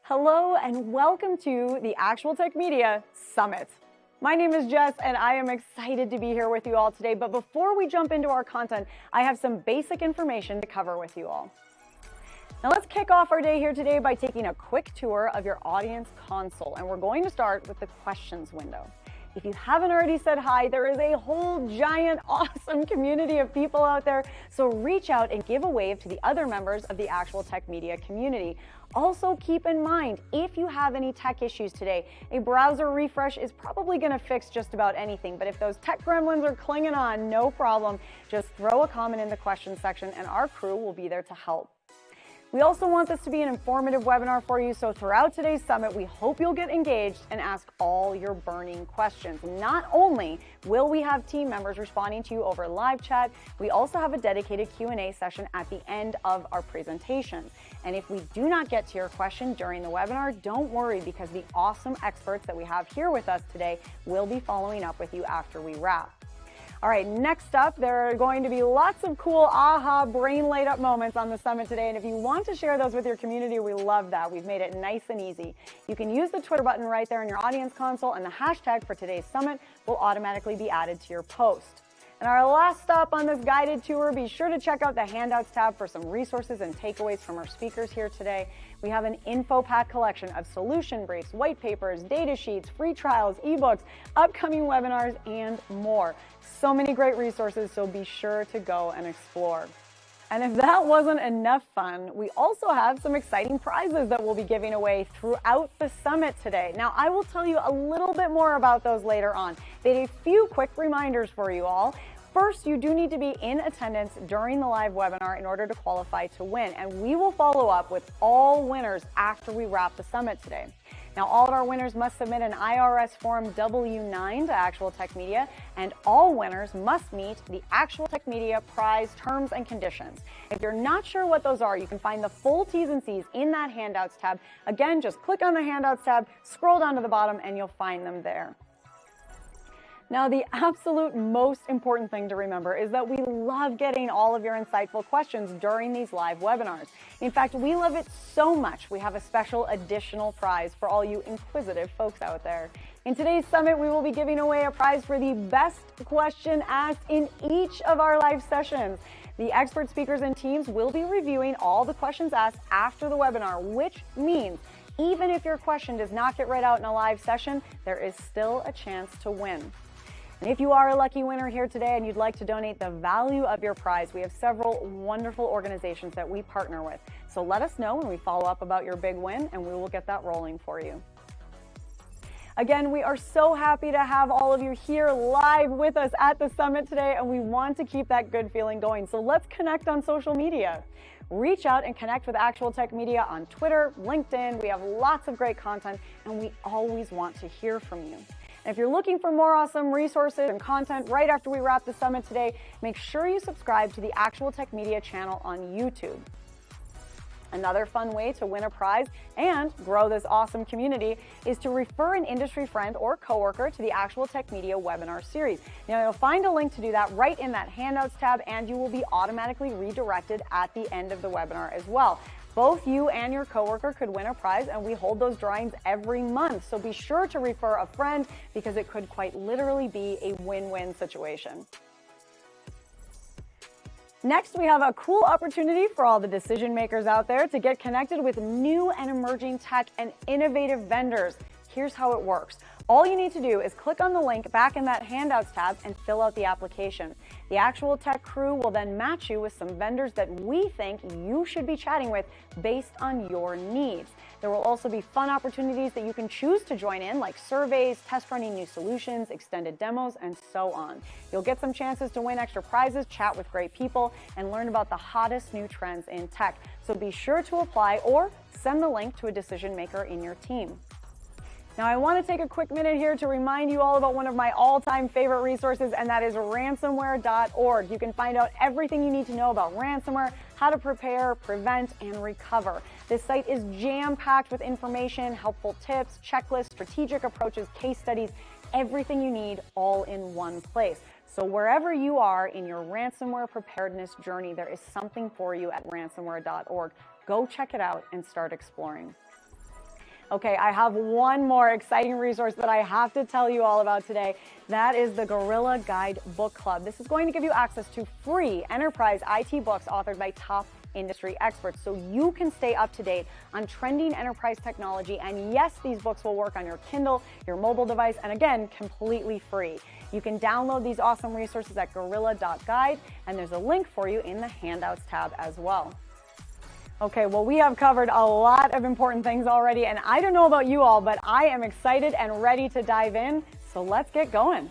Hello and welcome to the Actual Tech Media Summit. My name is Jess and I am excited to be here with you all today. But before we jump into our content, I have some basic information to cover with you all. Now let's kick off our day here today by taking a quick tour of your audience console. And we're going to start with the questions window. If you haven't already said hi, there is a whole giant, awesome community of people out there. So reach out and give a wave to the other members of the Actual Tech Media community. Also keep in mind, if you have any tech issues today, a browser refresh is probably going to fix just about anything. But if those tech gremlins are clinging on, no problem. Just throw a comment in the questions section and our crew will be there to help. We also want this to be an informative webinar for you, so throughout today's summit, we hope you'll get engaged and ask all your burning questions. Not only will we have team members responding to you over live chat, we also have a dedicated Q&A session at the end of our presentation. And if we do not get to your question during the webinar, don't worry, because the awesome experts that we have here with us today will be following up with you after we wrap. All right, next up, there are going to be lots of cool aha brain light up moments on the summit today. And if you want to share those with your community, we love that. We've made it nice and easy. You can use the Twitter button right there in your audience console, and the hashtag for today's summit will automatically be added to your post. And our last stop on this guided tour, be sure to check out the handouts tab for some resources and takeaways from our speakers here today. We have an info pack collection of solution briefs, white papers, data sheets, free trials, ebooks, upcoming webinars, and more. So many great resources, so be sure to go and explore. And if that wasn't enough fun, we also have some exciting prizes that we'll be giving away throughout the summit today. Now, I will tell you a little bit more about those later on, but a few quick reminders for you all. First, you do need to be in attendance during the live webinar in order to qualify to win, and we will follow up with all winners after we wrap the summit today. Now, all of our winners must submit an IRS Form W-9 to Actual Tech Media, and all winners must meet the Actual Tech Media prize terms and conditions. If you're not sure what those are, you can find the full T's and C's in that Handouts tab. Again, just click on the Handouts tab, scroll down to the bottom, and you'll find them there. Now, the absolute most important thing to remember is that we love getting all of your insightful questions during these live webinars. In fact, we love it so much, we have a special additional prize for all you inquisitive folks out there. In today's summit, we will be giving away a prize for the best question asked in each of our live sessions. The expert speakers and teams will be reviewing all the questions asked after the webinar, which means even if your question does not get read out in a live session, there is still a chance to win. And if you are a lucky winner here today and you'd like to donate the value of your prize, we have several wonderful organizations that we partner with. So let us know when we follow up about your big win, and we will get that rolling for you. Again, we are so happy to have all of you here live with us at the summit today, and we want to keep that good feeling going. So let's connect on social media. Reach out and connect with Actual Tech Media on Twitter, LinkedIn. We have lots of great content, and we always want to hear from you. And if you're looking for more awesome resources and content right after we wrap the summit today, make sure you subscribe to the Actual Tech Media channel on YouTube. Another fun way to win a prize and grow this awesome community is to refer an industry friend or coworker to the Actual Tech Media webinar series. Now, you'll find a link to do that right in that Handouts tab, and you will be automatically redirected at the end of the webinar as well. Both you and your coworker could win a prize, and we hold those drawings every month. So be sure to refer a friend, because it could quite literally be a win-win situation. Next, we have a cool opportunity for all the decision makers out there to get connected with new and emerging tech and innovative vendors. Here's how it works. All you need to do is click on the link back in that Handouts tab and fill out the application. The Actual Tech crew will then match you with some vendors that we think you should be chatting with based on your needs. There will also be fun opportunities that you can choose to join in, like surveys, test running new solutions, extended demos, and so on. You'll get some chances to win extra prizes, chat with great people, and learn about the hottest new trends in tech. So be sure to apply or send the link to a decision maker in your team. Now, I want to take a quick minute here to remind you all about one of my all-time favorite resources, and that is ransomware.org. You can find out everything you need to know about ransomware, how to prepare, prevent, and recover. This site is jam-packed with information, helpful tips, checklists, strategic approaches, case studies, everything you need all in one place. So wherever you are in your ransomware preparedness journey, there is something for you at ransomware.org. Go check it out and start exploring. Okay, I have one more exciting resource that I have to tell you all about today. That is the Gorilla Guide Book Club. This is going to give you access to free enterprise IT books authored by top industry experts, so you can stay up to date on trending enterprise technology. And yes, these books will work on your Kindle, your mobile device, and again, completely free. You can download these awesome resources at gorilla.guide, and there's a link for you in the handouts tab as well. Okay, well, we have covered a lot of important things already, and I don't know about you all, but I am excited and ready to dive in, so let's get going.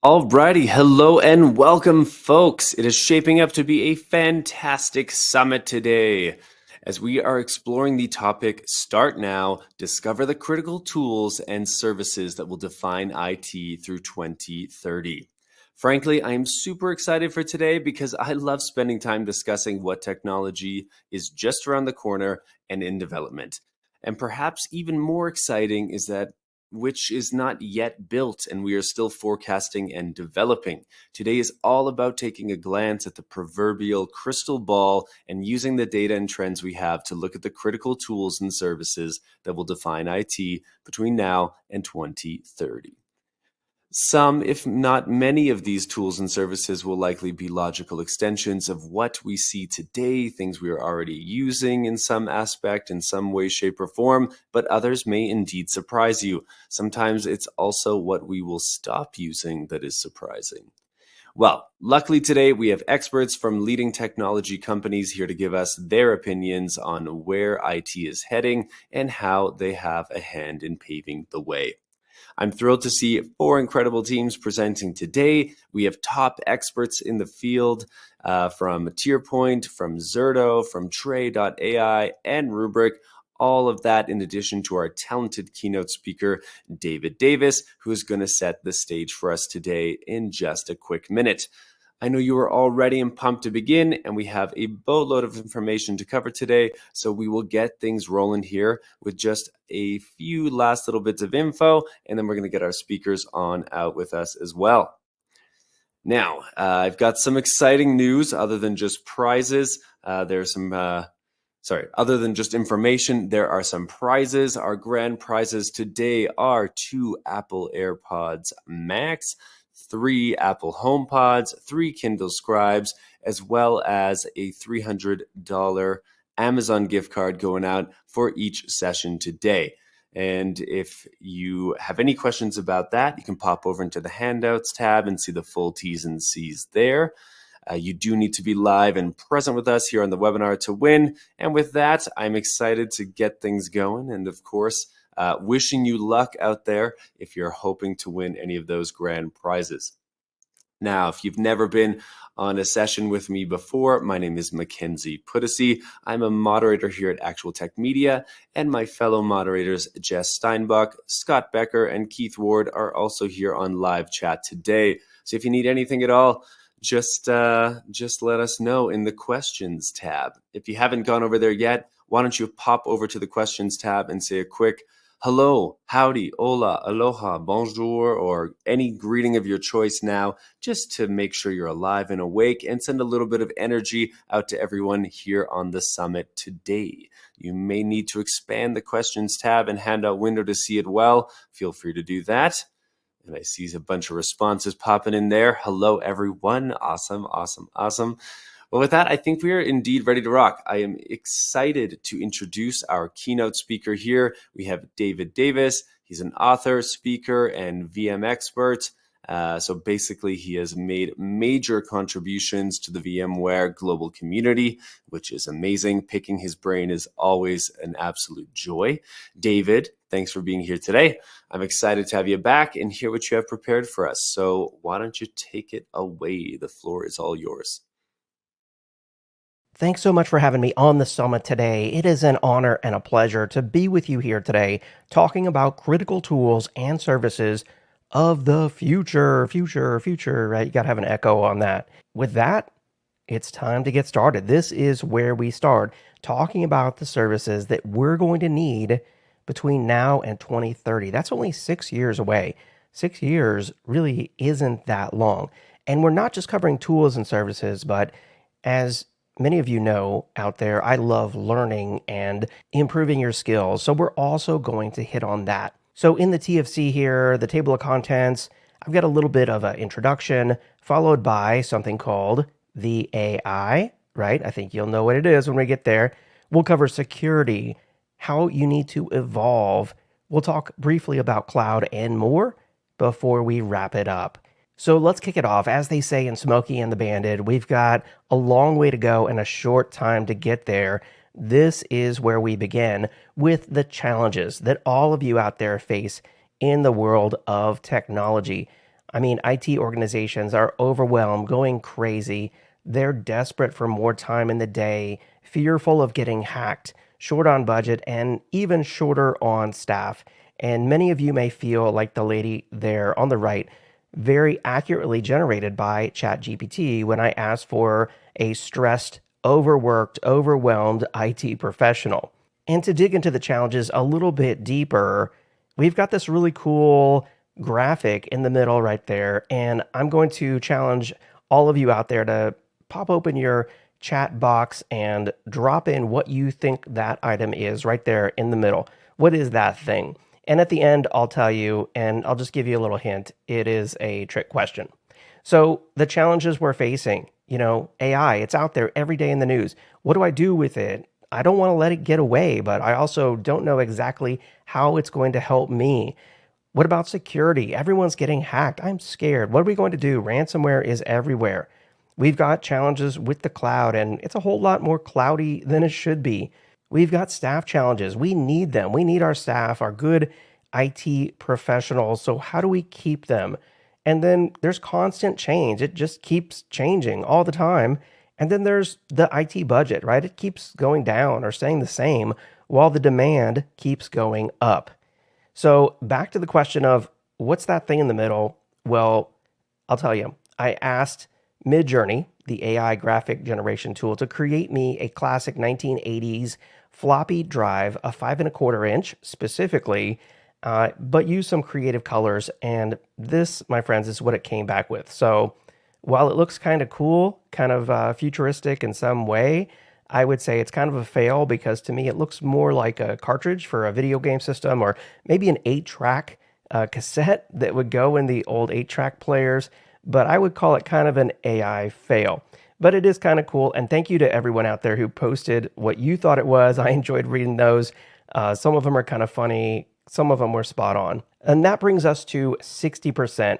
Alrighty, hello and welcome, folks. It is shaping up to be a fantastic summit today as we are exploring the topic Start Now, Discover the Critical Tools and Services that will define IT through 2030. Frankly, I am super excited for today because I love spending time discussing what technology is just around the corner and in development. And perhaps even more exciting is that which is not yet built and we are still forecasting and developing. Today is all about taking a glance at the proverbial crystal ball and using the data and trends we have to look at the critical tools and services that will define IT between now and 2030. Some, if not many, of these tools and services will likely be logical extensions of what we see today, things we are already using in some aspect, in some way, shape, or form, but others may indeed surprise you. Sometimes it's also what we will stop using that is surprising. Well, luckily today we have experts from leading technology companies here to give us their opinions on where IT is heading and how they have a hand in paving the way. I'm thrilled to see 4 incredible teams presenting today. We have top experts in the field from TierPoint, from Zerto, from Tray.ai, and Rubrik. All of that in addition to our talented keynote speaker, David Davis, who is going to set the stage for us today in just a quick minute. I know you are all ready and pumped to begin, and we have a boatload of information to cover today, so we will get things rolling here with just a few last little bits of info, and then we're going to get our speakers on out with us as well. Now, I've got some exciting news other than just prizes. Other than just information, there are some prizes. Our grand prizes today are 2 Apple AirPods Max, 3 Apple HomePods, 3 Kindle Scribes, as well as a $300 Amazon gift card going out for each session today. And if you have any questions about that, you can pop over into the handouts tab and see the full T's and C's there. You do need to be live and present with us here on the webinar to win. And with that, I'm excited to get things going. And of course, wishing you luck out there if you're hoping to win any of those grand prizes. Now, if you've never been on a session with me before, my name is Mackenzie Puddesy. I'm a moderator here at Actual Tech Media, and my fellow moderators, Jess Steinbach, Scott Becker, and Keith Ward are also here on live chat today. So if you need anything at all, just let us know in the questions tab. If you haven't gone over there yet, why don't you pop over to the questions tab and say a quick hello, howdy, hola, aloha, bonjour, or any greeting of your choice now, just to make sure you're alive and awake and send a little bit of energy out to everyone here on the summit today. You may need to expand the questions tab and handout window to see it well. Feel free to do that. And I see a bunch of responses popping in there. Hello, everyone. Awesome, awesome, awesome. Well, with that, I think we are indeed ready to rock. I am excited to introduce our keynote speaker here. We have David Davis. He's an author, speaker, and VM expert. So basically, he has made major contributions to the VMware global community, which is amazing. Picking his brain is always an absolute joy. David, thanks for being here today. I'm excited to have you back and hear what you have prepared for us. So why don't you take it away? The floor is all yours. Thanks so much for having me on the summit today. It is an honor and a pleasure to be with you here today, talking about critical tools and services of the future, right? You got to have an echo on that. With that, it's time to get started. This is where we start talking about the services that we're going to need between now and 2030. That's only 6 years away. 6 years really isn't that long. And we're not just covering tools and services, but as many of you know out there, I love learning and improving your skills. So we're also going to hit on that. So in the TFC here, the table of contents, I've got a little bit of an introduction followed by something called the AI, right? I think you'll know what it is when we get there. We'll cover security, how you need to evolve. We'll talk briefly about cloud and more before we wrap it up. So let's kick it off. As they say in Smokey and the Bandit, we've got a long way to go and a short time to get there. This is where we begin with the challenges that all of you out there face in the world of technology. I mean, IT organizations are overwhelmed, going crazy. They're desperate for more time in the day, fearful of getting hacked, short on budget, and even shorter on staff. And many of you may feel like the lady there on the right, very accurately generated by ChatGPT when I asked for a stressed, overworked, overwhelmed IT professional. And to dig into the challenges a little bit deeper, we've got this really cool graphic in the middle right there. And I'm going to challenge all of you out there to pop open your chat box and drop in what you think that item is right there in the middle. What is that thing? And at the end, I'll tell you, and I'll just give you a little hint. It is a trick question. So the challenges we're facing, AI, it's out there every day in the news. What do I do with it? I don't want to let it get away, but I also don't know exactly how it's going to help me. What about security? Everyone's getting hacked. I'm scared. What are we going to do? Ransomware is everywhere. We've got challenges with the cloud, and it's a whole lot more cloudy than it should be. We've got staff challenges. We need them. We need our staff, our good IT professionals. So how do we keep them? And then there's constant change. It just keeps changing all the time. And then there's the IT budget, right? It keeps going down or staying the same while the demand keeps going up. So back to the question of what's that thing in the middle? Well, I'll tell you, I asked Midjourney, the AI graphic generation tool, to create me a classic 1980s floppy drive, a 5¼ inch specifically, but use some creative colors. And this, my friends, is what it came back with. So while it looks kind of cool, kind of futuristic in some way, I would say it's kind of a fail because to me it looks more like a cartridge for a video game system or maybe an 8-track cassette that would go in the old 8-track players. But I would call it kind of an AI fail. But it is kind of cool. And thank you to everyone out there who posted what you thought it was. I enjoyed reading those. Some of them are kind of funny. Some of them were spot on. And that brings us to 60%.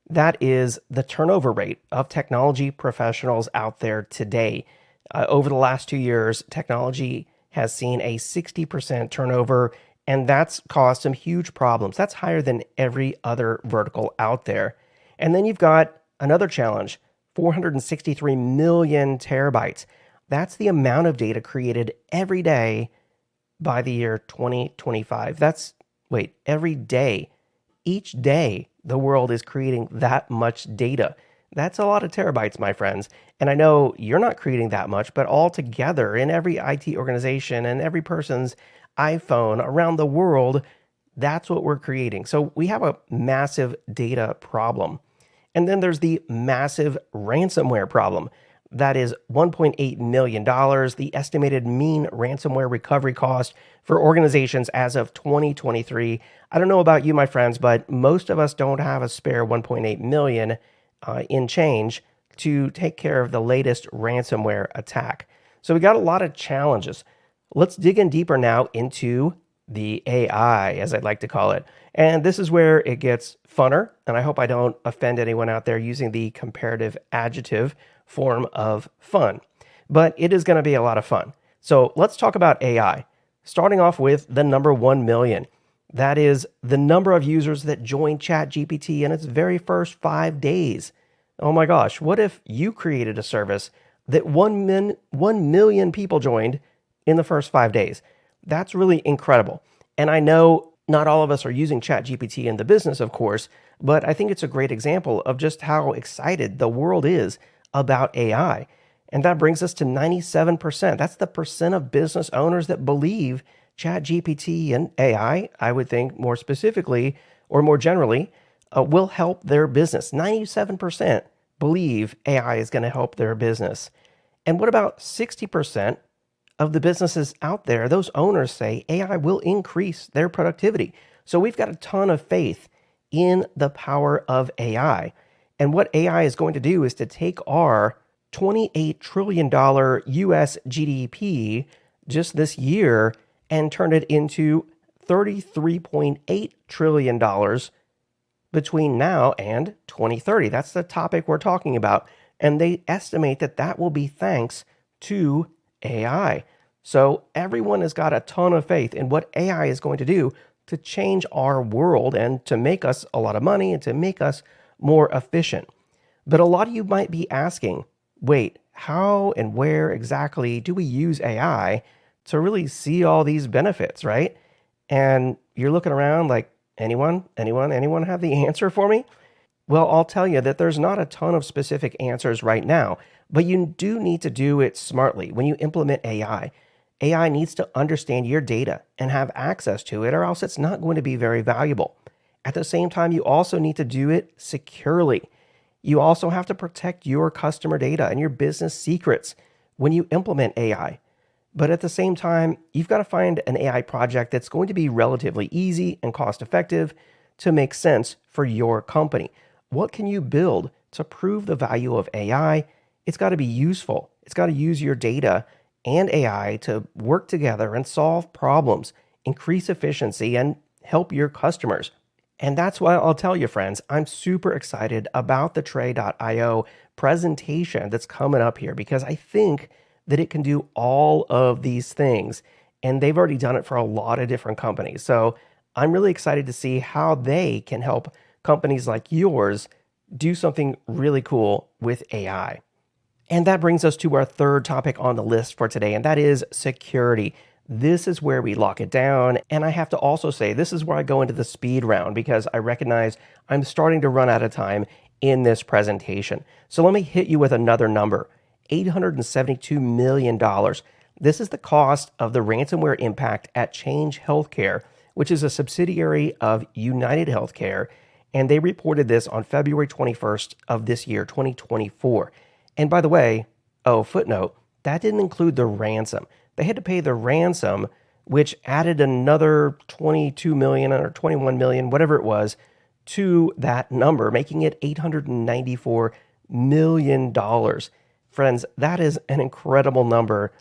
That is the turnover rate of technology professionals out there today. Over the last 2 years, technology has seen a 60% turnover, and that's caused some huge problems. That's higher than every other vertical out there. And then you've got another challenge, 463 million terabytes. That's the amount of data created every day by the year 2025. Every day. Each day, the world is creating that much data. That's a lot of terabytes, my friends. And I know you're not creating that much, but all together in every IT organization and every person's iPhone around the world, that's what we're creating. So we have a massive data problem. And then there's the massive ransomware problem. That is $1.8 million, the estimated mean ransomware recovery cost for organizations as of 2023. I don't know about you, my friends, but most of us don't have a spare 1.8 million in change to take care of the latest ransomware attack. So we got a lot of challenges. Let's dig in deeper now into the AI, as I'd like to call it. And this is where it gets funner. And I hope I don't offend anyone out there using the comparative adjective form of fun. But it is going to be a lot of fun. So let's talk about AI. Starting off with the number 1 million. That is the number of users that joined ChatGPT in its very first 5 days. Oh my gosh, what if you created a service that 1 million people joined in the first 5 days? That's really incredible. And I know not all of us are using ChatGPT in the business, of course, but I think it's a great example of just how excited the world is about AI. And that brings us to 97%. That's the percent of business owners that believe ChatGPT and AI, I would think more specifically or more generally, will help their business. 97% believe AI is going to help their business. And what about 60% of the businesses out there, those owners say AI will increase their productivity. So we've got a ton of faith in the power of AI. And what AI is going to do is to take our $28 trillion US GDP just this year and turn it into $33.8 trillion between now and 2030. That's the topic we're talking about. And they estimate that that will be thanks to AI. So everyone has got a ton of faith in what AI is going to do to change our world and to make us a lot of money and to make us more efficient. But a lot of you might be asking, wait, how and where exactly do we use AI to really see all these benefits, right? And you're looking around like, anyone have the answer for me? Well, I'll tell you that there's not a ton of specific answers right now, but you do need to do it smartly. When you implement AI, AI needs to understand your data and have access to it, or else it's not going to be very valuable. At the same time, you also need to do it securely. You also have to protect your customer data and your business secrets when you implement AI. But at the same time, you've got to find an AI project that's going to be relatively easy and cost effective to make sense for your company. What can you build to prove the value of AI? It's got to be useful. It's got to use your data and AI to work together and solve problems, increase efficiency, and help your customers. And that's why I'll tell you, friends, I'm super excited about the Tray.io presentation that's coming up here, because I think that it can do all of these things. And they've already done it for a lot of different companies. So I'm really excited to see how they can help companies like yours do something really cool with AI. And that brings us to our third topic on the list for today, and that is security. This is where we lock it down. And I have to also say, this is where I go into the speed round, because I recognize I'm starting to run out of time in this presentation. So let me hit you with another number, $872 million. This is the cost of the ransomware impact at Change Healthcare, which is a subsidiary of United Healthcare. And they reported this on February 21st of this year, 2024. And by the way, footnote, that didn't include the ransom. They had to pay the ransom, which added another 22 million or 21 million, whatever it was, to that number, making it $894 million. Friends, that is an incredible number.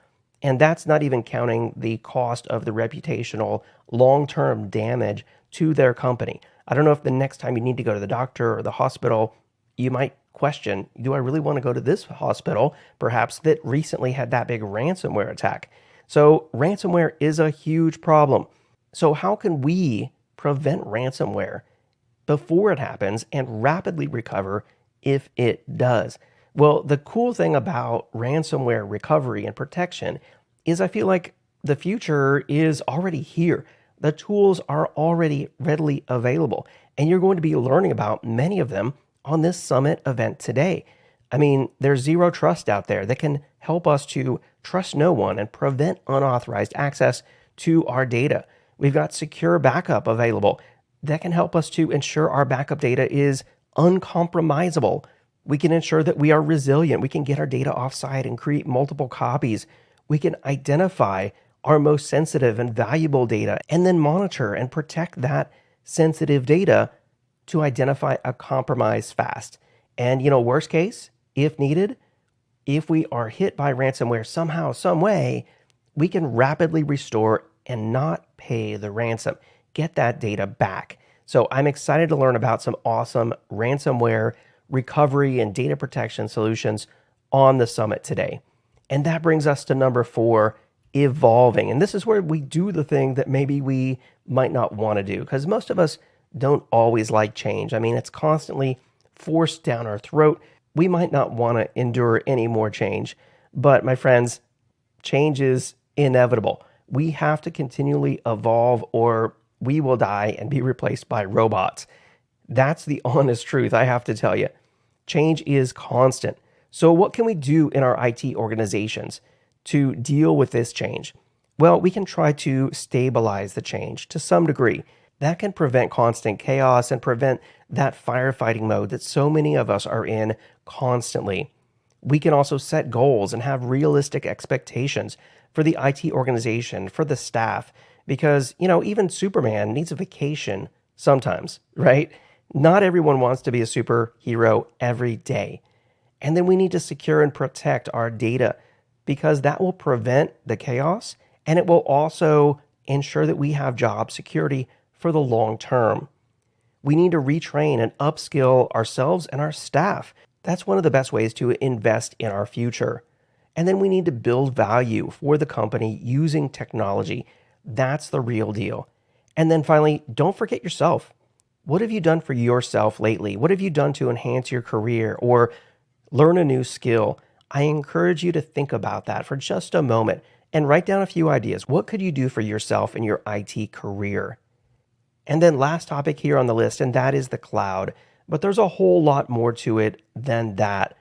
And that's not even counting the cost of the reputational long-term damage to their company. I don't know if the next time you need to go to the doctor or the hospital, you might question, do I really want to go to this hospital, perhaps that recently had that big ransomware attack? So ransomware is a huge problem. So how can we prevent ransomware before it happens and rapidly recover if it does? Well, the cool thing about ransomware recovery and protection is I feel like the future is already here. The tools are already readily available, and you're going to be learning about many of them on this summit event today. I mean, there's zero trust out there that can help us to trust no one and prevent unauthorized access to our data. We've got secure backup available that can help us to ensure our backup data is uncompromisable. We can ensure that we are resilient. We can get our data offsite and create multiple copies. We can identify our most sensitive and valuable data and then monitor and protect that sensitive data to identify a compromise fast. And, worst case, if needed, if we are hit by ransomware somehow, some way, we can rapidly restore and not pay the ransom, get that data back. So I'm excited to learn about some awesome ransomware recovery and data protection solutions on the summit today. And that brings us to number 4, evolving. And this is where we do the thing that maybe we might not want to do, because most of us don't always like change. I mean, it's constantly forced down our throat. We might not want to endure any more change. But my friends, change is inevitable. We have to continually evolve or we will die and be replaced by robots. That's the honest truth, I have to tell you. Change is constant. So what can we do in our IT organizations to deal with this change? Well, we can try to stabilize the change to some degree. That can prevent constant chaos and prevent that firefighting mode that so many of us are in constantly. We can also set goals and have realistic expectations for the IT organization, for the staff, because, even Superman needs a vacation sometimes, right? Not everyone wants to be a superhero every day. And then we need to secure and protect our data because that will prevent the chaos and it will also ensure that we have job security for the long term. We need to retrain and upskill ourselves and our staff. That's one of the best ways to invest in our future. And then we need to build value for the company using technology. That's the real deal. And then finally, don't forget yourself. What have you done for yourself lately? What have you done to enhance your career or learn a new skill? I encourage you to think about that for just a moment and write down a few ideas. What could you do for yourself in your IT career? And then last topic here on the list, and that is the cloud. But there's a whole lot more to it than that.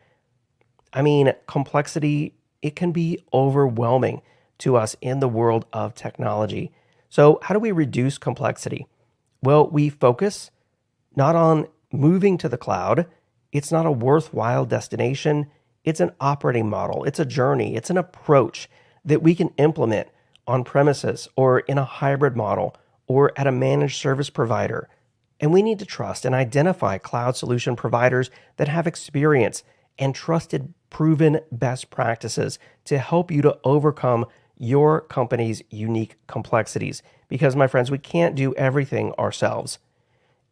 I mean, complexity, it can be overwhelming to us in the world of technology. So how do we reduce complexity? Well, we focus not on moving to the cloud. It's not a worthwhile destination. It's an operating model. It's a journey. It's an approach that we can implement on premises or in a hybrid model or at a managed service provider. And we need to trust and identify cloud solution providers that have experience and trusted, proven best practices to help you to overcome your company's unique complexities. Because, my friends, we can't do everything ourselves.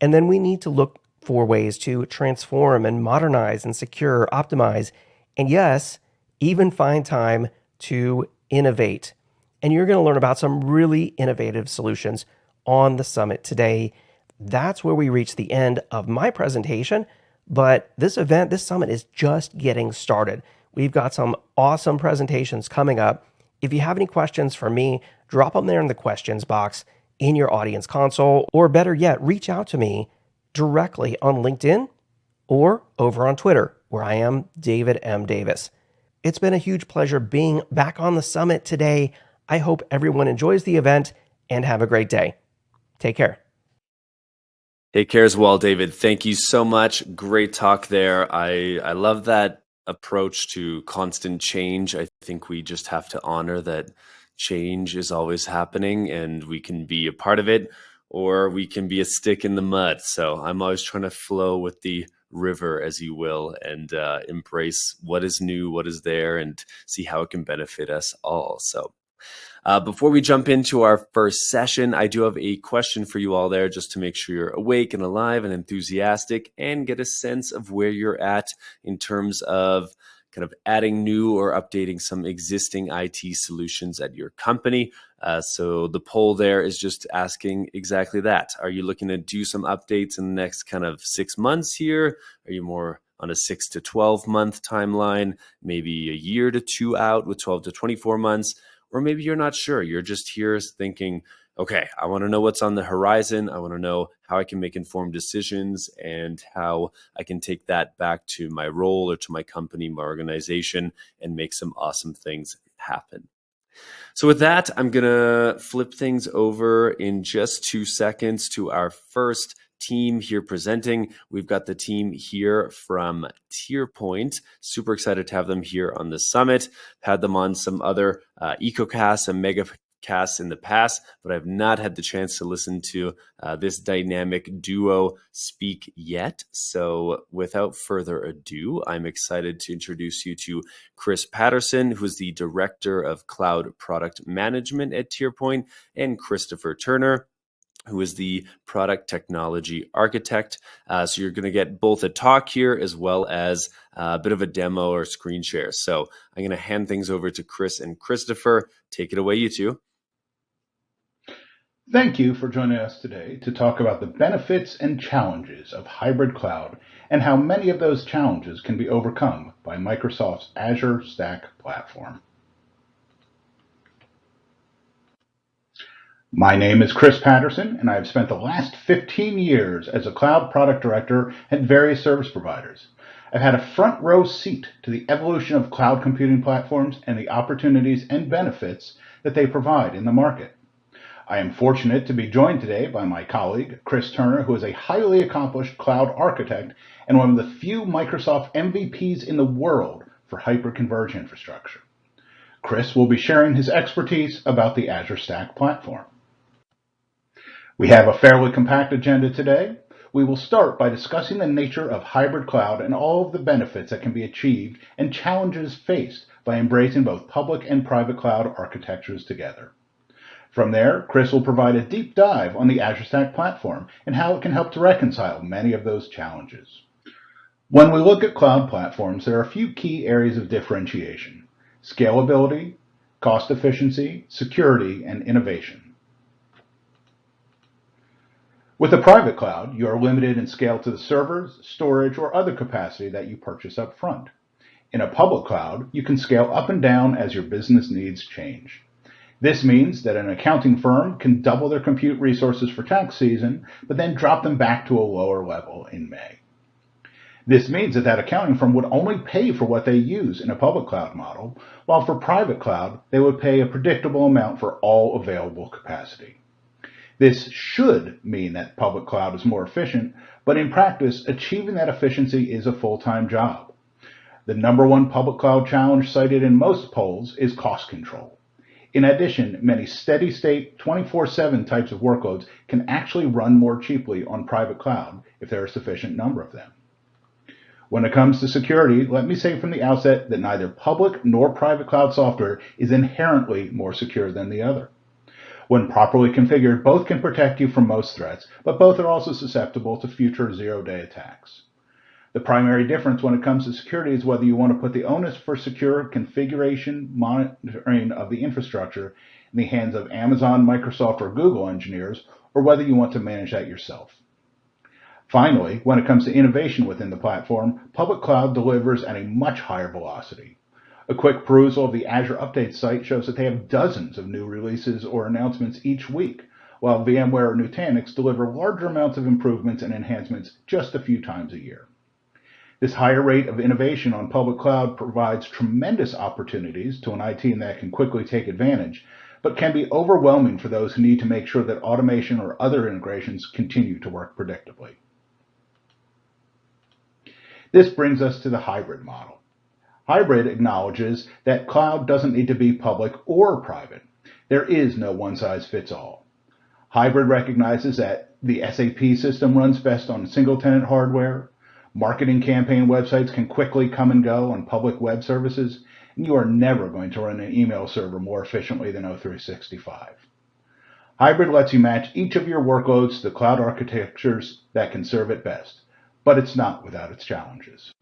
And then we need to look for ways to transform and modernize and secure, optimize, and yes, even find time to innovate. And you're going to learn about some really innovative solutions on the summit today. That's where we reach the end of my presentation. But this summit is just getting started. We've got some awesome presentations coming up. If you have any questions for me, drop them there in the questions box in your audience console, or better yet, reach out to me directly on LinkedIn or over on Twitter, where I am David M. Davis. It's been a huge pleasure being back on the summit today. I hope everyone enjoys the event and have a great day. Take care. Take care as well, David. Thank you so much. Great talk there. I love that approach to constant change. I think we just have to honor that change is always happening and we can be a part of it or we can be a stick in the mud. So I'm always trying to flow with the river, as you will, and embrace what is new, what is there, and see how it can benefit us all. So before we jump into our first session, I do have a question for you all there just to make sure you're awake and alive and enthusiastic and get a sense of where you're at in terms of kind of adding new or updating some existing IT solutions at your company. So the poll there is just asking exactly that. Are you looking to do some updates in the next kind of 6 months here? Are you more on a 6 to 12 month timeline, maybe a year to 2 out with 12 to 24 months? Or maybe you're not sure. You're just here thinking, okay, I want to know what's on the horizon. I want to know how I can make informed decisions and how I can take that back to my role or to my company, my organization, and make some awesome things happen. So with that, I'm going to flip things over in just 2 seconds to our first team here presenting. We've got the team here from TierPoint. Super excited to have them here on the summit. Had them on some other EcoCasts and Megacasts in the past, but I've not had the chance to listen to this dynamic duo speak yet. So without further ado, I'm excited to introduce you to Chris Patterson, who is the Director of Cloud Product Management at TierPoint, and Christopher Turner, who is the product technology architect. So you're going to get both a talk here as well as a bit of a demo or screen share. So I'm going to hand things over to Chris and Christopher. Take it away, you two. Thank you for joining us today to talk about the benefits and challenges of hybrid cloud and how many of those challenges can be overcome by Microsoft's Azure Stack platform. My name is Chris Patterson, and I have spent the last 15 years as a cloud product director at various service providers. I've had a front row seat to the evolution of cloud computing platforms and the opportunities and benefits that they provide in the market. I am fortunate to be joined today by my colleague, Chris Turner, who is a highly accomplished cloud architect and one of the few Microsoft MVPs in the world for hyper-converged infrastructure. Chris will be sharing his expertise about the Azure Stack platform. We have a fairly compact agenda today. We will start by discussing the nature of hybrid cloud and all of the benefits that can be achieved and challenges faced by embracing both public and private cloud architectures together. From there, Chris will provide a deep dive on the Azure Stack platform and how it can help to reconcile many of those challenges. When we look at cloud platforms, there are a few key areas of differentiation: scalability, cost efficiency, security, and innovation. With a private cloud, you are limited in scale to the servers, storage, or other capacity that you purchase up front. In a public cloud, you can scale up and down as your business needs change. This means that an accounting firm can double their compute resources for tax season, but then drop them back to a lower level in May. This means that accounting firm would only pay for what they use in a public cloud model, while for private cloud, they would pay a predictable amount for all available capacity. This should mean that public cloud is more efficient, but in practice, achieving that efficiency is a full-time job. The number one public cloud challenge cited in most polls is cost control. In addition, many steady-state 24/7 types of workloads can actually run more cheaply on private cloud if there are a sufficient number of them. When it comes to security, let me say from the outset that neither public nor private cloud software is inherently more secure than the other. When properly configured, both can protect you from most threats, but both are also susceptible to future zero-day attacks. The primary difference when it comes to security is whether you want to put the onus for secure configuration monitoring of the infrastructure in the hands of Amazon, Microsoft, or Google engineers, or whether you want to manage that yourself. Finally, when it comes to innovation within the platform, public cloud delivers at a much higher velocity. A quick perusal of the Azure Updates site shows that they have dozens of new releases or announcements each week, while VMware or Nutanix deliver larger amounts of improvements and enhancements just a few times a year. This higher rate of innovation on public cloud provides tremendous opportunities to an IT team that can quickly take advantage, but can be overwhelming for those who need to make sure that automation or other integrations continue to work predictably. This brings us to the hybrid model. Hybrid acknowledges that cloud doesn't need to be public or private. There is no one-size-fits-all. Hybrid recognizes that the SAP system runs best on single-tenant hardware, marketing campaign websites can quickly come and go on public web services, and you are never going to run an email server more efficiently than O365. Hybrid lets you match each of your workloads to the cloud architectures that can serve it best, but it's not without its challenges.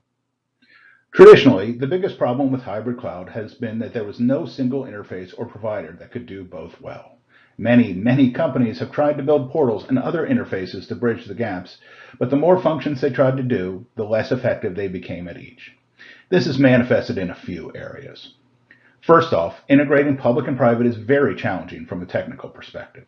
Traditionally, the biggest problem with hybrid cloud has been that there was no single interface or provider that could do both well. Many companies have tried to build portals and other interfaces to bridge the gaps, but the more functions they tried to do, the less effective they became at each. This is manifested in a few areas. First off, integrating public and private is very challenging from a technical perspective.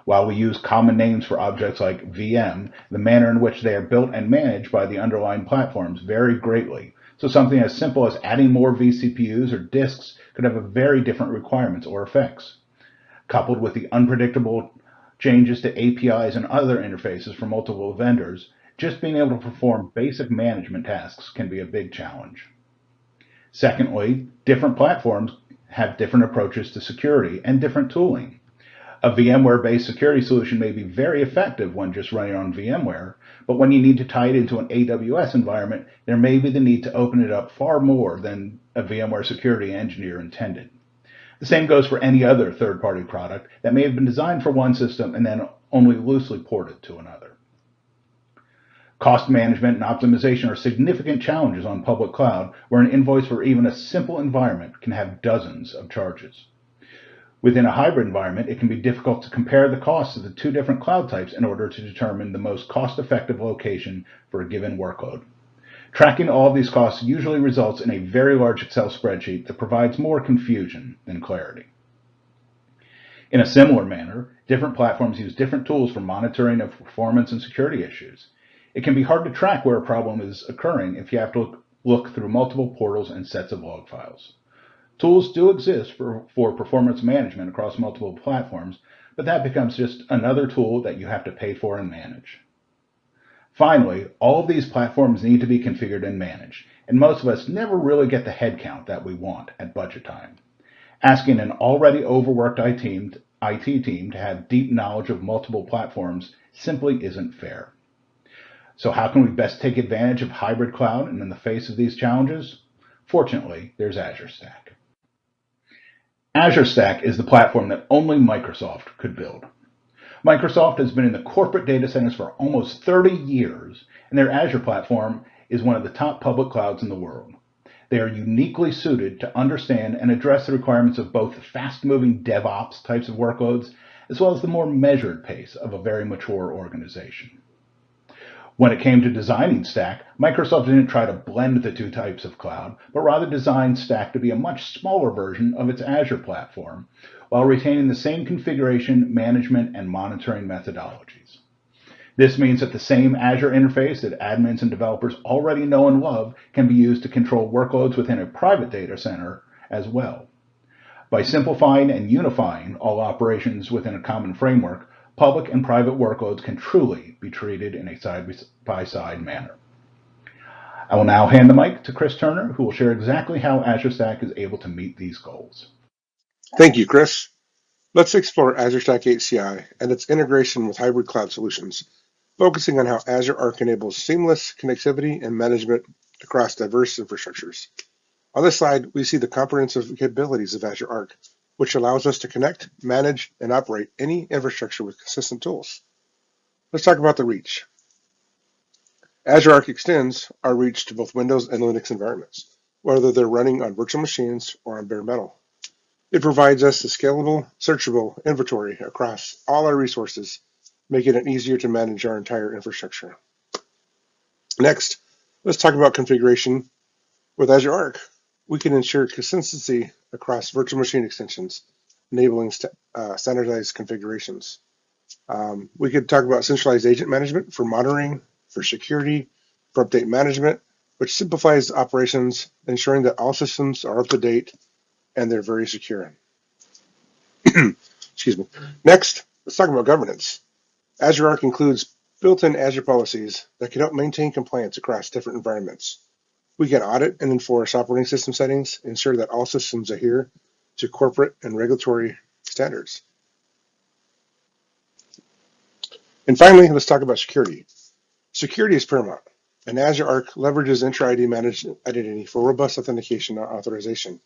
While we use common names for objects like VM, the manner in which they are built and managed by the underlying platforms vary greatly, so something as simple as adding more vCPUs or disks could have very different requirements or effects. Coupled with the unpredictable changes to APIs and other interfaces from multiple vendors, just being able to perform basic management tasks can be a big challenge. Secondly, different platforms have different approaches to security and different tooling. A VMware-based security solution may be very effective when just running on VMware, but when you need to tie it into an AWS environment, there may be the need to open it up far more than a VMware security engineer intended. The same goes for any other third-party product that may have been designed for one system and then only loosely ported to another. Cost management and optimization are significant challenges on public cloud, where an invoice for even a simple environment can have dozens of charges. Within a hybrid environment, it can be difficult to compare the costs of the two different cloud types in order to determine the most cost-effective location for a given workload. Tracking all of these costs usually results in a very large Excel spreadsheet that provides more confusion than clarity. In a similar manner, different platforms use different tools for monitoring of performance and security issues. It can be hard to track where a problem is occurring if you have to look through multiple portals and sets of log files. Tools do exist for performance management across multiple platforms, but that becomes just another tool that you have to pay for and manage. Finally, all of these platforms need to be configured and managed, and most of us never really get the headcount that we want at budget time. Asking an already overworked IT team to have deep knowledge of multiple platforms simply isn't fair. So how can we best take advantage of hybrid cloud and in the face of these challenges? Fortunately, there's Azure Stack. Azure Stack is the platform that only Microsoft could build. Microsoft has been in the corporate data centers for almost 30 years, and their Azure platform is one of the top public clouds in the world. They are uniquely suited to understand and address the requirements of both the fast-moving DevOps types of workloads, as well as the more measured pace of a very mature organization. When it came to designing Stack, Microsoft didn't try to blend the two types of cloud, but rather designed Stack to be a much smaller version of its Azure platform, while retaining the same configuration, management, and monitoring methodologies. This means that the same Azure interface that admins and developers already know and love can be used to control workloads within a private data center as well. By simplifying and unifying all operations within a common framework, public and private workloads can truly be treated in a side-by-side manner. I will now hand the mic to Chris Turner, who will share exactly how Azure Stack is able to meet these goals. Thank you, Chris. Let's explore Azure Stack HCI and its integration with hybrid cloud solutions, focusing on how Azure Arc enables seamless connectivity and management across diverse infrastructures. On this slide, we see the comprehensive capabilities of Azure Arc, which allows us to connect, manage, and operate any infrastructure with consistent tools. Let's talk about the reach. Azure Arc extends our reach to both Windows and Linux environments, whether they're running on virtual machines or on bare metal. It provides us a scalable, searchable inventory across all our resources, making it easier to manage our entire infrastructure. Next, let's talk about configuration. With Azure Arc, we can ensure consistency across virtual machine extensions, enabling standardized configurations. We could talk about centralized agent management for monitoring, for security, for update management, which simplifies operations, ensuring that all systems are up to date and they're very secure. Excuse me. Next, let's talk about governance. Azure Arc includes built-in Azure policies that can help maintain compliance across different environments. We can audit and enforce operating system settings, ensure that all systems adhere to corporate and regulatory standards. And finally, let's talk about security. Security is paramount, and Azure Arc leverages intra-ID managed identity for robust authentication and authorization.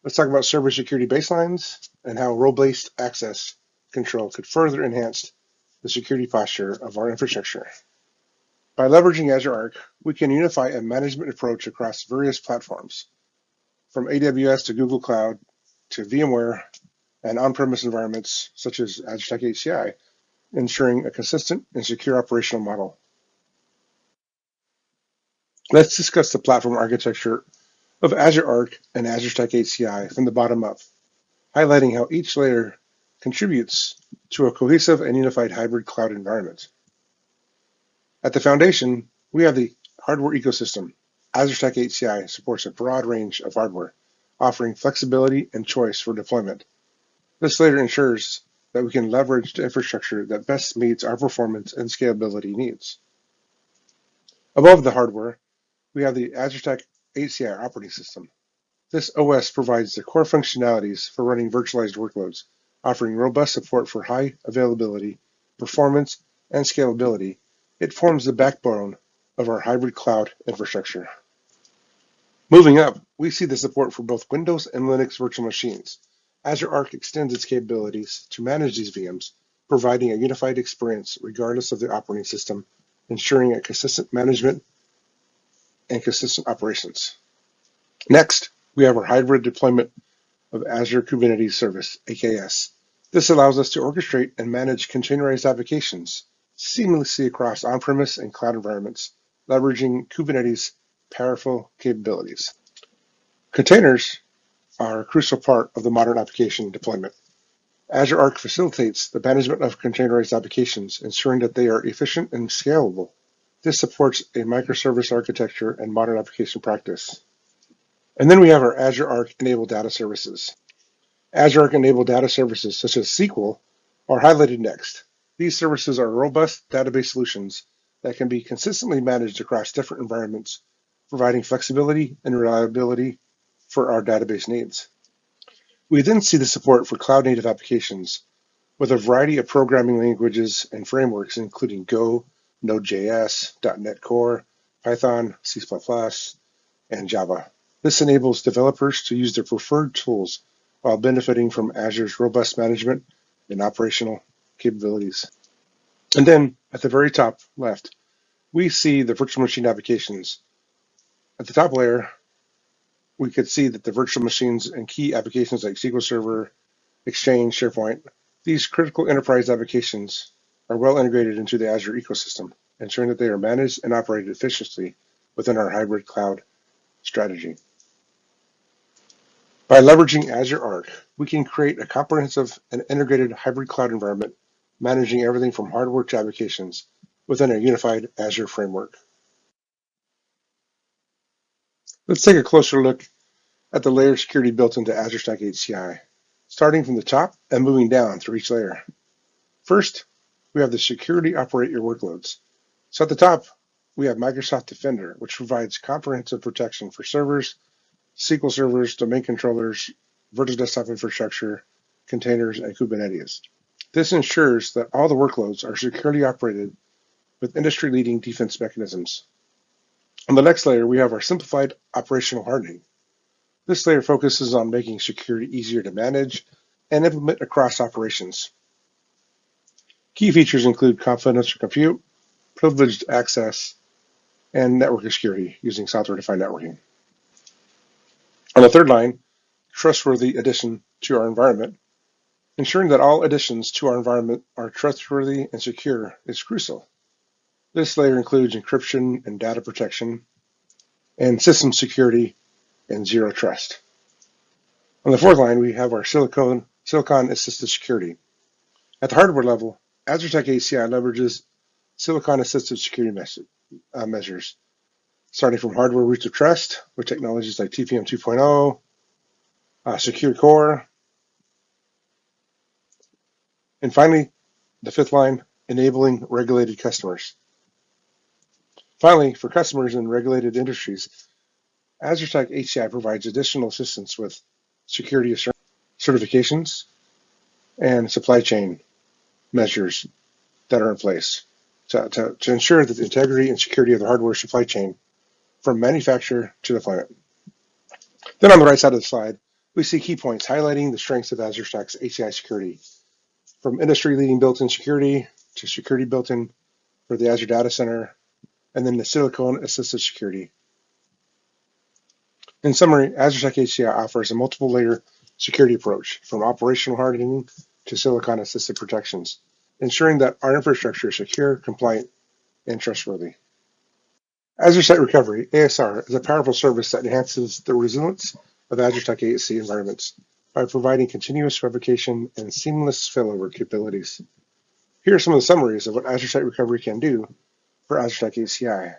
Let's talk about server security baselines and how role-based access control could further enhance the security posture of our infrastructure. By leveraging Azure Arc, we can unify a management approach across various platforms, from AWS to Google Cloud to VMware and on-premise environments such as Azure Stack HCI, ensuring a consistent and secure operational model. Let's discuss the platform architecture of Azure Arc and Azure Stack HCI from the bottom up, highlighting how each layer contributes to a cohesive and unified hybrid cloud environment. At the foundation, we have the hardware ecosystem. Azure Stack HCI supports a broad range of hardware, offering flexibility and choice for deployment. This layer ensures that we can leverage the infrastructure that best meets our performance and scalability needs. Above the hardware, we have the Azure Stack HCI operating system. This OS provides the core functionalities for running virtualized workloads, offering robust support for high availability, performance, and scalability. It forms the backbone of our hybrid cloud infrastructure. Moving up, we see the support for both Windows and Linux virtual machines. Azure Arc extends its capabilities to manage these VMs, providing a unified experience regardless of the operating system, ensuring a consistent management and consistent operations. Next, we have our hybrid deployment of Azure Kubernetes Service, AKS. This allows us to orchestrate and manage containerized applications seamlessly across on-premise and cloud environments, leveraging Kubernetes' powerful capabilities. Containers are a crucial part of the modern application deployment. Azure Arc facilitates the management of containerized applications, ensuring that they are efficient and scalable. This supports a microservice architecture and modern application practice. And then we have our Azure Arc enabled data services. Azure Arc enabled data services such as SQL are highlighted next. These services are robust database solutions that can be consistently managed across different environments, providing flexibility and reliability for our database needs. We then see the support for cloud-native applications with a variety of programming languages and frameworks, including Go, Node.js, .NET Core, Python, C++, and Java. This enables developers to use their preferred tools while benefiting from Azure's robust management and operational capabilities. And then at the very top left, we see the virtual machine applications. At the top layer, we could see that the virtual machines and key applications like SQL Server, Exchange, SharePoint, these critical enterprise applications are well integrated into the Azure ecosystem, ensuring that they are managed and operated efficiently within our hybrid cloud strategy. By leveraging Azure Arc, we can create a comprehensive and integrated hybrid cloud environment, managing everything from hardware to applications within a unified Azure framework. Let's take a closer look at the layer of security built into Azure Stack HCI, starting from the top and moving down through each layer. First, we have the security operate your workloads. So at the top, we have Microsoft Defender, which provides comprehensive protection for servers, SQL servers, domain controllers, virtual desktop infrastructure, containers, and Kubernetes. This ensures that all the workloads are securely operated with industry-leading defense mechanisms. On the next layer, we have our simplified operational hardening. This layer focuses on making security easier to manage and implement across operations. Key features include confidential compute, privileged access, and network security using software-defined networking. On the third line, trustworthy addition to our environment. Ensuring that all additions to our environment are trustworthy and secure is crucial. This layer includes encryption and data protection, and system security and zero trust. On the fourth line, we have our silicon-assisted security. At the hardware level, Azure Stack HCI leverages silicon-assisted security measures, starting from hardware roots of trust with technologies like TPM 2.0, Secure Core, and finally, the fifth line, enabling regulated customers. Finally, for customers in regulated industries, Azure Stack HCI provides additional assistance with security certifications and supply chain measures that are in place to ensure that the integrity and security of the hardware supply chain from manufacturer to deployment. Then on the right side of the slide, we see key points highlighting the strengths of Azure Stack's HCI security, from industry-leading built-in security to security built-in for the Azure Data Center, and then the silicon-assisted security. In summary, Azure Stack HCI offers a multiple-layer security approach, from operational hardening to silicon-assisted protections, ensuring that our infrastructure is secure, compliant, and trustworthy. Azure Site Recovery, ASR, is a powerful service that enhances the resilience of Azure Stack HCI environments by providing continuous replication and seamless failover capabilities. Here are some of the summaries of what Azure Site Recovery can do for Azure Stack HCI.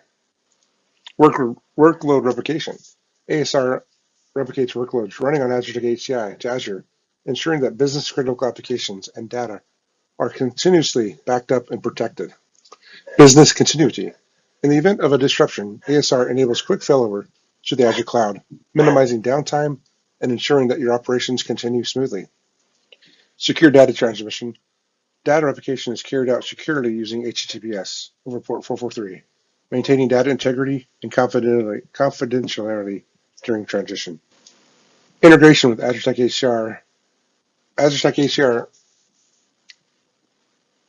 Workload replication. ASR replicates workloads running on Azure Stack HCI to Azure, ensuring that business-critical applications and data are continuously backed up and protected. Business continuity. In the event of a disruption, ASR enables quick failover to the Azure cloud, minimizing downtime and ensuring that your operations continue smoothly. Secure data transmission. Data replication is carried out securely using HTTPS over port 443, maintaining data integrity and confidentiality during transition. Integration with Azure Stack HCR. Azure Stack HCR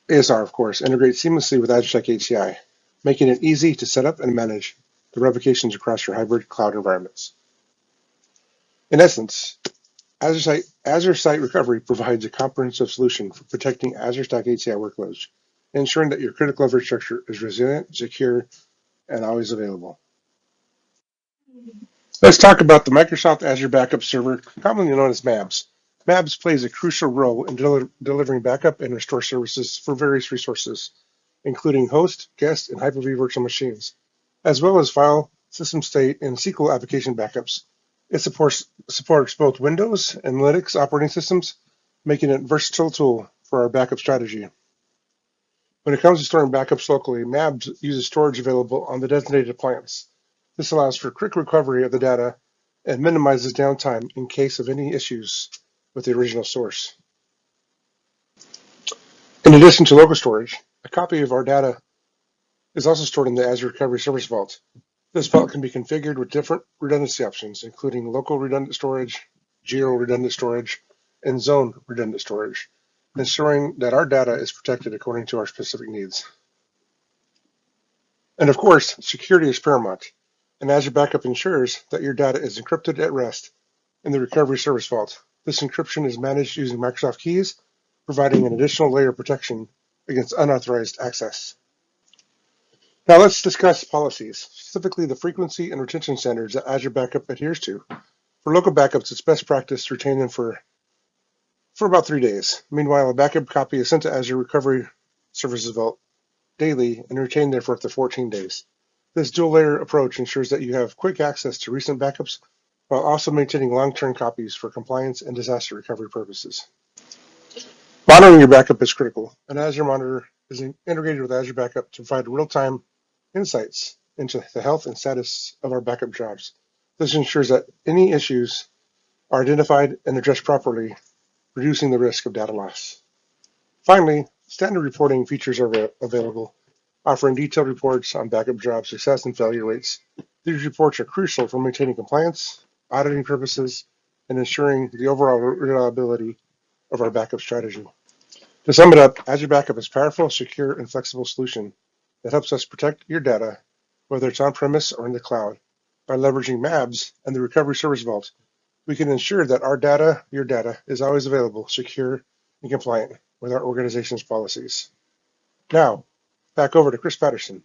ASR, of course, integrates seamlessly with Azure Stack HCI, making it easy to set up and manage the replications across your hybrid cloud environments. In essence, Azure Site Recovery provides a comprehensive solution for protecting Azure Stack HCI workloads, ensuring that your critical infrastructure is resilient, secure, and always available. Let's talk about the Microsoft Azure Backup Server, commonly known as MABS. MABS plays a crucial role in delivering backup and restore services for various resources, including host, guest, and Hyper-V virtual machines, as well as file, system state, and SQL application backups. It supports both Windows and Linux operating systems, making it a versatile tool for our backup strategy. When it comes to storing backups locally, MABS uses storage available on the designated appliance. This allows for quick recovery of the data and minimizes downtime in case of any issues with the original source. In addition to local storage, a copy of our data is also stored in the Azure Recovery Service Vault. This vault can be configured with different redundancy options, including local redundant storage, geo redundant storage, and zone redundant storage, ensuring that our data is protected according to our specific needs. And of course, security is paramount. An Azure Backup ensures that your data is encrypted at rest in the Recovery Service Vault. This encryption is managed using Microsoft keys, providing an additional layer of protection against unauthorized access. Now let's discuss policies, specifically the frequency and retention standards that Azure Backup adheres to. For local backups, it's best practice to retain them for about 3 days. Meanwhile, a backup copy is sent to Azure Recovery Services Vault daily and retained there for up to 14 days. This dual-layer approach ensures that you have quick access to recent backups while also maintaining long-term copies for compliance and disaster recovery purposes. Monitoring your backup is critical. An Azure Monitor is integrated with Azure Backup to provide real-time insights into the health and status of our backup jobs. This ensures that any issues are identified and addressed properly, reducing the risk of data loss. Finally, standard reporting features are available, offering detailed reports on backup job success and failure rates. These reports are crucial for maintaining compliance, auditing purposes, and ensuring the overall reliability of our backup strategy. To sum it up, Azure Backup is a powerful, secure, and flexible solution that helps us protect your data, whether it's on-premise or in the cloud. By leveraging MABS and the Recovery Service Vault, we can ensure that our data, your data, is always available, secure, and compliant with our organization's policies. Now, back over to Chris Patterson.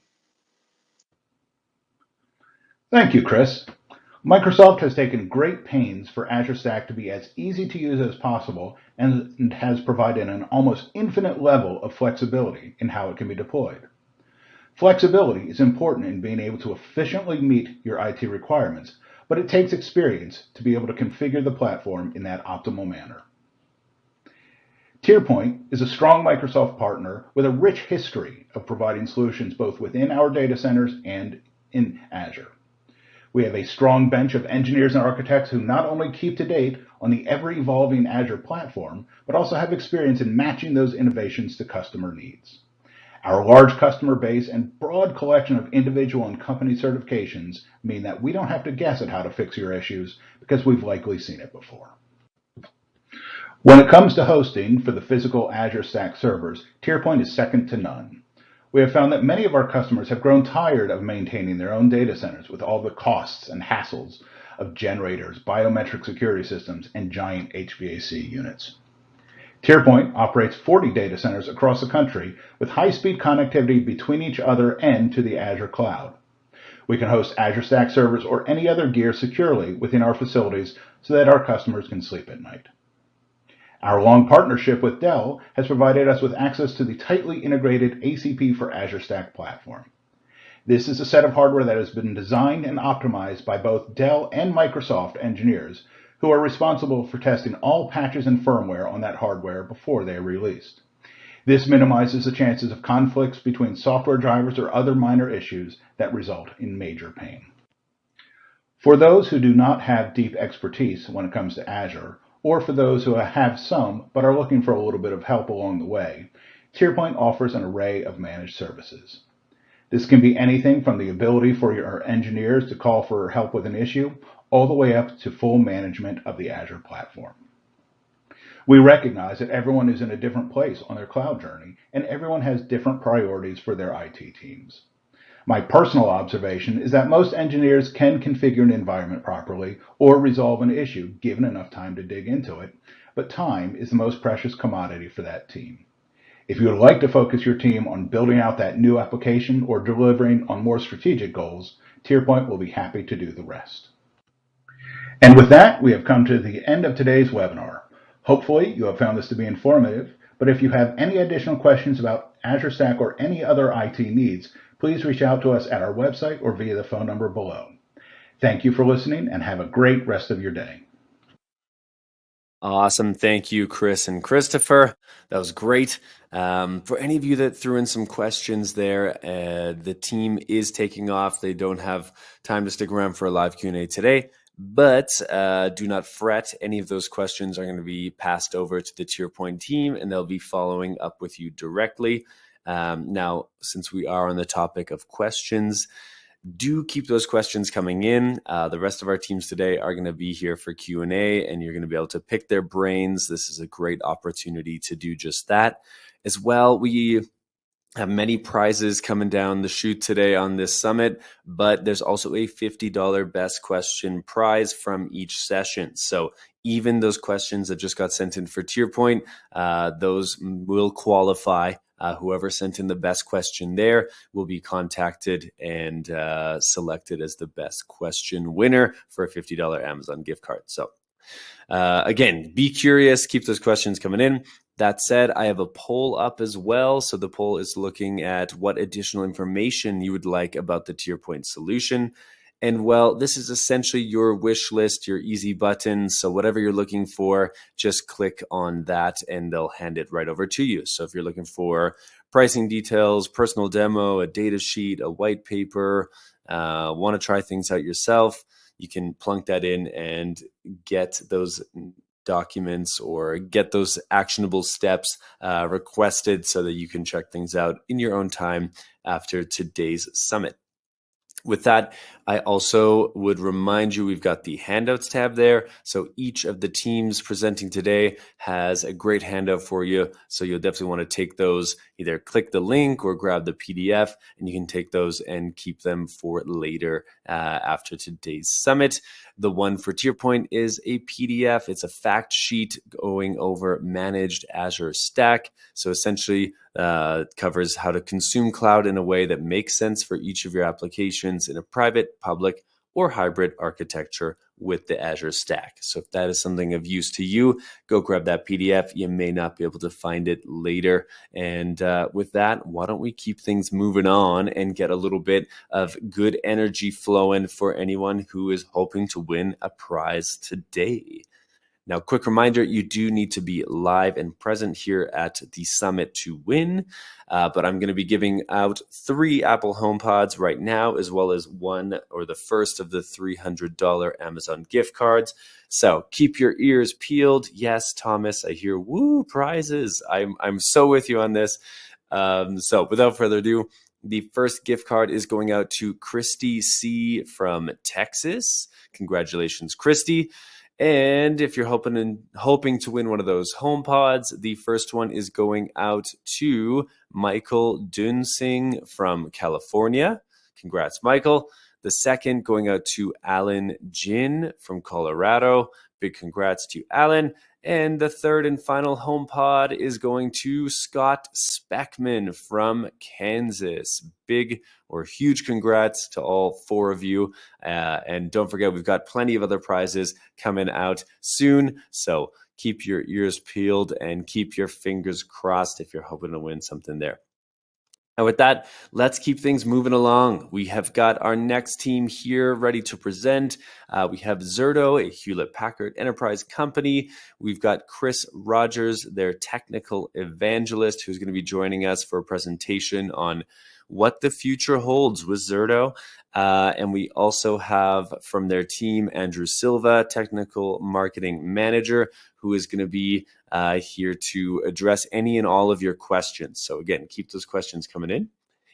Thank you, Chris. Microsoft has taken great pains for Azure Stack to be as easy to use as possible and has provided an almost infinite level of flexibility in how it can be deployed. Flexibility is important in being able to efficiently meet your IT requirements, but it takes experience to be able to configure the platform in that optimal manner. TierPoint is a strong Microsoft partner with a rich history of providing solutions both within our data centers and in Azure. We have a strong bench of engineers and architects who not only keep to date on the ever-evolving Azure platform, but also have experience in matching those innovations to customer needs. Our large customer base and broad collection of individual and company certifications mean that we don't have to guess at how to fix your issues because we've likely seen it before. When it comes to hosting for the physical Azure Stack servers, TierPoint is second to none. We have found that many of our customers have grown tired of maintaining their own data centers with all the costs and hassles of generators, biometric security systems, and giant HVAC units. TierPoint operates 40 data centers across the country with high-speed connectivity between each other and to the Azure cloud. We can host Azure Stack servers or any other gear securely within our facilities so that our customers can sleep at night. Our long partnership with Dell has provided us with access to the tightly integrated ACP for Azure Stack platform. This is a set of hardware that has been designed and optimized by both Dell and Microsoft engineers who are responsible for testing all patches and firmware on that hardware before they are released. This minimizes the chances of conflicts between software drivers or other minor issues that result in major pain. For those who do not have deep expertise when it comes to Azure, or for those who have some but are looking for a little bit of help along the way, TierPoint offers an array of managed services. This can be anything from the ability for your engineers to call for help with an issue, all the way up to full management of the Azure platform. We recognize that everyone is in a different place on their cloud journey, and everyone has different priorities for their IT teams. My personal observation is that most engineers can configure an environment properly or resolve an issue given enough time to dig into it, but time is the most precious commodity for that team. If you would like to focus your team on building out that new application or delivering on more strategic goals, TierPoint will be happy to do the rest. And with that, we have come to the end of today's webinar. Hopefully, you have found this to be informative, but if you have any additional questions about Azure Stack or any other IT needs, please reach out to us at our website or via the phone number below. Thank you for listening and have a great rest of your day. Awesome. Thank you, Chris and Christopher. That was great. For any of you that threw in some questions there, the team is taking off. They don't have time to stick around for a live Q&A today, but do not fret. Any of those questions are going to be passed over to the TierPoint team, and they'll be following up with you directly. Now, since we are on the topic of questions, do keep those questions coming in. The rest of our teams today are going to be here for Q&A, and you're going to be able to pick their brains. This is a great opportunity to do just that. As well, we have many prizes coming down the chute today on this summit, but there's also a $50 best question prize from each session. So even those questions that just got sent in for TierPoint, those will qualify. Whoever sent in the best question there will be contacted and selected as the best question winner for a $50 Amazon gift card. So again, be curious, keep those questions coming in. That said, I have a poll up as well. So the poll is looking at what additional information you would like about the TierPoint solution. And well, this is essentially your wish list, your easy button. So whatever you're looking for, just click on that and they'll hand it right over to you. So if you're looking for pricing details, personal demo, a data sheet, a white paper, want to try things out yourself, you can plunk that in and get those documents or get those actionable steps requested so that you can check things out in your own time after today's summit. With that, I also would remind you we've got the handouts tab there. So each of the teams presenting today has a great handout for you. So you'll definitely want to take those, either click the link or grab the PDF, and you can take those and keep them for later after today's summit. The one for TierPoint is a PDF. It's a fact sheet going over managed Azure Stack. So essentially covers how to consume cloud in a way that makes sense for each of your applications in a private, public, or hybrid architecture with the Azure Stack. So if that is something of use to you, go grab that PDF. You may not be able to find it later. And with that, why don't we keep things moving on and get a little bit of good energy flowing for anyone who is hoping to win a prize today. Now, quick reminder, you do need to be live and present here at the summit to win, but I'm going to be giving out 3 Apple HomePods right now, as well as one or the first of the $300 Amazon gift cards. So keep your ears peeled. Yes, Thomas, I hear woo prizes. I'm so with you on this. So without further ado, the first gift card is going out to Christy C. from Texas. Congratulations, Christy. And if you're hoping to win one of those HomePods, the first one is going out to Michael Dunsing from California. Congrats, Michael. The second going out to Alan Jin from Colorado. Big congrats to Alan. And the third and final HomePod is going to Scott Speckman from Kansas. Big or huge congrats to all 4 of you. And don't forget, we've got plenty of other prizes coming out soon. So keep your ears peeled and keep your fingers crossed if you're hoping to win something there. And with that, let's keep things moving along. We have got our next team here ready to present. We have Zerto, a Hewlett-Packard enterprise company. We've got Chris Rogers, their technical evangelist, who's going to be joining us for a presentation on what the future holds with Zerto. And we also have from their team, Andrew Silva, technical marketing manager, who is going to be here to address any and all of your questions. So again, keep those questions coming in.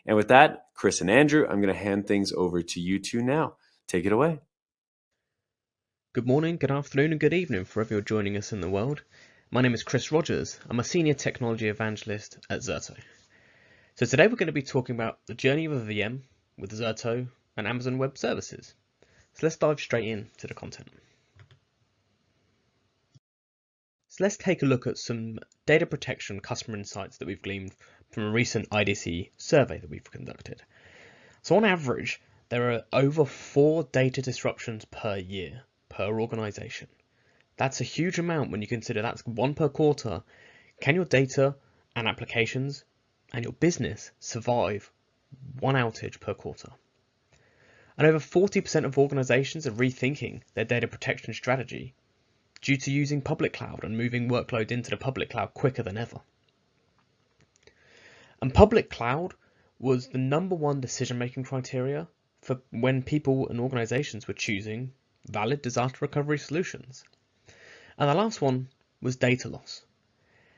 And with that, Chris and Andrew, I'm going to hand things over to you two now. Take it away. Good morning, good afternoon, and good evening for wherever you're joining us in the world. My name is Chris Rogers. I'm a senior technology evangelist at Zerto. So today we're going to be talking about the journey of a VM with Zerto and Amazon Web Services. So let's dive straight into the content. So let's take a look at some data protection customer insights that we've gleaned from a recent IDC survey that we've conducted. So on average, there are over 4 data disruptions per year per organization. That's a huge amount when you consider that's 1 per quarter. Can your data and applications and your business survive 1 outage per quarter? And over 40% of organizations are rethinking their data protection strategy due to using public cloud and moving workloads into the public cloud quicker than ever. And public cloud was the #1 decision-making criteria for when people and organizations were choosing valid disaster recovery solutions. And the last one was data loss.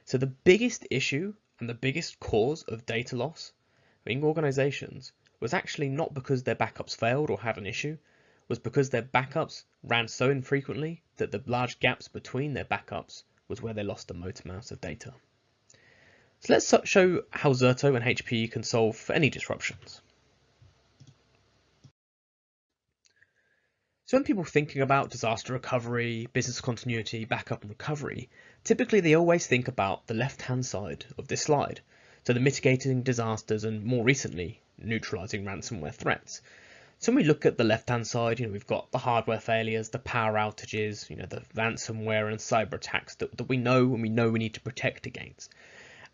So the biggest issue and the biggest cause of data loss in organizations was actually not because their backups failed or had an issue, was because their backups ran so infrequently that the large gaps between their backups was where they lost the most amount of data. So let's show how Zerto and HPE can solve for any disruptions. So when people are thinking about disaster recovery, business continuity, backup and recovery, typically they always think about the left-hand side of this slide. So the mitigating disasters and more recently, neutralizing ransomware threats. So when we look at the left-hand side, we've got the hardware failures, the power outages, the ransomware and cyber attacks that we know and we need to protect against.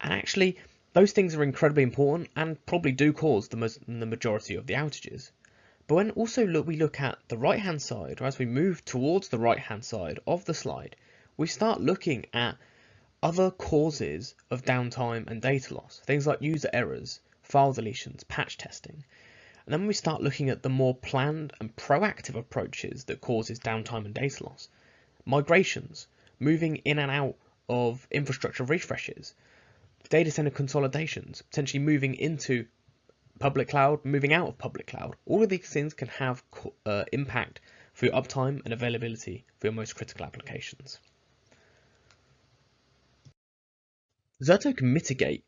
And actually, those things are incredibly important and probably do cause the majority of the outages. But when also we look at the right-hand side, or as we move towards the right-hand side of the slide, we start looking at other causes of downtime and data loss, things like user errors, file deletions, patch testing. And then when we start looking at the more planned and proactive approaches that causes downtime and data loss, migrations, moving in and out of infrastructure refreshes, data center consolidations, potentially moving into public cloud, moving out of public cloud, all of these things can have impact for your uptime and availability for your most critical applications. Zerto can mitigate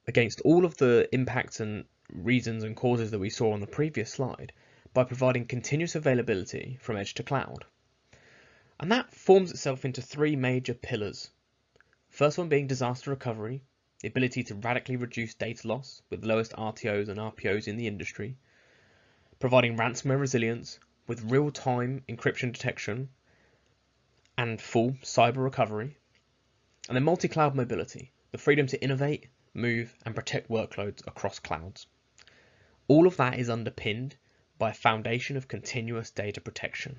against all of the impacts and reasons and causes that we saw on the previous slide by providing continuous availability from edge to cloud. And that forms itself into 3 major pillars. First one being disaster recovery, the ability to radically reduce data loss with lowest RTOs and RPOs in the industry, providing ransomware resilience with real-time encryption detection and full cyber recovery, and then multi-cloud mobility, the freedom to innovate, move, and protect workloads across clouds. All of that is underpinned by a foundation of continuous data protection.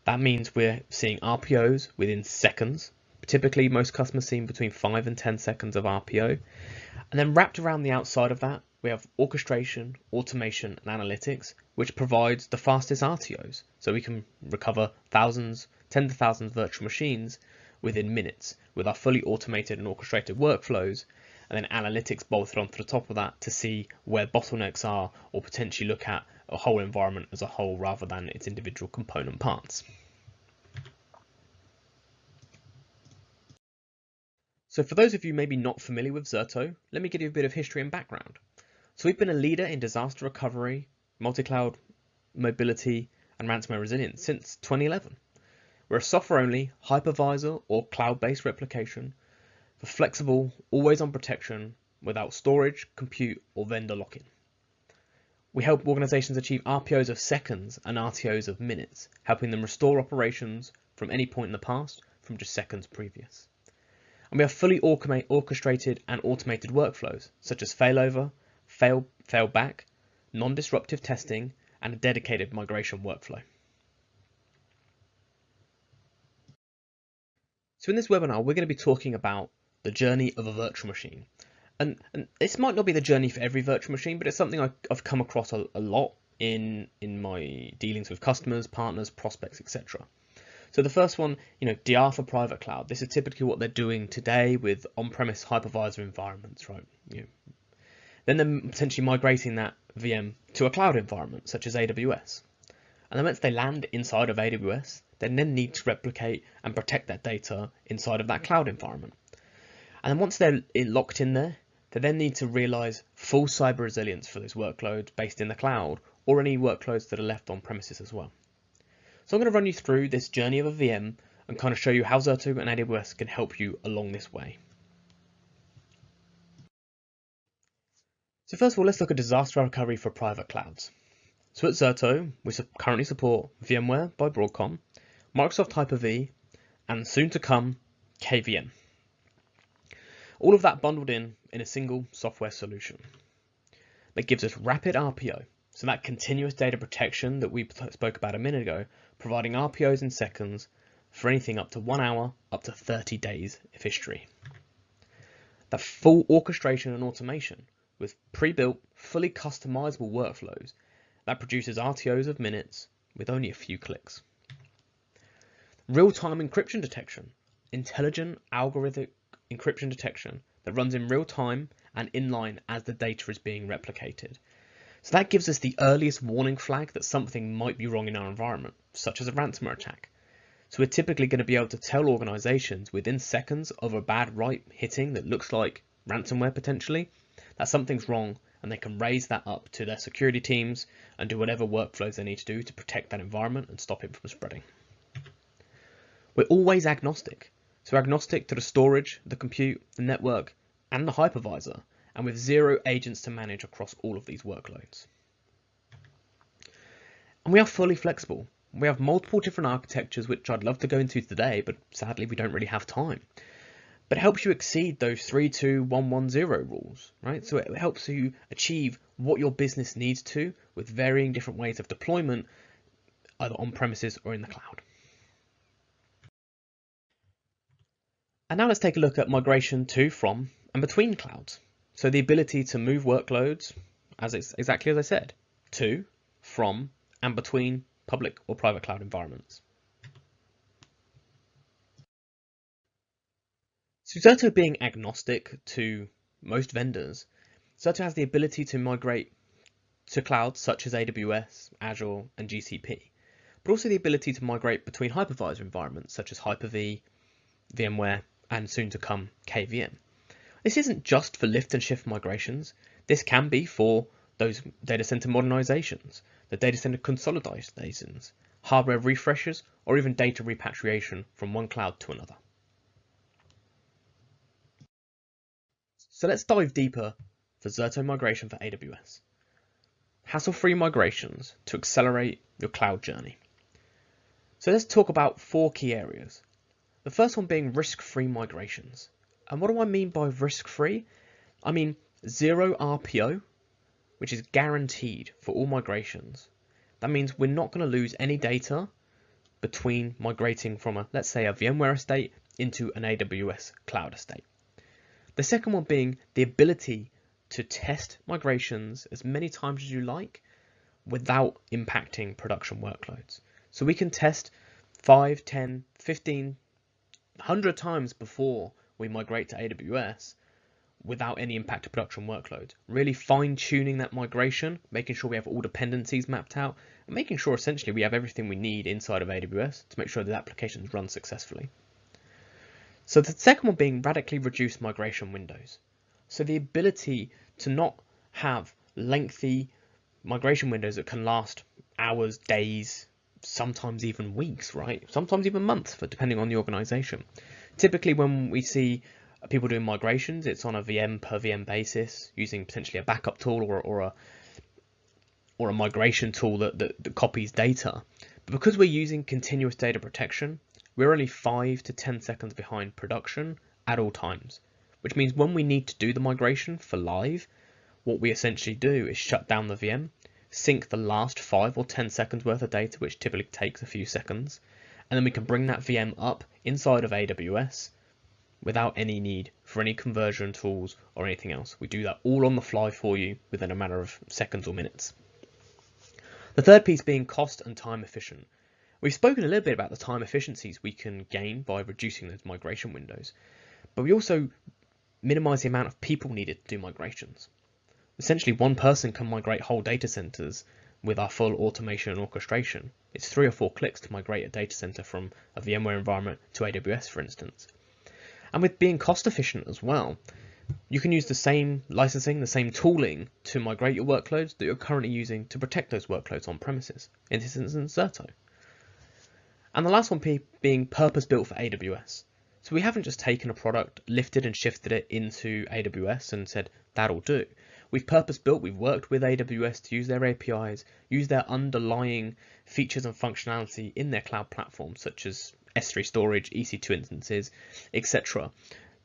That means we're seeing RPOs within seconds. Typically, most customers see between 5 and 10 seconds of RPO. And then wrapped around the outside of that, we have orchestration, automation, and analytics, which provides the fastest RTOs. So we can recover thousands, tens of thousands of virtual machines within minutes with our fully automated and orchestrated workflows, and then analytics bolted onto the top of that to see where bottlenecks are or potentially look at a whole environment as a whole rather than its individual component parts. So for those of you maybe not familiar with Zerto, let me give you a bit of history and background. So we've been a leader in disaster recovery, multi-cloud mobility, and ransomware resilience since 2011. We're a software-only hypervisor or cloud-based replication for flexible, always-on protection without storage, compute, or vendor lock-in. We help organizations achieve RPOs of seconds and RTOs of minutes, helping them restore operations from any point in the past from just seconds previous. And we have fully orchestrated and automated workflows, such as failover, failback, non-disruptive testing, and a dedicated migration workflow. So in this webinar, we're going to be talking about the journey of a virtual machine. And this might not be the journey for every virtual machine, but it's something I've come across a lot in my dealings with customers, partners, prospects, etc. So the first one, DR for private cloud. This is typically what they're doing today with on-premise hypervisor environments, right? Then they're potentially migrating that VM to a cloud environment, such as AWS. And then once they land inside of AWS, they then need to replicate and protect that data inside of that cloud environment. And then once they're locked in there, they then need to realize full cyber resilience for those workloads based in the cloud or any workloads that are left on premises as well. So I'm going to run you through this journey of a VM and kind of show you how Zerto and AWS can help you along this way. So first of all, let's look at disaster recovery for private clouds. So at Zerto, we currently support VMware by Broadcom, Microsoft Hyper-V, and soon to come, KVM. All of that bundled in a single software solution that gives us rapid RPO. So that continuous data protection that we spoke about a minute ago, providing RPOs in seconds, for anything up to 1 hour, up to 30 days of history. That full orchestration and automation with pre-built, fully customizable workflows that produces RTOs of minutes with only a few clicks. Real-time encryption detection, intelligent algorithmic encryption detection that runs in real time and inline as the data is being replicated. So that gives us the earliest warning flag that something might be wrong in our environment, such as a ransomware attack. So we're typically going to be able to tell organizations within seconds of a bad write hitting that looks like ransomware potentially, that something's wrong, and they can raise that up to their security teams and do whatever workflows they need to do to protect that environment and stop it from spreading. We're always agnostic. So agnostic to the storage, the compute, the network, and the hypervisor, and with 0 agents to manage across all of these workloads. And we are fully flexible. We have multiple different architectures, which I'd love to go into today, but sadly we don't really have time. But it helps you exceed those 3-2-1-1-0 rules, right? So it helps you achieve what your business needs to with varying different ways of deployment, either on premises or in the cloud. And now let's take a look at migration to, from, and between clouds. So the ability to move workloads, exactly as I said, to, from, and between public or private cloud environments. So Zerto being agnostic to most vendors, Zerto has the ability to migrate to clouds such as AWS, Azure, and GCP, but also the ability to migrate between hypervisor environments such as Hyper-V, VMware, and soon to come KVM. This isn't just for lift and shift migrations. This can be for those data center modernizations, the data center consolidations, hardware refreshes, or even data repatriation from one cloud to another. So let's dive deeper for Zerto migration for AWS. Hassle-free migrations to accelerate your cloud journey. So let's talk about 4 key areas. The first one being risk-free migrations. And what do I mean by risk-free? I mean 0 RPO, which is guaranteed for all migrations. That means we're not going to lose any data between migrating from let's say a VMware estate into an AWS cloud estate. The second one being the ability to test migrations as many times as you like without impacting production workloads. So we can test 5, 10, 15, 100 times before we migrate to AWS without any impact to production workloads. Really fine-tuning that migration, making sure we have all dependencies mapped out, and making sure essentially we have everything we need inside of AWS to make sure that applications run successfully. So the second one being radically reduced migration windows. So the ability to not have lengthy migration windows that can last hours, days, sometimes even weeks, right? Sometimes even months, depending on the organization. Typically when we see people doing migrations, it's on a VM per VM basis, using potentially a backup tool or a migration tool that copies data. But because we're using continuous data protection, we're only 5 to 10 seconds behind production at all times, which means when we need to do the migration for live, what we essentially do is shut down the VM, sync the last 5 or 10 seconds worth of data, which typically takes a few seconds, and then we can bring that VM up inside of AWS without any need for any conversion tools or anything else. We do that all on the fly for you within a matter of seconds or minutes. The third piece being cost and time efficient. We've spoken a little bit about the time efficiencies we can gain by reducing those migration windows, but we also minimize the amount of people needed to do migrations. Essentially, one person can migrate whole data centers with our full automation and orchestration. It's 3 or 4 clicks to migrate a data center from a VMware environment to AWS, for instance. And with being cost efficient as well, you can use the same licensing, the same tooling to migrate your workloads that you're currently using to protect those workloads on premises, in this instance Zerto. And the last one being purpose-built for AWS. So we haven't just taken a product, lifted and shifted it into AWS and said, that'll do. We've purpose-built, we've worked with AWS to use their APIs, use their underlying features and functionality in their cloud platforms, such as S3 storage, EC2 instances, etc.,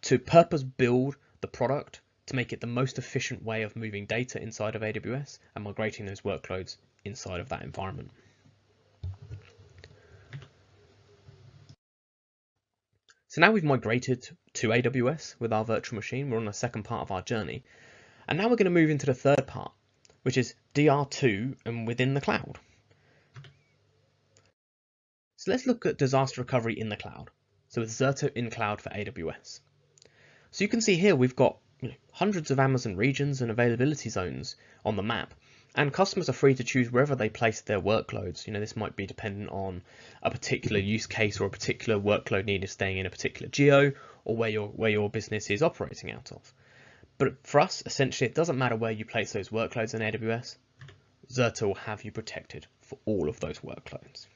to purpose-build the product to make it the most efficient way of moving data inside of AWS and migrating those workloads inside of that environment. So now we've migrated to AWS with our virtual machine. We're on the second part of our journey. And now we're going to move into the third part, which is DR2 and within the cloud. So let's look at disaster recovery in the cloud. So with Zerto in cloud for AWS. So you can see here we've got hundreds of Amazon regions and availability zones on the map. And customers are free to choose wherever they place their workloads. This might be dependent on a particular use case or a particular workload needed staying in a particular geo, or where your business is operating out of. But for us, essentially, it doesn't matter where you place those workloads in AWS. Zerto will have you protected for all of those workloads.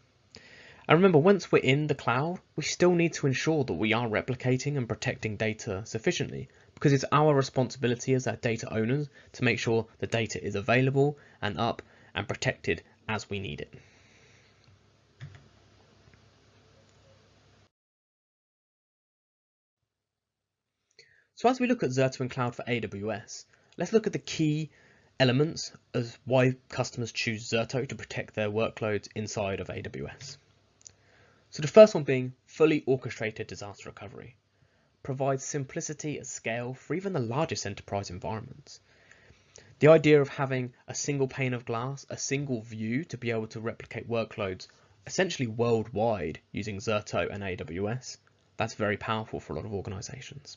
And remember, once we're in the cloud, we still need to ensure that we are replicating and protecting data sufficiently, because it's our responsibility as our data owners to make sure the data is available and up and protected as we need it. So as we look at Zerto in cloud for AWS, let's look at the key elements as why customers choose Zerto to protect their workloads inside of AWS. So the first one being fully orchestrated disaster recovery. Provides simplicity at scale for even the largest enterprise environments. The idea of having a single pane of glass, a single view to be able to replicate workloads essentially worldwide using Zerto and AWS, that's very powerful for a lot of organizations.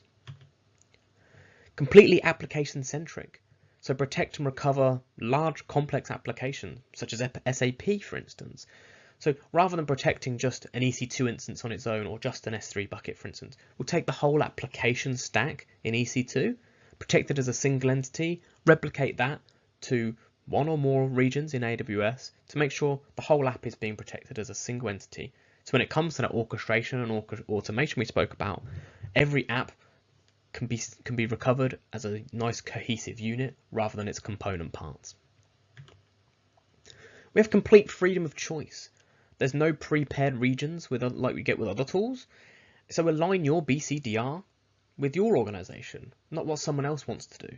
Completely application centric. So protect and recover large complex applications such as SAP, for instance. So rather than protecting just an EC2 instance on its own or just an S3 bucket, for instance, we'll take the whole application stack in EC2, protect it as a single entity, replicate that to one or more regions in AWS to make sure the whole app is being protected as a single entity. So when it comes to that orchestration and automation we spoke about, every app can be recovered as a nice cohesive unit rather than its component parts. We have complete freedom of choice. There's no pre-paired regions like we get with other tools. So align your BCDR with your organization, not what someone else wants to do.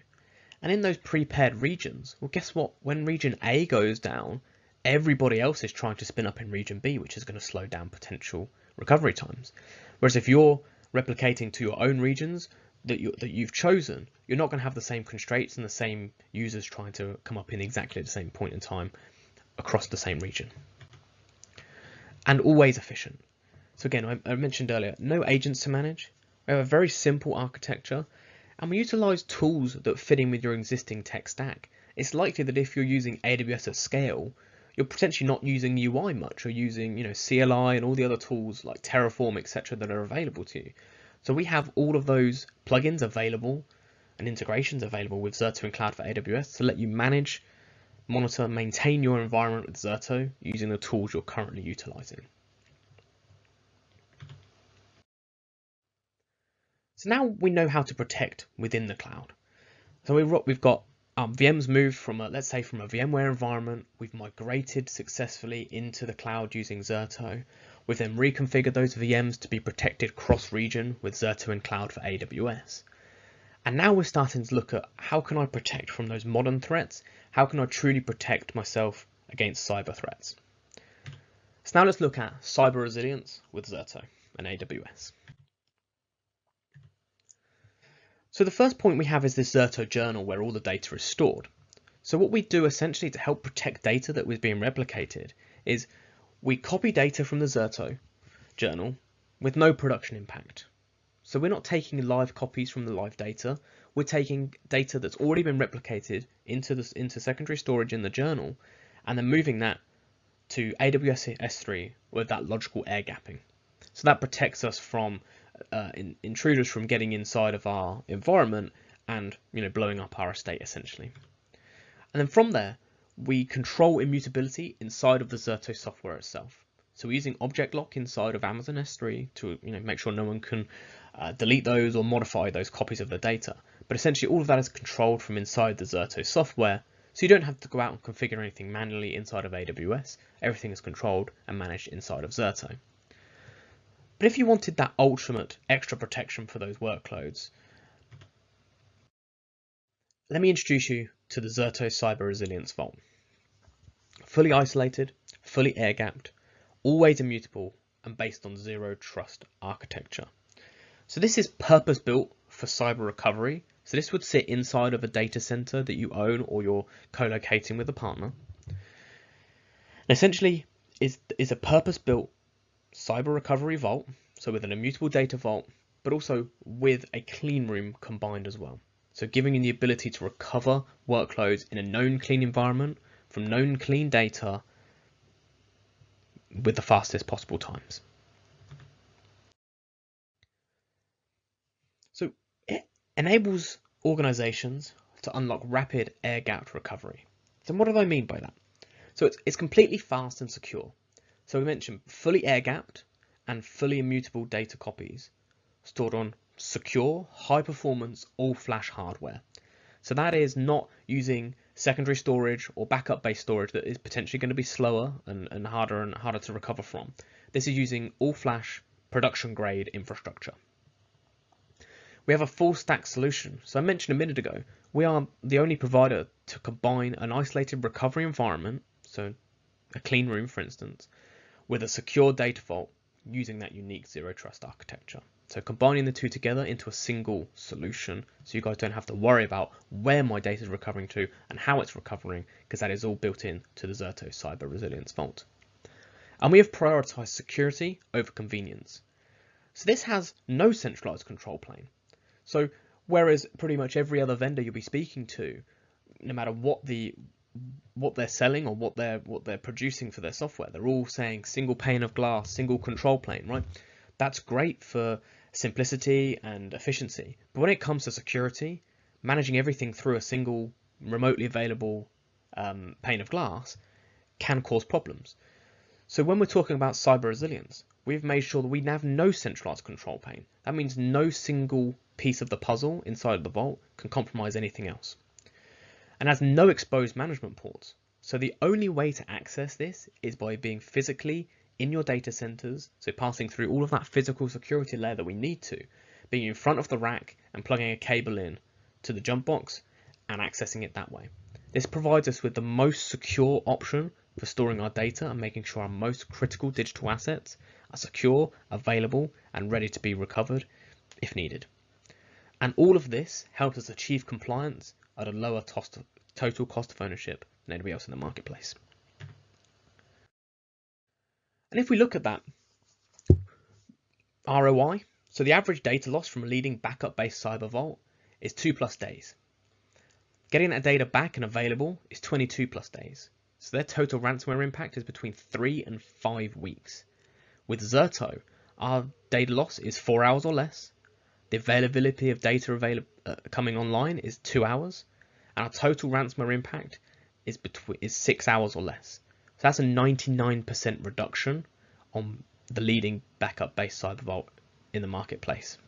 And in those pre-paired regions, well, guess what? When region A goes down, everybody else is trying to spin up in region B, which is going to slow down potential recovery times. Whereas if you're replicating to your own regions that you've chosen, you're not going to have the same constraints and the same users trying to come up in exactly the same point in time across the same region. And always efficient. So again, I mentioned earlier, no agents to manage. We have a very simple architecture, and we utilize tools that fit in with your existing tech stack. It's likely that if you're using AWS at scale, you're potentially not using UI much, or using CLI and all the other tools like Terraform, etc. that are available to you. So we have all of those plugins available and integrations available with Zerto in Cloud for AWS to let you manage, monitor, maintain your environment with Zerto using the tools you're currently utilizing. So now we know how to protect within the cloud. So we've got VMs moved from let's say from a VMware environment. We've migrated successfully into the cloud using Zerto. We've then reconfigured those VMs to be protected cross-region with Zerto in Cloud for AWS. And now we're starting to look at how can I protect from those modern threats? How can I truly protect myself against cyber threats? So now let's look at cyber resilience with Zerto and AWS. So the first point we have is this Zerto journal where all the data is stored. So what we do essentially to help protect data that was being replicated is we copy data from the Zerto journal with no production impact. So we're not taking live copies from the live data. We're taking data that's already been replicated into secondary storage in the journal, and then moving that to AWS S3 with that logical air gapping. So that protects us from intruders from getting inside of our environment and blowing up our estate essentially. And then from there, we control immutability inside of the Zerto software itself. So we're using object lock inside of Amazon S3 to make sure no one can delete those or modify those copies of the data. But essentially all of that is controlled from inside the Zerto software, so you don't have to go out and configure anything manually inside of AWS. Everything is controlled and managed inside of Zerto. But if you wanted that ultimate extra protection for those workloads, let me introduce you to the Zerto Cyber Resilience Vault. Fully isolated, fully air-gapped, always immutable, and based on zero trust architecture. So this is purpose built for cyber recovery. So this would sit inside of a data center that you own or you're co-locating with a partner. And essentially is a purpose built cyber recovery vault. So with an immutable data vault, but also with a clean room combined as well. So giving you the ability to recover workloads in a known clean environment from known clean data with the fastest possible times. So it enables organizations to unlock rapid air-gapped recovery. So what do I mean by that? So it's completely fast and secure. So we mentioned fully air-gapped and fully immutable data copies stored on secure, high-performance, all-flash hardware. So that is not using secondary storage or backup-based storage that is potentially going to be slower and harder to recover from. This is using all-flash production-grade infrastructure. We have a full-stack solution. So I mentioned a minute ago, we are the only provider to combine an isolated recovery environment, so a clean room, for instance, with a secure data vault using that unique zero-trust architecture. So combining the two together into a single solution, so you guys don't have to worry about where my data is recovering to and how it's recovering, because that is all built in to the Zerto Cyber Resilience Vault. And we have prioritized security over convenience. So this has no centralized control plane. So whereas pretty much every other vendor you'll be speaking to, no matter what they're selling or what they're producing for their software, they're all saying single pane of glass, single control plane, right? That's great for simplicity and efficiency. But when it comes to security, managing everything through a single remotely available pane of glass can cause problems. So when we're talking about cyber resilience, we've made sure that we have no centralized control plane. That means no single piece of the puzzle inside of the vault can compromise anything else. And has no exposed management ports. So the only way to access this is by being physically in your data centers, so passing through all of that physical security layer that we need to, being in front of the rack and plugging a cable in to the jump box and accessing it that way. This provides us with the most secure option for storing our data and making sure our most critical digital assets are secure, available, and ready to be recovered if needed. And all of this helps us achieve compliance at a lower total cost of ownership than anybody else in the marketplace. And if we look at that ROI, so the average data loss from a leading backup-based cyber vault is 2+ days. Getting that data back and available is 22+ days. So their total ransomware impact is between 3 and 5 weeks. With Zerto, our data loss is 4 hours or less. The availability of data coming online is 2 hours, and our total ransomware impact is 6 hours or less. So that's a 99% reduction on the leading backup-based cyber vault in the marketplace.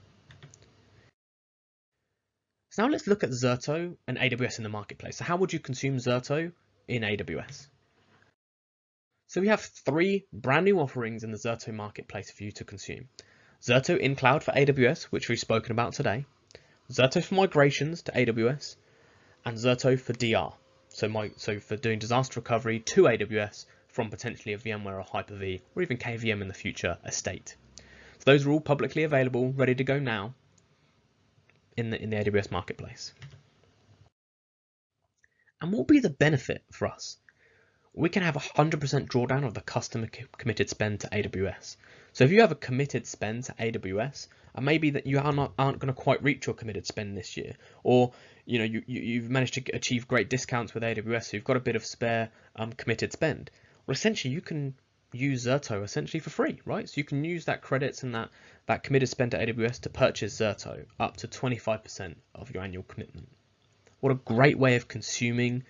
So now let's look at Zerto and AWS in the marketplace. So how would you consume Zerto in AWS? So we have 3 brand new offerings in the Zerto marketplace for you to consume. Zerto in cloud for AWS, which we've spoken about today, Zerto for migrations to AWS, and Zerto for DR. So for doing disaster recovery to AWS from potentially a VMware or Hyper-V or even KVM in the future estate. So those are all publicly available, ready to go now in the AWS marketplace. And what will be the benefit for us? We can have 100% drawdown of the customer committed spend to AWS. So if you have a committed spend to AWS, and maybe that you aren't going to quite reach your committed spend this year, or you've managed to achieve great discounts with AWS, so you've got a bit of spare committed spend. Well, essentially you can use Zerto essentially for free, right? So you can use that credits and that committed spend to AWS to purchase Zerto up to 25% of your annual commitment. What a great way of consuming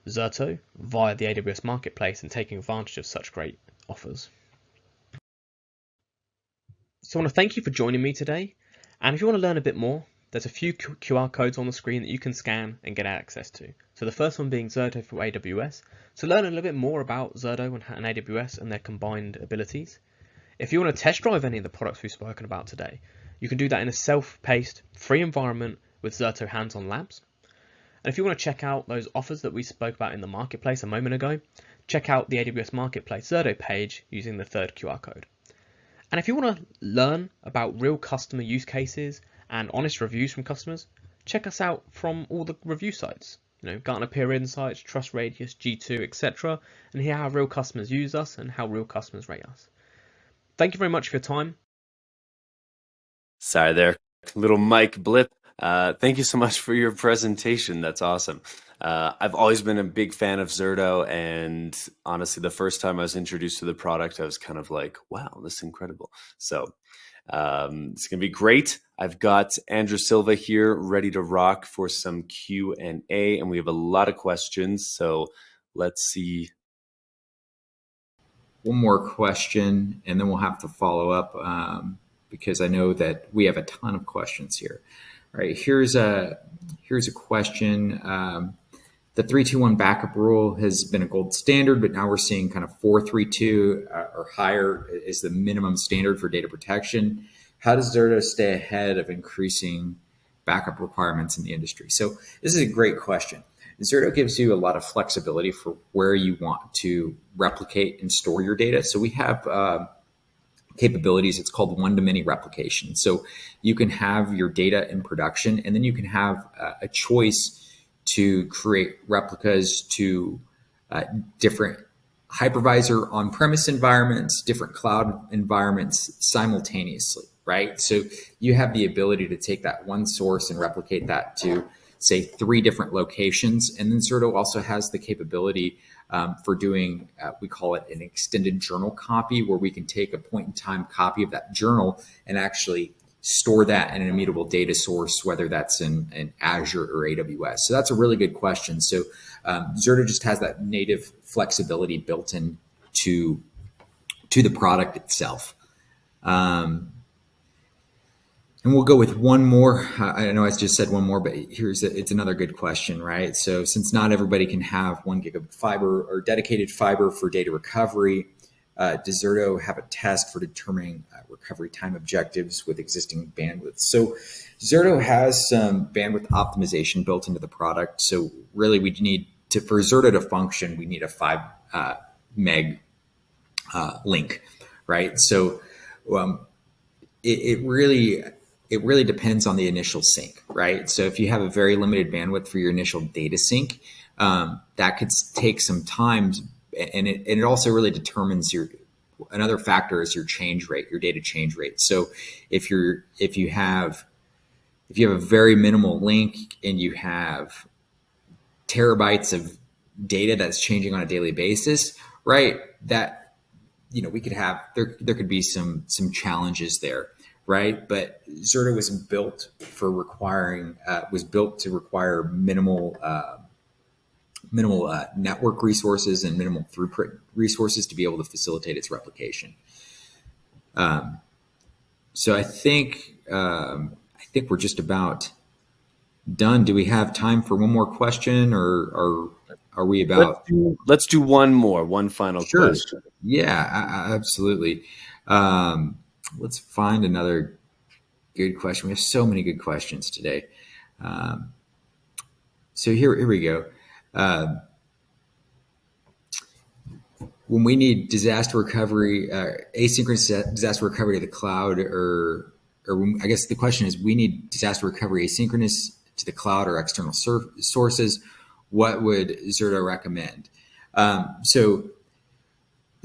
Zerto via the AWS marketplace and taking advantage of such great offers. So I want to thank you for joining me today, and if you want to learn a bit more, there's a few QR codes on the screen that you can scan and get access to. So the first one being Zerto for AWS, so learn a little bit more about Zerto and AWS and their combined abilities. If you want to test drive any of the products we've spoken about today, you can do that in a self-paced, free environment with Zerto hands-on labs. And if you want to check out those offers that we spoke about in the marketplace a moment ago, check out the AWS Marketplace Zerto page using the third QR code. And if you want to learn about real customer use cases and honest reviews from customers, check us out from all the review sites, Gartner Peer Insights, TrustRadius, G2, etc., and hear how real customers use us and how real customers rate us. Thank you very much for your time. Sorry there, little mic blip. Thank you so much for your presentation. That's awesome. I've always been a big fan of Zerto, and honestly, the first time I was introduced to the product, I was kind of like, wow, this is incredible. So it's going to be great. I've got Andrew Silva here ready to rock for some Q&A, and we have a lot of questions. So let's see. One more question, and then we'll have to follow up because I know that we have a ton of questions here. All right, here's a question. The 3-2-1 backup rule has been a gold standard, but now we're seeing kind of 4-3-2 or higher is the minimum standard for data protection. How does Zerto stay ahead of increasing backup requirements in the industry? So this is a great question. Zerto gives you a lot of flexibility for where you want to replicate and store your data. So we have capabilities. It's called one-to-many replication. So you can have your data in production, and then you can have a choice to create replicas to different hypervisor on-premise environments, different cloud environments simultaneously, right? So you have the ability to take that one source and replicate that to, say, 3 different locations. And then Zerto also has the capability for doing, we call it an extended journal copy, where we can take a point-in-time copy of that journal and actually store that in an immutable data source, whether that's in Azure or AWS. So that's a really good question. So Zerto just has that native flexibility built in to the product itself. And we'll go with one more. I know I just said one more, but it's another good question, right? So since not everybody can have 1 gigabit fiber or dedicated fiber for data recovery, does Zerto have a test for determining recovery time objectives with existing bandwidth? So Zerto has some bandwidth optimization built into the product. So really we need to, for Zerto to function, we need a 5 meg link, right? So it really depends on the initial sync, right? So if you have a very limited bandwidth for your initial data sync, that could take some time, and it also really determines another factor is your change rate, your data change rate. So if you have a very minimal link and you have terabytes of data that's changing on a daily basis, right? That we could have there could be some challenges there, right? But Zerto was built to require minimal network resources and minimal throughput resources to be able to facilitate its replication. So I think we're just about done. Do we have time for one more question, or are we about? Let's do one final question. Yeah, absolutely. Let's find another good question. We have so many good questions today. So here we go. When we need disaster recovery, asynchronous disaster recovery to the cloud, or I guess the question is, we need disaster recovery asynchronous to the cloud or external sources. What would Zerto recommend? So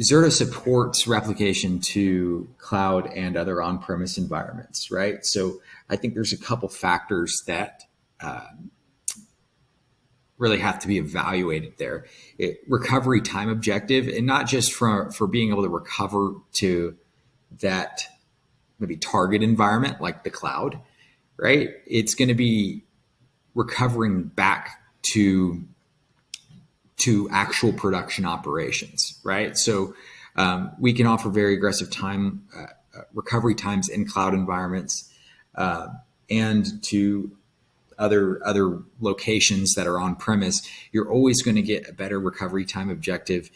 Zerto supports replication to cloud and other on-premise environments, right? So I think there's a couple factors that really have to be evaluated there. Recovery time objective, and not just for being able to recover to that maybe target environment like the cloud, right? It's going to be recovering back to actual production operations, right? So we can offer very aggressive recovery times in cloud environments and to other locations that are on premise. You're always going to get a better recovery time objective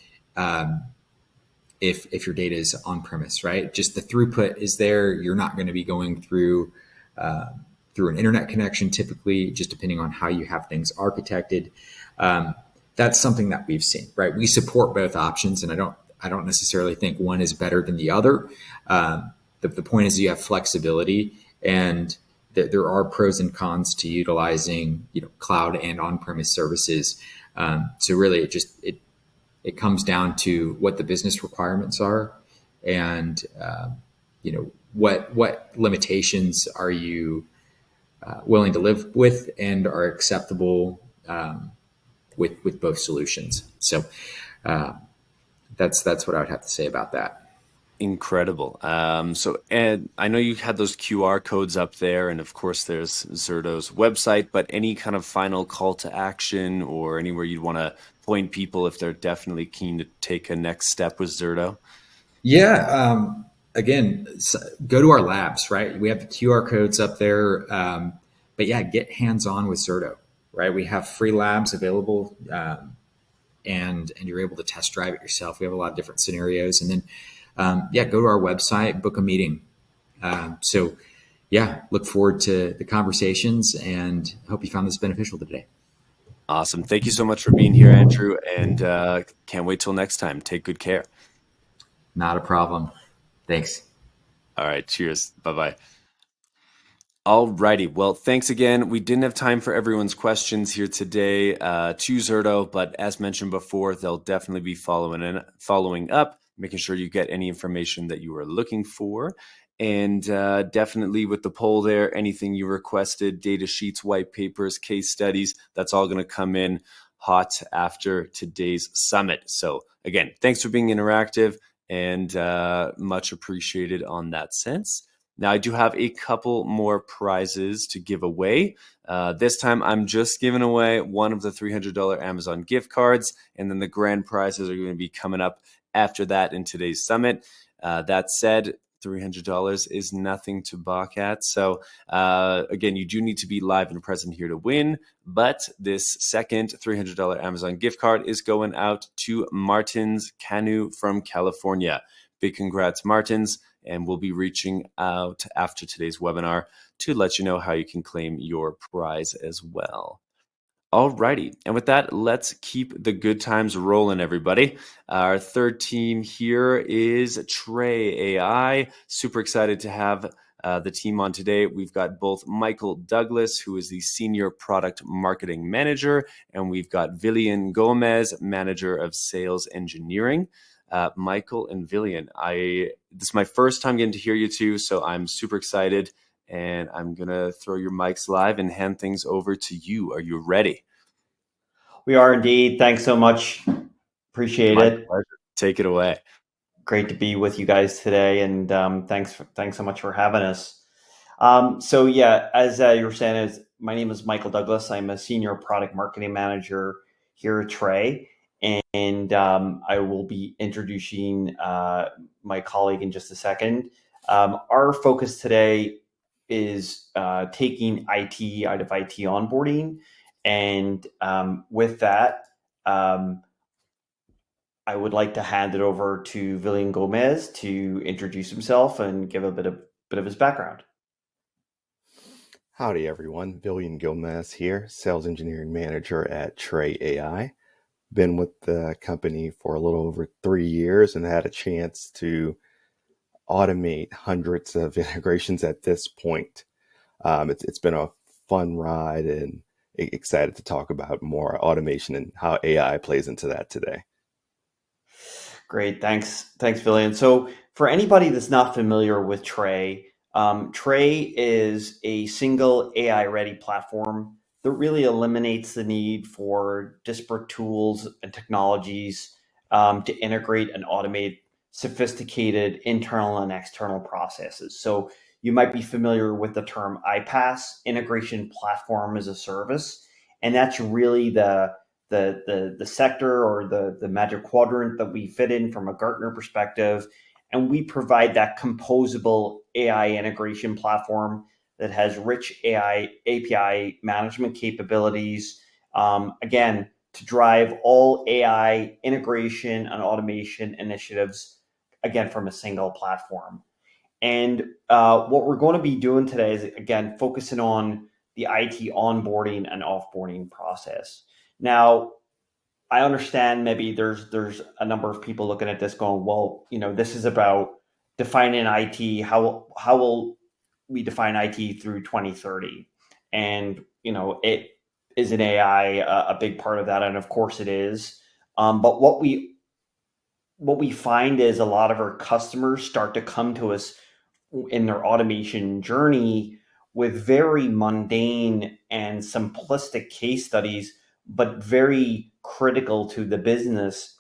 if your data is on premise, right? Just the throughput is there. You're not going to be going through an internet connection, typically, just depending on how you have things architected. That's something that we've seen, right? We support both options, and I don't necessarily think one is better than the other. the point is you have flexibility, and there are pros and cons to utilizing cloud and on-premise services. So really, it comes down to what the business requirements are, and what limitations are you willing to live with and are acceptable with both solutions. So that's what I would have to say about that. Incredible. So Ed, I know you had those QR codes up there, and of course there's Zerto's website, but any kind of final call to action or anywhere you'd want to point people if they're definitely keen to take a next step with Zerto? Yeah. Again, go to our labs, right? We have the QR codes up there. But yeah, get hands-on with Zerto, right? We have free labs available, and you're able to test drive it yourself. We have a lot of different scenarios. And then go to our website, book a meeting. So yeah, look forward to the conversations, and hope you found this beneficial today. Awesome. Thank you so much for being here, Andrew, and can't wait till next time. Take good care. Not a problem. Thanks. All right. Cheers. Bye-bye. Alrighty. Well, thanks again. We didn't have time for everyone's questions here today to Zerto, but as mentioned before, they'll definitely be following up, making sure you get any information that you are looking for. And definitely with the poll there, anything you requested, data sheets, white papers, case studies, that's all going to come in hot after today's summit. So again, thanks for being interactive, and much appreciated on that sense. Now, I do have a couple more prizes to give away. This time, I'm just giving away one of the $300 Amazon gift cards, and then the grand prizes are going to be coming up after that in today's summit. That said, $300 is nothing to balk at. So again, you do need to be live and present here to win. But this second $300 Amazon gift card is going out to Martins Canu from California. Big congrats, Martins. And we'll be reaching out after today's webinar to let you know how you can claim your prize as well. Alrighty, and with that, let's keep the good times rolling, everybody. Our third team here is Trey AI. Super excited to have the team on today. We've got both Michael Douglas, who is the Senior Product Marketing Manager, and we've got William Gomez, Manager of Sales Engineering. Michael and Villian, this is my first time getting to hear you two, so I'm super excited, and I'm going to throw your mics live and hand things over to you. Are you ready? We are indeed. Thanks so much. Appreciate it. Pleasure. Take it away. Great to be with you guys today, and thanks so much for having us. So yeah, as you were saying, my name is Michael Douglas. I'm a Senior Product Marketing Manager here at Trey. And I will be introducing my colleague in just a second. Our focus today is taking IT out of IT onboarding. And with that, I would like to hand it over to William Gomez to introduce himself and give a bit of his background. Howdy, everyone. William Gomez here, Sales Engineering Manager at Trey AI. Been with the company for a little over 3 years and had a chance to automate hundreds of integrations at this point. It's been a fun ride, and excited to talk about more automation and how AI plays into that today. Great, thanks, William. So for anybody that's not familiar with Trey, Trey is a single AI-ready platform that really eliminates the need for disparate tools and technologies to integrate and automate sophisticated internal and external processes. So you might be familiar with the term iPaaS, Integration Platform as a Service, and that's really the sector or the magic quadrant that we fit in from a Gartner perspective, and we provide that composable AI integration platform that has rich AI API management capabilities, again, to drive all AI integration and automation initiatives, again, from a single platform. And what we're going to be doing today is, again, focusing on the IT onboarding and offboarding process. Now, I understand maybe there's a number of people looking at this going, well, this is about defining IT, how will we define IT through 2030? And it is an AI a big part of that, and of course it is. But what we find is a lot of our customers start to come to us in their automation journey with very mundane and simplistic case studies, but very critical to the business.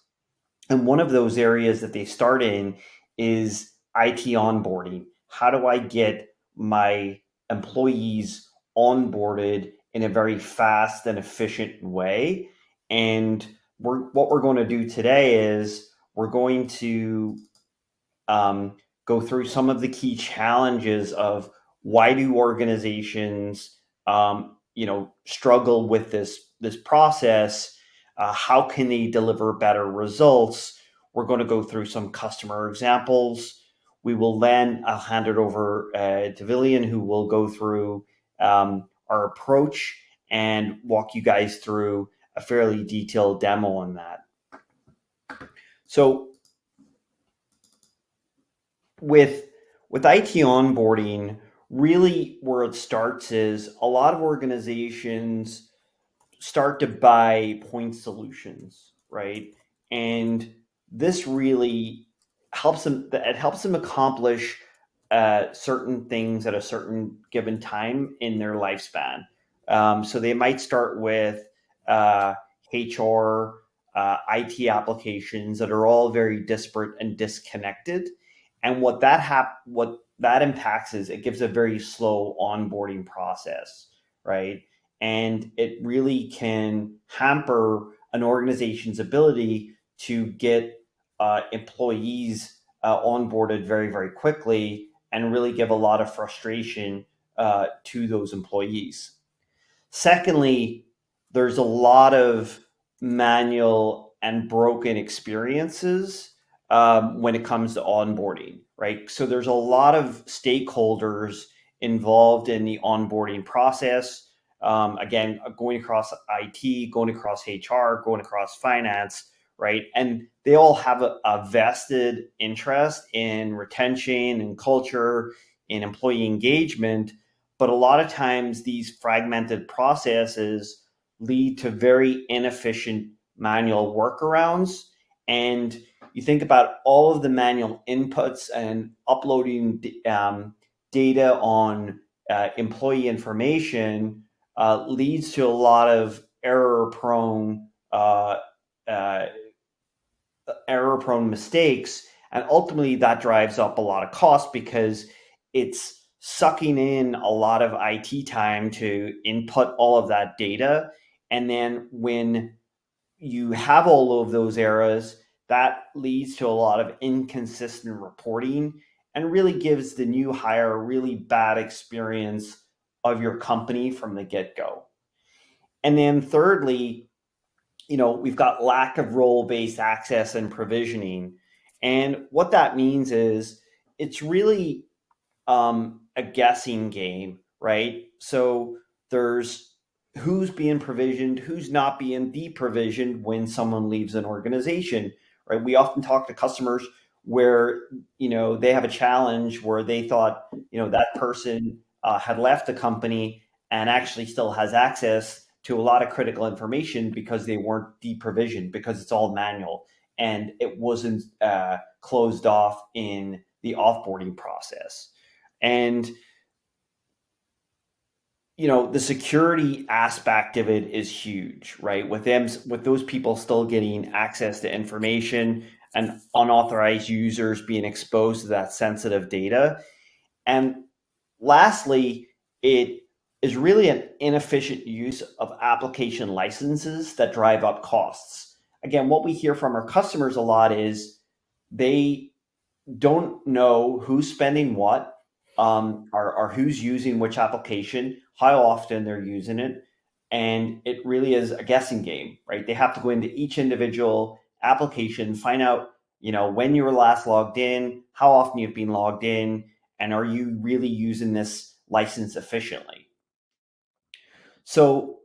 And one of those areas that they start in is IT onboarding. How do I get my employees onboarded in a very fast and efficient way? And what we're going to do today is we're going to go through some of the key challenges of why do organizations struggle with this process. How can they deliver better results? We're going to go through some customer examples. We will then, I'll hand it over to William, who will go through our approach and walk you guys through a fairly detailed demo on that. So with IT onboarding, really where it starts is a lot of organizations start to buy point solutions, right? And this really helps them. It helps them accomplish certain things at a certain given time in their lifespan. So they might start with HR, IT applications that are all very disparate and disconnected. And what that impacts is it gives a very slow onboarding process, right? And it really can hamper an organization's ability to get employees onboarded very, very quickly, and really give a lot of frustration to those employees. Secondly, there's a lot of manual and broken experiences when it comes to onboarding, right? So there's a lot of stakeholders involved in the onboarding process. Again, going across IT, going across HR, going across finance, right? And they all have a vested interest in retention and culture, in employee engagement. But a lot of times these fragmented processes lead to very inefficient manual workarounds. And you think about all of the manual inputs and uploading data on employee information leads to a lot of error-prone mistakes, and ultimately that drives up a lot of cost because it's sucking in a lot of IT time to input all of that data. And then when you have all of those errors, that leads to a lot of inconsistent reporting and really gives the new hire a really bad experience of your company from the get-go. And then thirdly, we've got lack of role-based access and provisioning. And what that means is it's really a guessing game, right? So there's who's being provisioned, who's not being deprovisioned when someone leaves an organization, right? We often talk to customers where, they have a challenge where they thought, that person had left the company and actually still has access to a lot of critical information because they weren't deprovisioned, because it's all manual and it wasn't closed off in the offboarding process. And the security aspect of it is huge, right? With those people still getting access to information and unauthorized users being exposed to that sensitive data. And lastly, it is really an inefficient use of application licenses that drive up costs. Again, what we hear from our customers a lot is they don't know who's spending what, or who's using which application, how often they're using it. And it really is a guessing game, right? They have to go into each individual application, find out, when you were last logged in, how often you've been logged in, and are you really using this license efficiently? So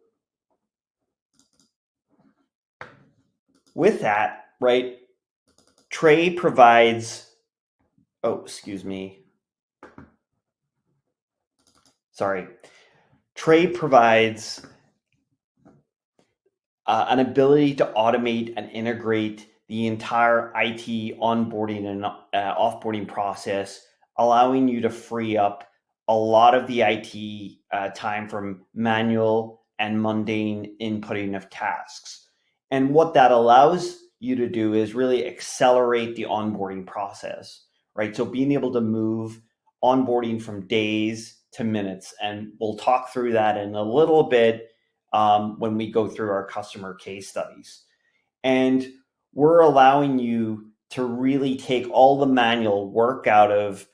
with that, right, Trey provides Oh, excuse me. Sorry. Tray provides an ability to automate and integrate the entire IT onboarding and offboarding process, allowing you to free up a lot of the IT time from manual and mundane inputting of tasks. And what that allows you to do is really accelerate the onboarding process, right? So being able to move onboarding from days to minutes, and we'll talk through that in a little bit when we go through our customer case studies. And we're allowing you to really take all the manual work out of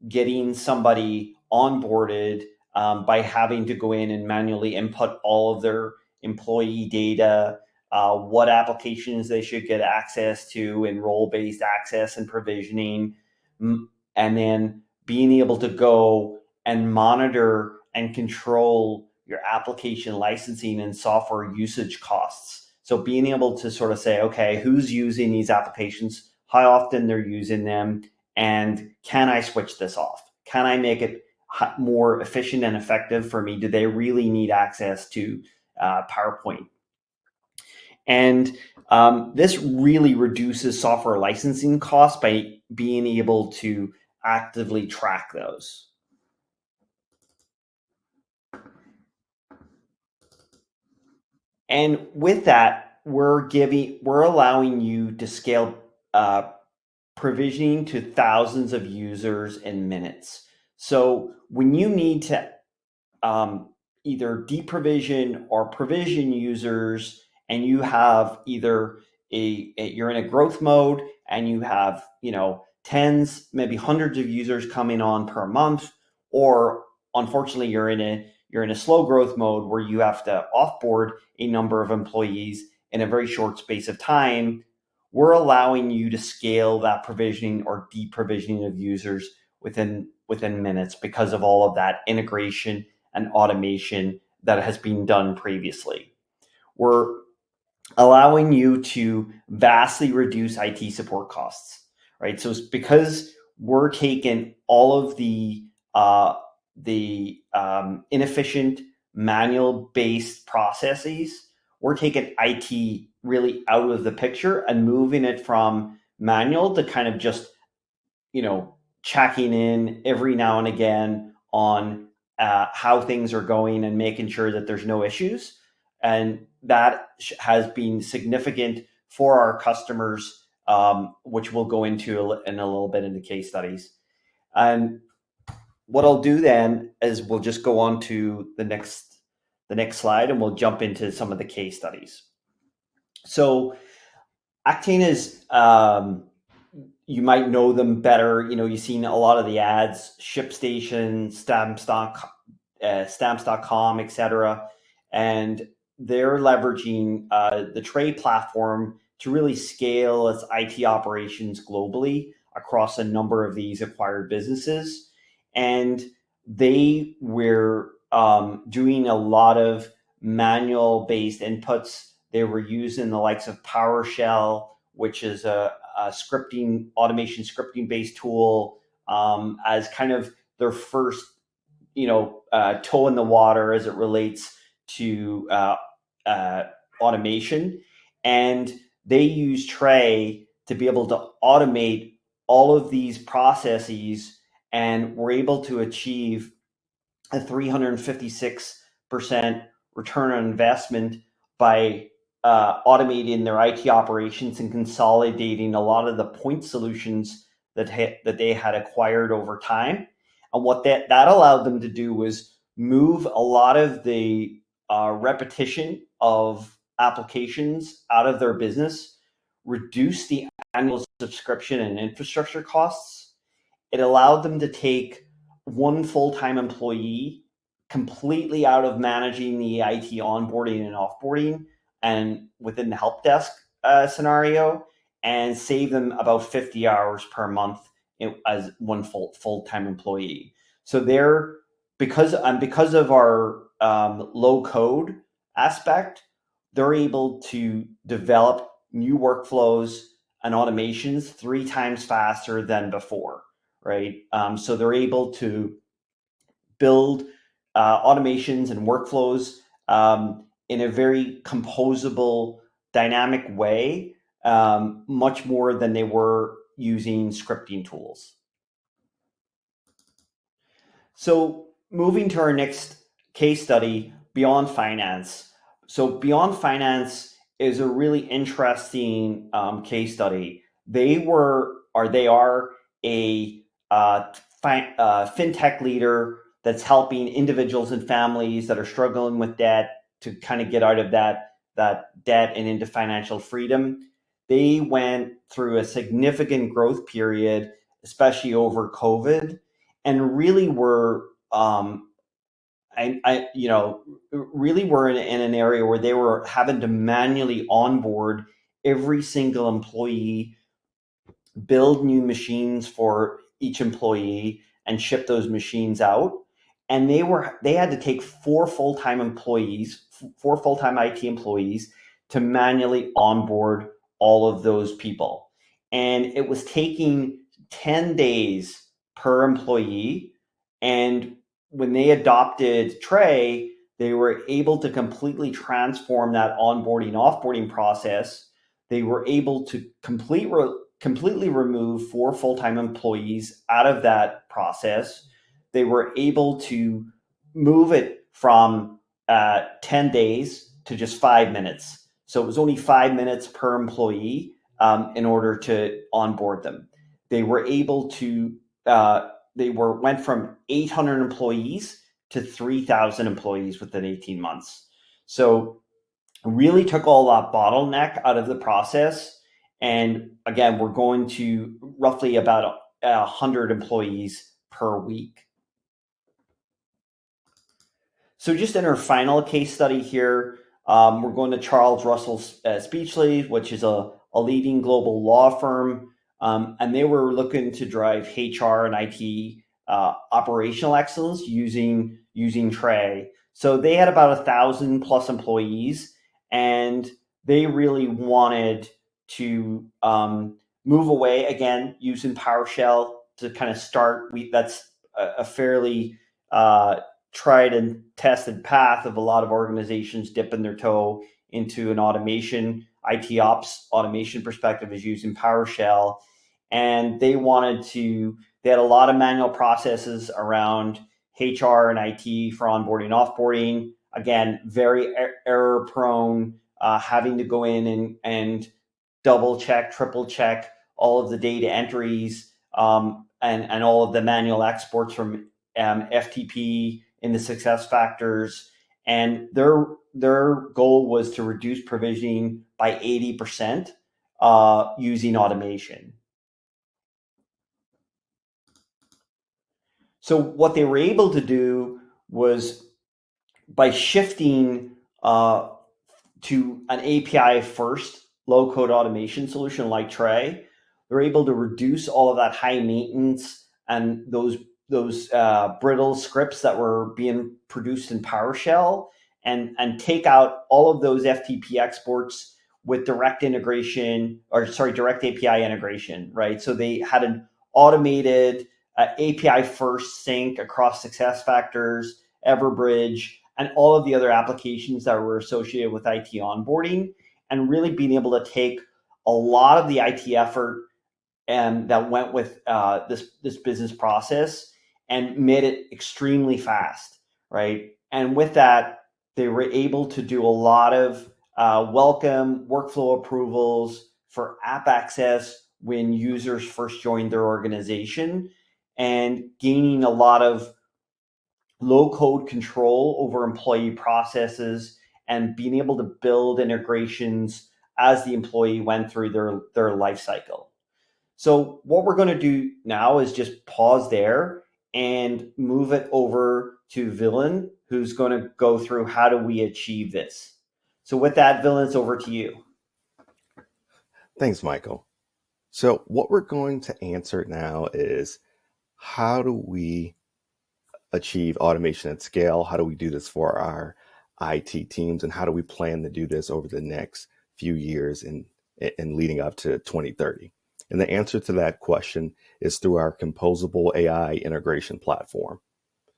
getting somebody onboarded by having to go in and manually input all of their employee data, what applications they should get access to, and role-based access and provisioning, and then being able to go and monitor and control your application licensing and software usage costs. So being able to sort of say, okay, who's using these applications, how often they're using them, and can I switch this off? Can I make it more efficient and effective for me? Do they really need access to PowerPoint? And this really reduces software licensing costs by being able to actively track those. And with that, we're allowing you to scale provisioning to thousands of users in minutes. So when you need to either deprovision or provision users, and you have either you're in a growth mode and you have tens, maybe hundreds of users coming on per month, or unfortunately you're in a slow growth mode where you have to offboard a number of employees in a very short space of time, we're allowing you to scale that provisioning or deprovisioning of users within minutes because of all of that integration and automation that has been done previously. We're allowing you to vastly reduce IT support costs, right? So it's because we're taking all of the inefficient manual-based processes, we're taking IT really out of the picture and moving it from manual to kind of just, checking in every now and again on how things are going and making sure that there's no issues. And that has been significant for our customers, which we'll go into in a little bit in the case studies. And what I'll do then is we'll just go on to the next slide, and we'll jump into some of the case studies. So Actane is, you might know them better. You've seen a lot of the ads, ShipStation, Stamps.com, etc. And they're leveraging the Tray platform to really scale its IT operations globally across a number of these acquired businesses. And they were doing a lot of manual-based inputs. They were using the likes of PowerShell, which is a automation scripting-based tool, as kind of their first, toe in the water as it relates to automation. And they use Tray to be able to automate all of these processes, and were able to achieve a 356% return on investment by automating their IT operations and consolidating a lot of the point solutions that they had acquired over time. And what that allowed them to do was move a lot of the repetition of applications out of their business, reduce the annual subscription and infrastructure costs. It allowed them to take one full-time employee completely out of managing the IT onboarding and offboarding and within the help desk scenario, and save them about 50 hours per month as one full-time employee. So because of our low code aspect, they're able to develop new workflows, and automations 3 times faster than before, right? So they're able to build automations and workflows in a very composable, dynamic way, much more than they were using scripting tools. So moving to our next case study, Beyond Finance. So Beyond Finance is a really interesting case study. They are a fintech leader that's helping individuals and families that are struggling with debt to kind of get out of that debt and into financial freedom. They went through a significant growth period, especially over COVID, and really were really were in an area where they were having to manually onboard every single employee, build new machines for each employee, and ship those machines out. And they had to take 4 full-time IT employees to manually onboard all of those people. And it was taking 10 days per employee. And when they adopted Tray, they were able to completely transform that onboarding, offboarding process. They were able to completely remove 4 full-time employees out of that process. They were able to move it from 10 days to just 5 minutes. So it was only 5 minutes per employee in order to onboard them. They were able to went from 800 employees to 3,000 employees within 18 months. So really took all that bottleneck out of the process. And again, we're going to roughly about 100 employees per week. So just in our final case study here, we're going to Charles Russell Speechley, which is a leading global law firm. And they were looking to drive HR and IT operational excellence using Tray. So they had about 1,000 plus employees, and they really wanted to move away, again, using PowerShell to kind of start. That's a fairly tried and tested path of a lot of organizations dipping their toe into an automation. IT ops automation perspective is using PowerShell. And they had a lot of manual processes around HR and IT for onboarding, offboarding. Again, very error prone, having to go in and double check, triple check all of the data entries and all of the manual exports from FTP into success factors. And their goal was to reduce provisioning by 80% using automation. So what they were able to do was, by shifting to an API first low code automation solution like Tray, they're able to reduce all of that high maintenance and those brittle scripts that were being produced in PowerShell, and take out all of those FTP exports with direct API integration, right? So they had an automated API first sync across SuccessFactors, Everbridge, and all of the other applications that were associated with IT onboarding, and really being able to take a lot of the IT effort that went with this business process and made it extremely fast, right? And with that, they were able to do a lot of welcome workflow approvals for app access when users first joined their organization, and gaining a lot of low code control over employee processes and being able to build integrations as the employee went through their life cycle. So what we're going to do now is just pause there and move it over to Wilhelm, who's going to go through how do we achieve this. So with that, Wilhelm, it's over to you. Thanks, Michael. So what we're going to answer now is, how do we achieve automation at scale? How do we do this for our IT teams? And how do we plan to do this over the next few years and and leading up to 2030? And the answer to that question is through our composable AI integration platform.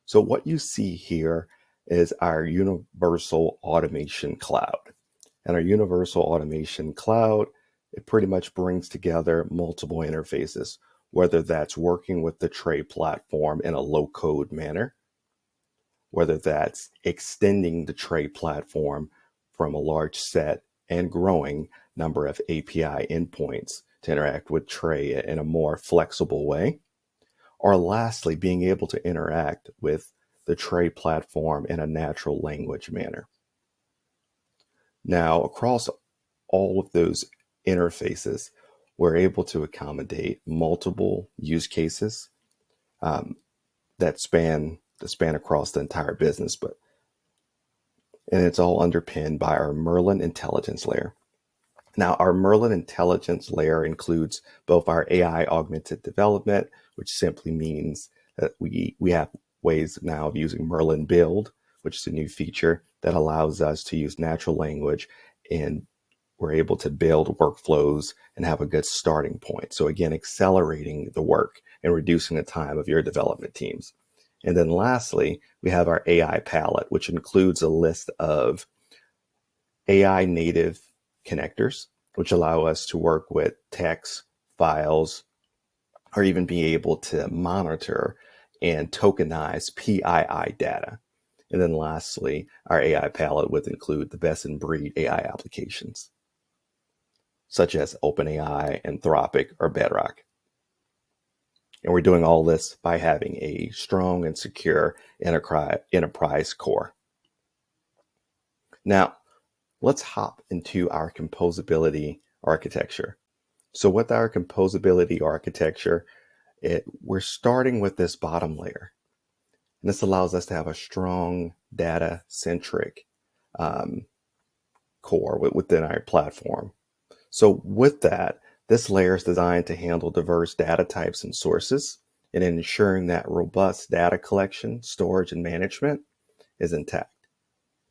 So what you see here is our universal automation cloud. And our universal automation cloud, it pretty much brings together multiple interfaces, whether that's working with the Tray platform in a low-code manner, whether that's extending the Tray platform from a large set and growing number of API endpoints to interact with Tray in a more flexible way, or lastly, being able to interact with the Tray platform in a natural language manner. Now, across all of those interfaces, we're able to accommodate multiple use cases that span across the entire business, and it's all underpinned by our Merlin intelligence layer. Now, our Merlin intelligence layer includes both our AI augmented development, which simply means that we have ways now of using Merlin Build, which is a new feature that allows us to use natural language, and we're able to build workflows and have a good starting point. So again, accelerating the work and reducing the time of your development teams. And then lastly, we have our AI palette, which includes a list of AI native connectors, which allow us to work with text, files, or even be able to monitor and tokenize PII data. And then lastly, our AI palette would include the best in breed AI applications, such as OpenAI, Anthropic, or Bedrock. And we're doing all this by having a strong and secure enterprise core. Now, let's hop into our composability architecture. So with our composability architecture, we're starting with this bottom layer. And this allows us to have a strong data-centric core within our platform. So with that, this layer is designed to handle diverse data types and sources, and ensuring that robust data collection, storage, and management is intact.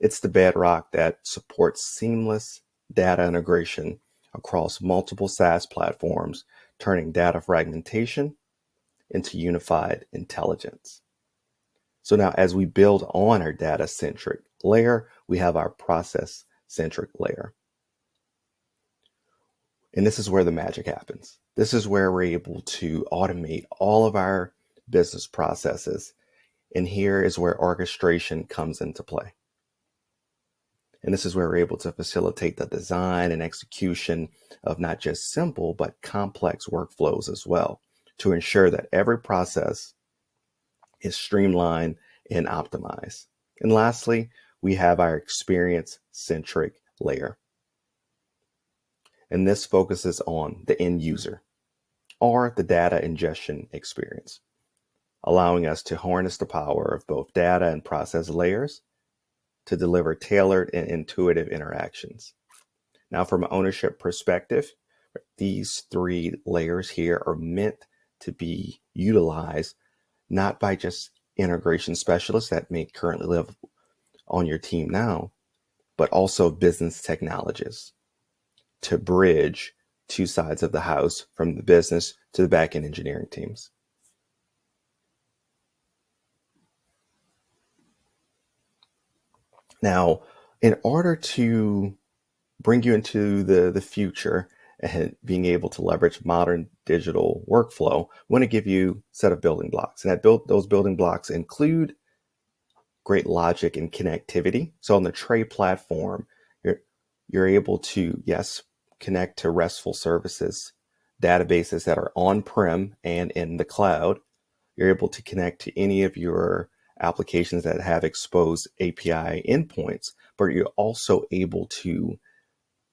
It's the bedrock that supports seamless data integration across multiple SaaS platforms, turning data fragmentation into unified intelligence. So now as we build on our data-centric layer, we have our process-centric layer. And this is where the magic happens. This is where we're able to automate all of our business processes. And here is where orchestration comes into play. And this is where we're able to facilitate the design and execution of not just simple, but complex workflows as well, to ensure that every process is streamlined and optimized. And lastly, we have our experience-centric layer. And this focuses on the end user or the data ingestion experience, allowing us to harness the power of both data and process layers to deliver tailored and intuitive interactions. Now, from an ownership perspective, these three layers here are meant to be utilized not by just integration specialists that may currently live on your team now, but also business technologists to bridge two sides of the house, from the business to the back-end engineering teams. Now, in order to bring you into the future and being able to leverage modern digital workflow, I want to give you a set of building blocks. And those building blocks include great logic and connectivity. So on the Tray platform, you're able to, yes, connect to RESTful services, databases that are on-prem and in the cloud. You're able to connect to any of your applications that have exposed API endpoints, but you're also able to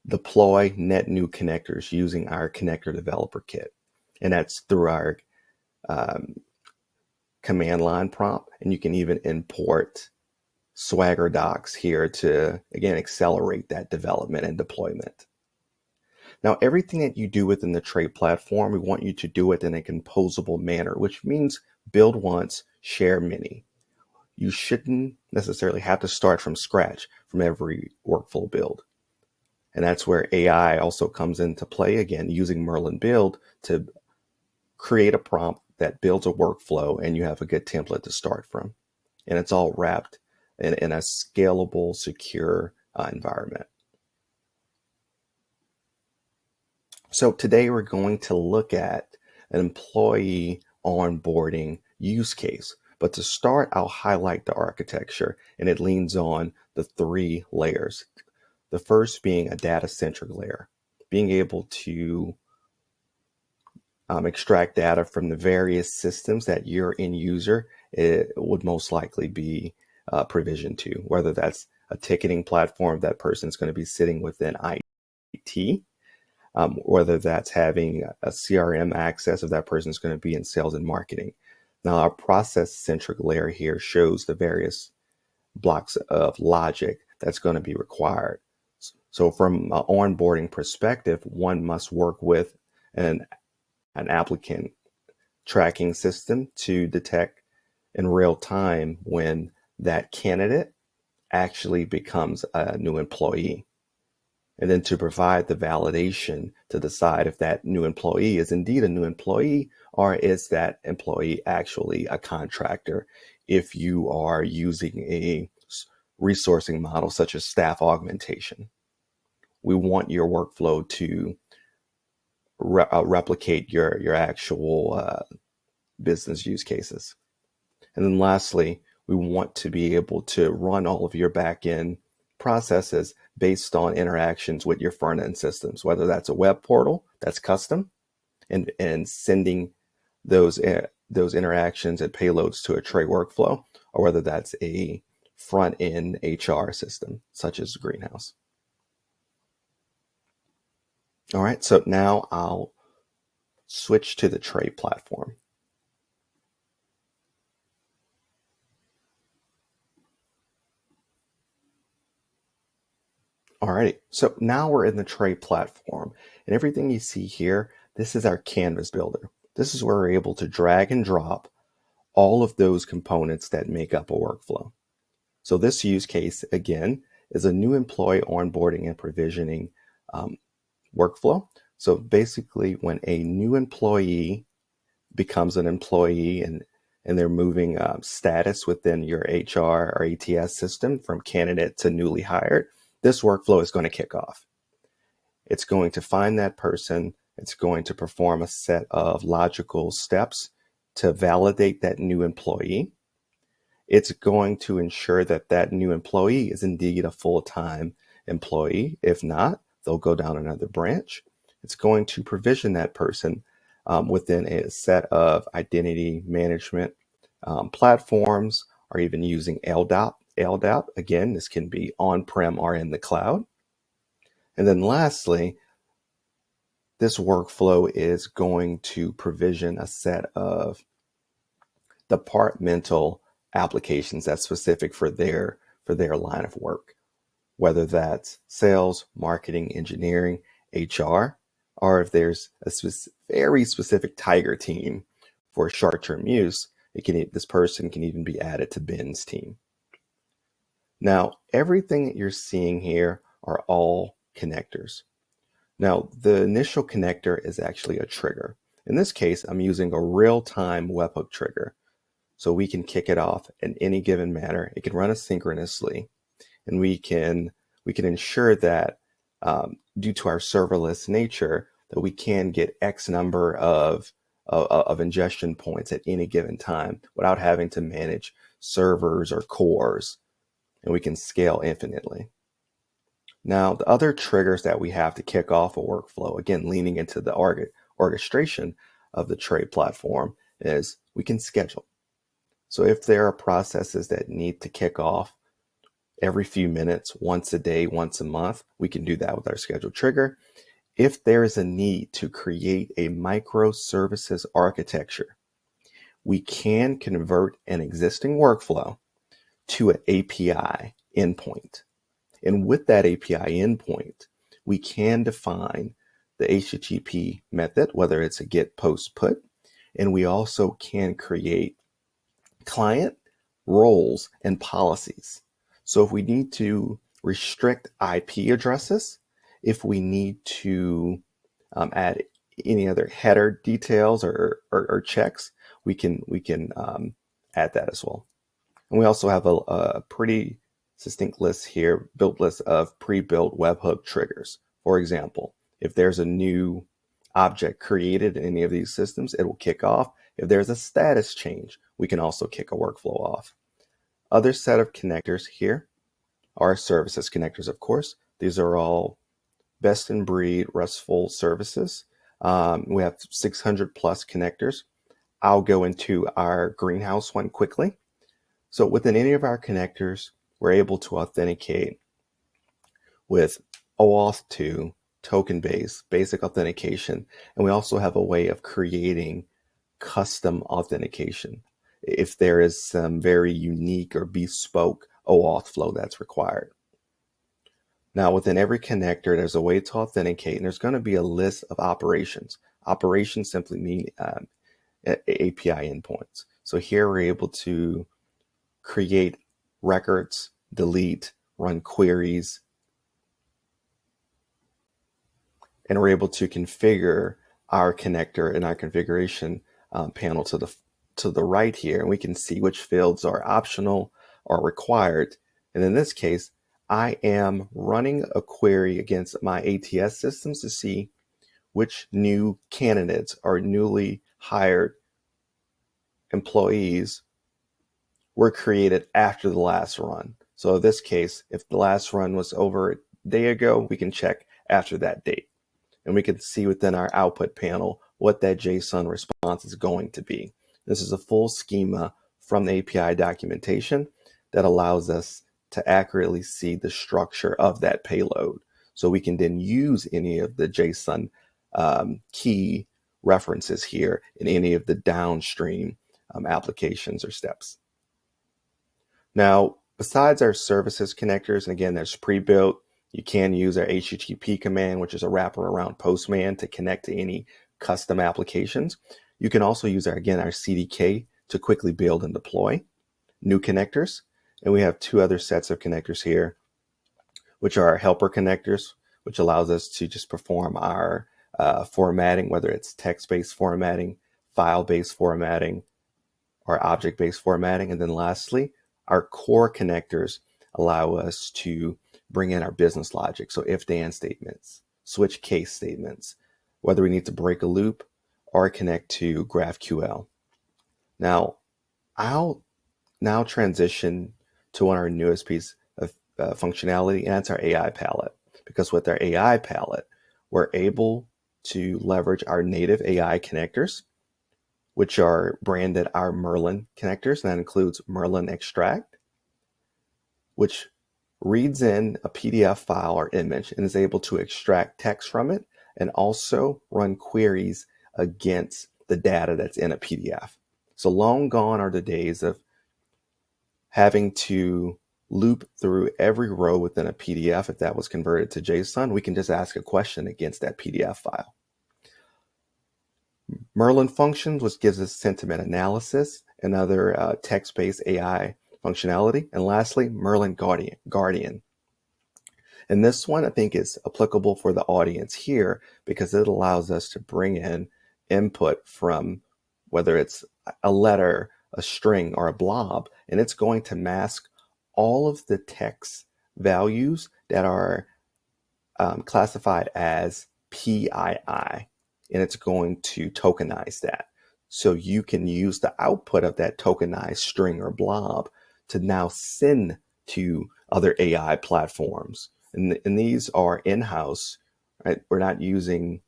deploy net new connectors using our connector developer kit. And that's through our command line prompt. And you can even import Swagger docs here to, again, accelerate that development and deployment. Now, everything that you do within the Tray platform, we want you to do it in a composable manner, which means build once, share many. You shouldn't necessarily have to start from scratch from every workflow build. And that's where AI also comes into play again, using Merlin Build to create a prompt that builds a workflow, and you have a good template to start from. And it's all wrapped in a scalable, secure environment. So today we're going to look at an employee onboarding use case. But to start, I'll highlight the architecture, and it leans on the 3 layers. The first being a data-centric layer, being able to extract data from the various systems that your end user would most likely be provisioned to, whether that's a ticketing platform that person's going to be sitting within IT, whether that's having a CRM access if that person's going to be in sales and marketing. Now, our process-centric layer here shows the various blocks of logic that's going to be required. So from an onboarding perspective, one must work with an applicant tracking system to detect in real time when that candidate actually becomes a new employee. And then to provide the validation to decide if that new employee is indeed a new employee, or is that employee actually a contractor if you are using a resourcing model such as staff augmentation. We want your workflow to replicate your actual business use cases. And then lastly, we want to be able to run all of your back-end processes based on interactions with your front-end systems, whether that's a web portal that's custom and sending those interactions and payloads to a tray workflow, or whether that's a front-end HR system such as Greenhouse. All right, so now I'll switch to the tray platform. Alrighty, so now we're in the tray platform, and everything you see here, this is our canvas builder. This is where we're able to drag and drop all of those components that make up a workflow. So this use case, again, is a new employee onboarding and provisioning workflow. So basically, when a new employee becomes an employee and they're moving status within your HR or ATS system from candidate to newly hired, this workflow is going to kick off. It's going to find that person. It's going to perform a set of logical steps to validate that new employee. It's going to ensure that that new employee is indeed a full-time employee. If not, they'll go down another branch. It's going to provision that person within a set of identity management platforms, or even using LDAP. LDAP, again, this can be on-prem or in the cloud. And then lastly, this workflow is going to provision a set of departmental applications that's specific for their line of work, whether that's sales, marketing, engineering, HR, or if there's a very specific tiger team for short-term use, this person can even be added to Ben's team. Now, everything that you're seeing here are all connectors. Now, the initial connector is actually a trigger. In this case, I'm using a real-time webhook trigger. So we can kick it off in any given manner. It can run asynchronously, and we can ensure that due to our serverless nature, that we can get X number of ingestion points at any given time without having to manage servers or cores, and we can scale infinitely. Now, the other triggers that we have to kick off a workflow, again, leaning into the orchestration of the tray platform, is we can schedule. So if there are processes that need to kick off every few minutes, once a day, once a month, we can do that with our schedule trigger. If there is a need to create a microservices architecture, we can convert an existing workflow to an API endpoint. And with that API endpoint, we can define the HTTP method, whether it's a get, post, put, and we also can create client roles and policies. So if we need to restrict IP addresses If we need to add any other header details or checks, we can add that as well. And we also have a pretty succinct list here, built list of pre-built webhook triggers. For example, if there's a new object created in any of these systems, it will kick off. If there's a status change, we can also kick a workflow off. Other set of connectors here are services connectors, of course. These are all best in breed RESTful services. We have 600 plus connectors. I'll go into our greenhouse one quickly. So within any of our connectors, we're able to authenticate with OAuth 2, token-based, basic authentication. And we also have a way of creating custom authentication if there is some very unique or bespoke OAuth flow that's required. Now, within every connector, there's a way to authenticate, and there's going to be a list of operations. Operations simply mean API endpoints. So here we're able to create records, delete, run queries, and we're able to configure our connector in our configuration panel to the right here, and we can see which fields are optional or required. And in this case, I am running a query against my ATS systems to see which new candidates or newly hired employees were created after the last run. So in this case, if the last run was over a day ago, we can check after that date. And we can see within our output panel what that JSON response is going to be. This is a full schema from the API documentation that allows us to accurately see the structure of that payload. So we can then use any of the JSON key references here in any of the downstream applications or steps. Now, besides our services connectors, and again, there's pre-built, you can use our HTTP command, which is a wrapper around Postman to connect to any custom applications. You can also use our CDK to quickly build and deploy new connectors. And we have two other sets of connectors here, which are our helper connectors, which allows us to just perform our formatting, whether it's text-based formatting, file-based formatting, or object-based formatting. And then lastly, our core connectors allow us to bring in our business logic. So if-then statements, switch case statements, whether we need to break a loop or connect to GraphQL. Now, I'll now transition to one of our newest piece of functionality, and that's our AI palette. Because with our AI palette, we're able to leverage our native AI connectors, which are branded our Merlin connectors, and that includes Merlin Extract, which reads in a PDF file or image and is able to extract text from it and also run queries against the data that's in a PDF. So long gone are the days of having to loop through every row within a PDF. If that was converted to JSON, we can just ask a question against that PDF file. Merlin functions, which gives us sentiment analysis and other text-based AI functionality. And lastly, Merlin Guardian. And this one I think is applicable for the audience here because it allows us to bring in input from whether it's a letter, a string, or a blob, and it's going to mask all of the text values that are classified as PII, and it's going to tokenize that. So you can use the output of that tokenized string or blob to now send to other AI platforms. And these are in-house, right? We're not using,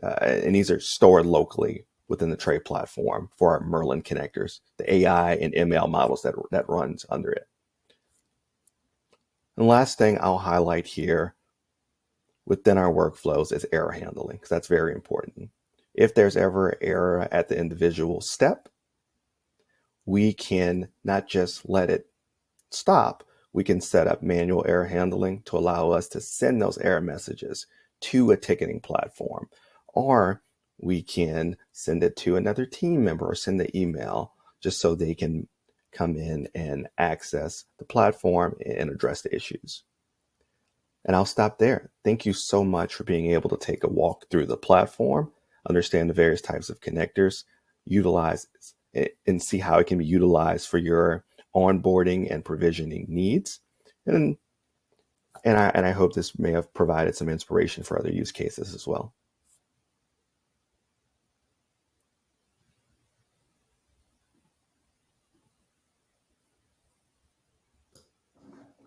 and these are stored locally within the Tray platform for our Merlin connectors, the AI and ML models that runs under it. And the last thing I'll highlight here within our workflows is error handling, because that's very important. If there's ever an error at the individual step, we can not just let it stop, we can set up manual error handling to allow us to send those error messages to a ticketing platform, or we can send it to another team member or send the email just so they can come in and access the platform and address the issues. And I'll stop there. Thank you so much for being able to take a walk through the platform, understand the various types of connectors, utilize it, and see how it can be utilized for your onboarding and provisioning needs. And I hope this may have provided some inspiration for other use cases as well.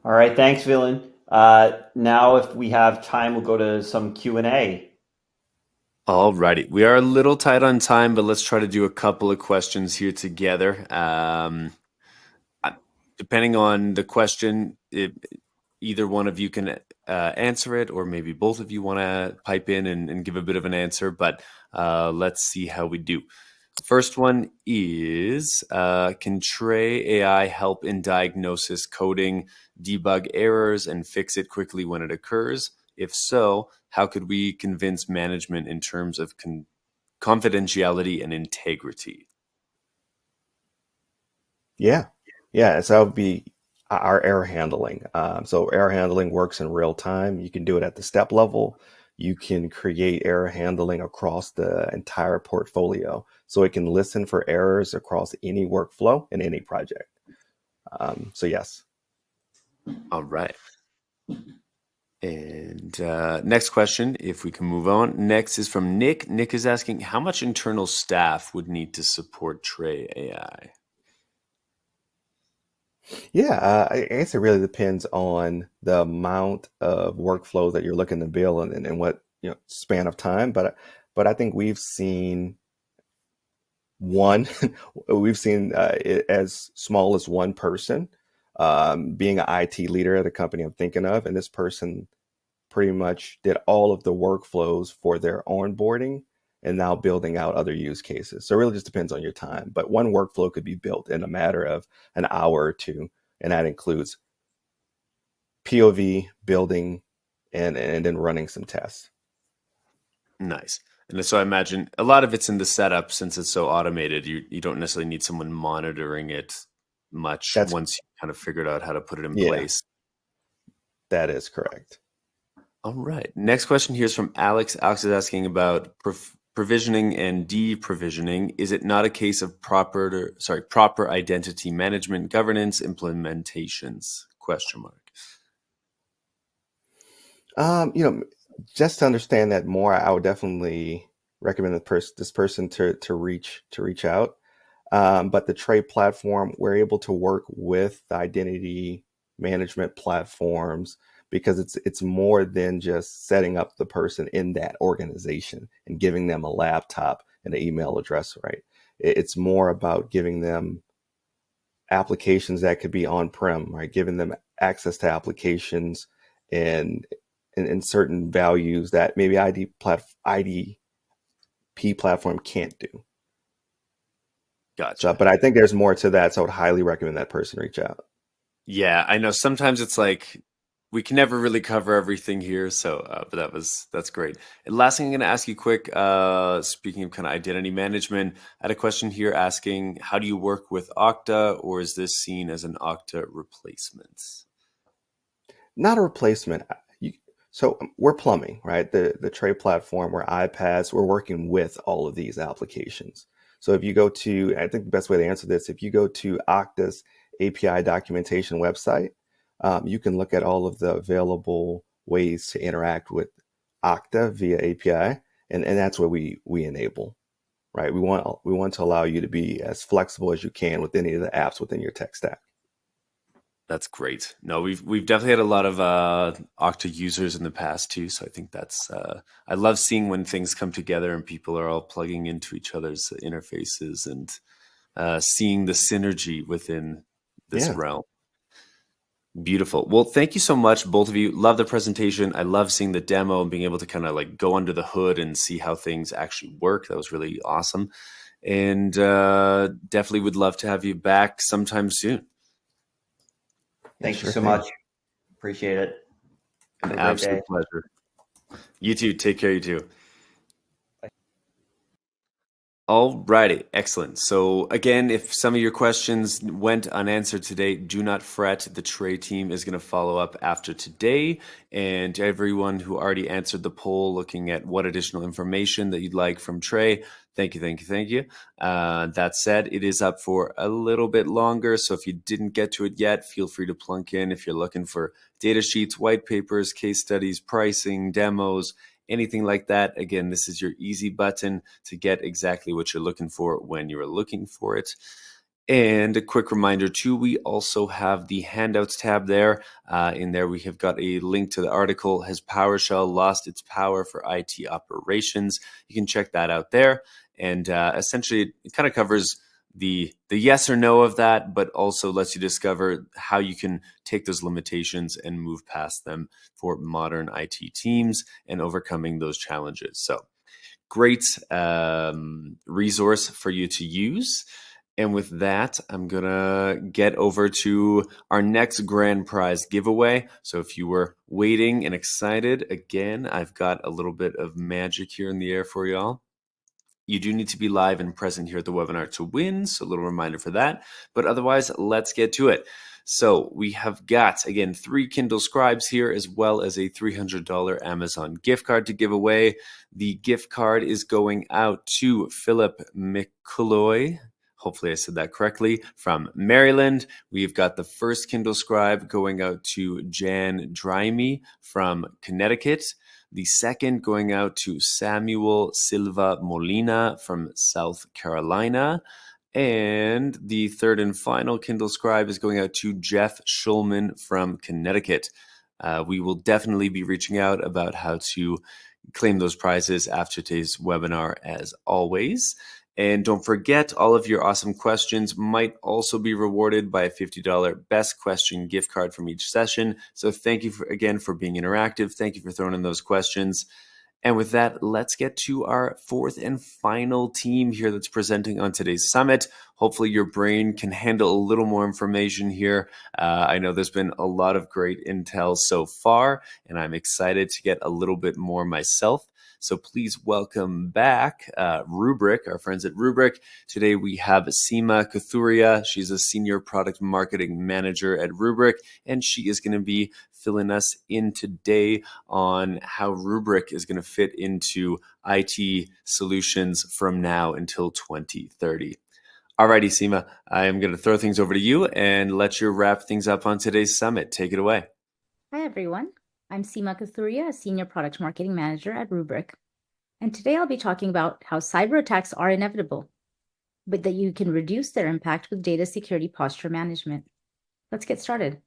All right, thanks, Villain. Now, if we have time, we'll go to some Q&A. Alrighty, we are a little tight on time, but let's try to do a couple of questions here together. Depending on the question, either one of you can answer it, or maybe both of you want to pipe in and give a bit of an answer, but let's see how we do. First one is, can Tray AI help in diagnosis, coding, debug errors, and fix it quickly when it occurs? If so, how could we convince management in terms of confidentiality and integrity? Yeah. So that would be our error handling. So error handling works in real time. You can do it at the step level. You can create error handling across the entire portfolio. So it can listen for errors across any workflow in any project. So yes. All right. And next question, if we can move on. Next is from Nick. Nick is asking, how much internal staff would need to support Tray AI? Yeah, I guess it really depends on the amount of workflow that you're looking to build and what span of time. But I think we've seen it as small as one person being an IT leader at a company I'm thinking of, and this person pretty much did all of the workflows for their onboarding and now building out other use cases. So it really just depends on your time. But one workflow could be built in a matter of an hour or two, and that includes POV, building, and then running some tests. Nice. And so I imagine a lot of it's in the setup since it's so automated. You don't necessarily need someone monitoring it much once you kind of figured out how to put it in place. That is correct. All right. Next question here is from Alex. Alex is asking about provisioning and deprovisioning. Is it not a case of proper identity management, governance, implementations? ? Just to understand that more, I would definitely recommend this person to reach out. But the Tray platform, we're able to work with the identity management platforms because it's more than just setting up the person in that organization and giving them a laptop and an email address, right? It's more about giving them applications that could be on-prem, right? Giving them access to applications and certain values that maybe IDP platform can't do. Gotcha. But I think there's more to that, so I would highly recommend that person reach out. Yeah, I know sometimes it's like we can never really cover everything here, so but that's great. And last thing I'm going to ask you quick, speaking of kind of identity management, I had a question here asking, how do you work with Okta, or is this seen as an Okta replacement? Not a replacement. So we're plumbing, right? The Tray platform, we're iPaaS, we're working with all of these applications. So if you go to, I think the best way to answer this, if you go to Okta's API documentation website, you can look at all of the available ways to interact with Okta via API, and that's what we enable, right? We want to allow you to be as flexible as you can with any of the apps within your tech stack. That's great. No, we've definitely had a lot of Okta users in the past too. So I think that's I love seeing when things come together and people are all plugging into each other's interfaces and seeing the synergy within this realm. Beautiful. Well, thank you so much, both of you. Love the presentation. I love seeing the demo and being able to kind of like go under the hood and see how things actually work. That was really awesome. And definitely would love to have you back sometime soon. Thank you so much. Appreciate it. An absolute pleasure. You too. Take care, you too. Alrighty, excellent. So again, if some of your questions went unanswered today, do not fret. The Trey team is going to follow up after today. And everyone who already answered the poll looking at what additional information that you'd like from Trey, thank you, thank you, thank you. That said, it is up for a little bit longer. So if you didn't get to it yet, feel free to plunk in if you're looking for data sheets, white papers, case studies, pricing, demos, anything like that. Again, this is your easy button to get exactly what you're looking for when you're looking for it. And a quick reminder too, we also have the handouts tab there. In there, we have got a link to the article, Has PowerShell Lost Its Power for IT Operations? You can check that out there. And essentially, it kind of covers the yes or no of that, but also lets you discover how you can take those limitations and move past them for modern IT teams and overcoming those challenges. So great resource for you to use. And with that, I'm going to get over to our next grand prize giveaway. So if you were waiting and excited, again, I've got a little bit of magic here in the air for y'all. You do need to be live and present here at the webinar to win, so a little reminder for that. But otherwise, let's get to it. So we have got, again, 3 Kindle Scribes here, as well as a $300 Amazon gift card to give away. The gift card is going out to Philip McCulloy. Hopefully I said that correctly, from Maryland. We've got the first Kindle Scribe going out to Jan Drimey from Connecticut. The second going out to Samuel Silva Molina from South Carolina. And the third and final Kindle Scribe is going out to Jeff Schulman from Connecticut. We will definitely be reaching out about how to claim those prizes after today's webinar, as always. And don't forget, all of your awesome questions might also be rewarded by a $50 Best Question gift card from each session. So thank you again for being interactive. Thank you for throwing in those questions. And with that, let's get to our fourth and final team here that's presenting on today's summit. Hopefully your brain can handle a little more information here. I know there's been a lot of great intel so far, and I'm excited to get a little bit more myself. So please welcome back Rubrik, our friends at Rubrik. Today we have Seema Kathuria. She's a Senior Product Marketing Manager at Rubrik, and she is going to be filling us in today on how Rubrik is going to fit into IT solutions from now until 2030. Alrighty, Seema, I am going to throw things over to you and let you wrap things up on today's summit. Take it away. Hi, everyone. I'm Seema Kathuria, a Senior Product Marketing Manager at Rubrik. And today I'll be talking about how cyber attacks are inevitable, but that you can reduce their impact with data security posture management. Let's get started.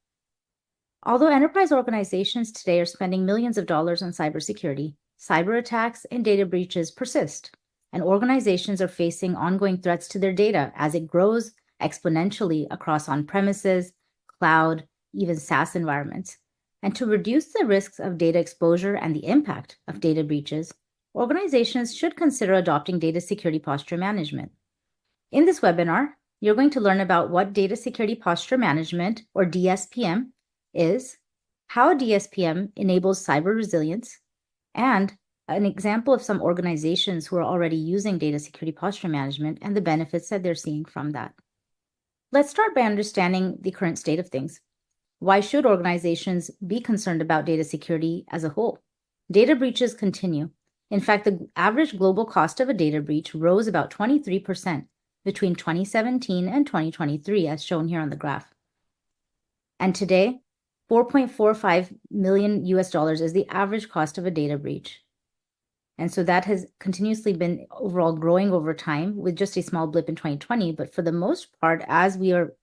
Although enterprise organizations today are spending millions of dollars on cybersecurity, cyber attacks and data breaches persist, and organizations are facing ongoing threats to their data as it grows exponentially across on-premises, cloud, even SaaS environments. And to reduce the risks of data exposure and the impact of data breaches, organizations should consider adopting data security posture management. In this webinar, you're going to learn about what data security posture management, or DSPM, is, how DSPM enables cyber resilience, and an example of some organizations who are already using data security posture management and the benefits that they're seeing from that. Let's start by understanding the current state of things. Why should organizations be concerned about data security as a whole? Data breaches continue. In fact, the average global cost of a data breach rose about 23% between 2017 and 2023, as shown here on the graph. And today, $4.45 million is the average cost of a data breach. And so that has continuously been overall growing over time, with just a small blip in 2020. But for the most part, as we are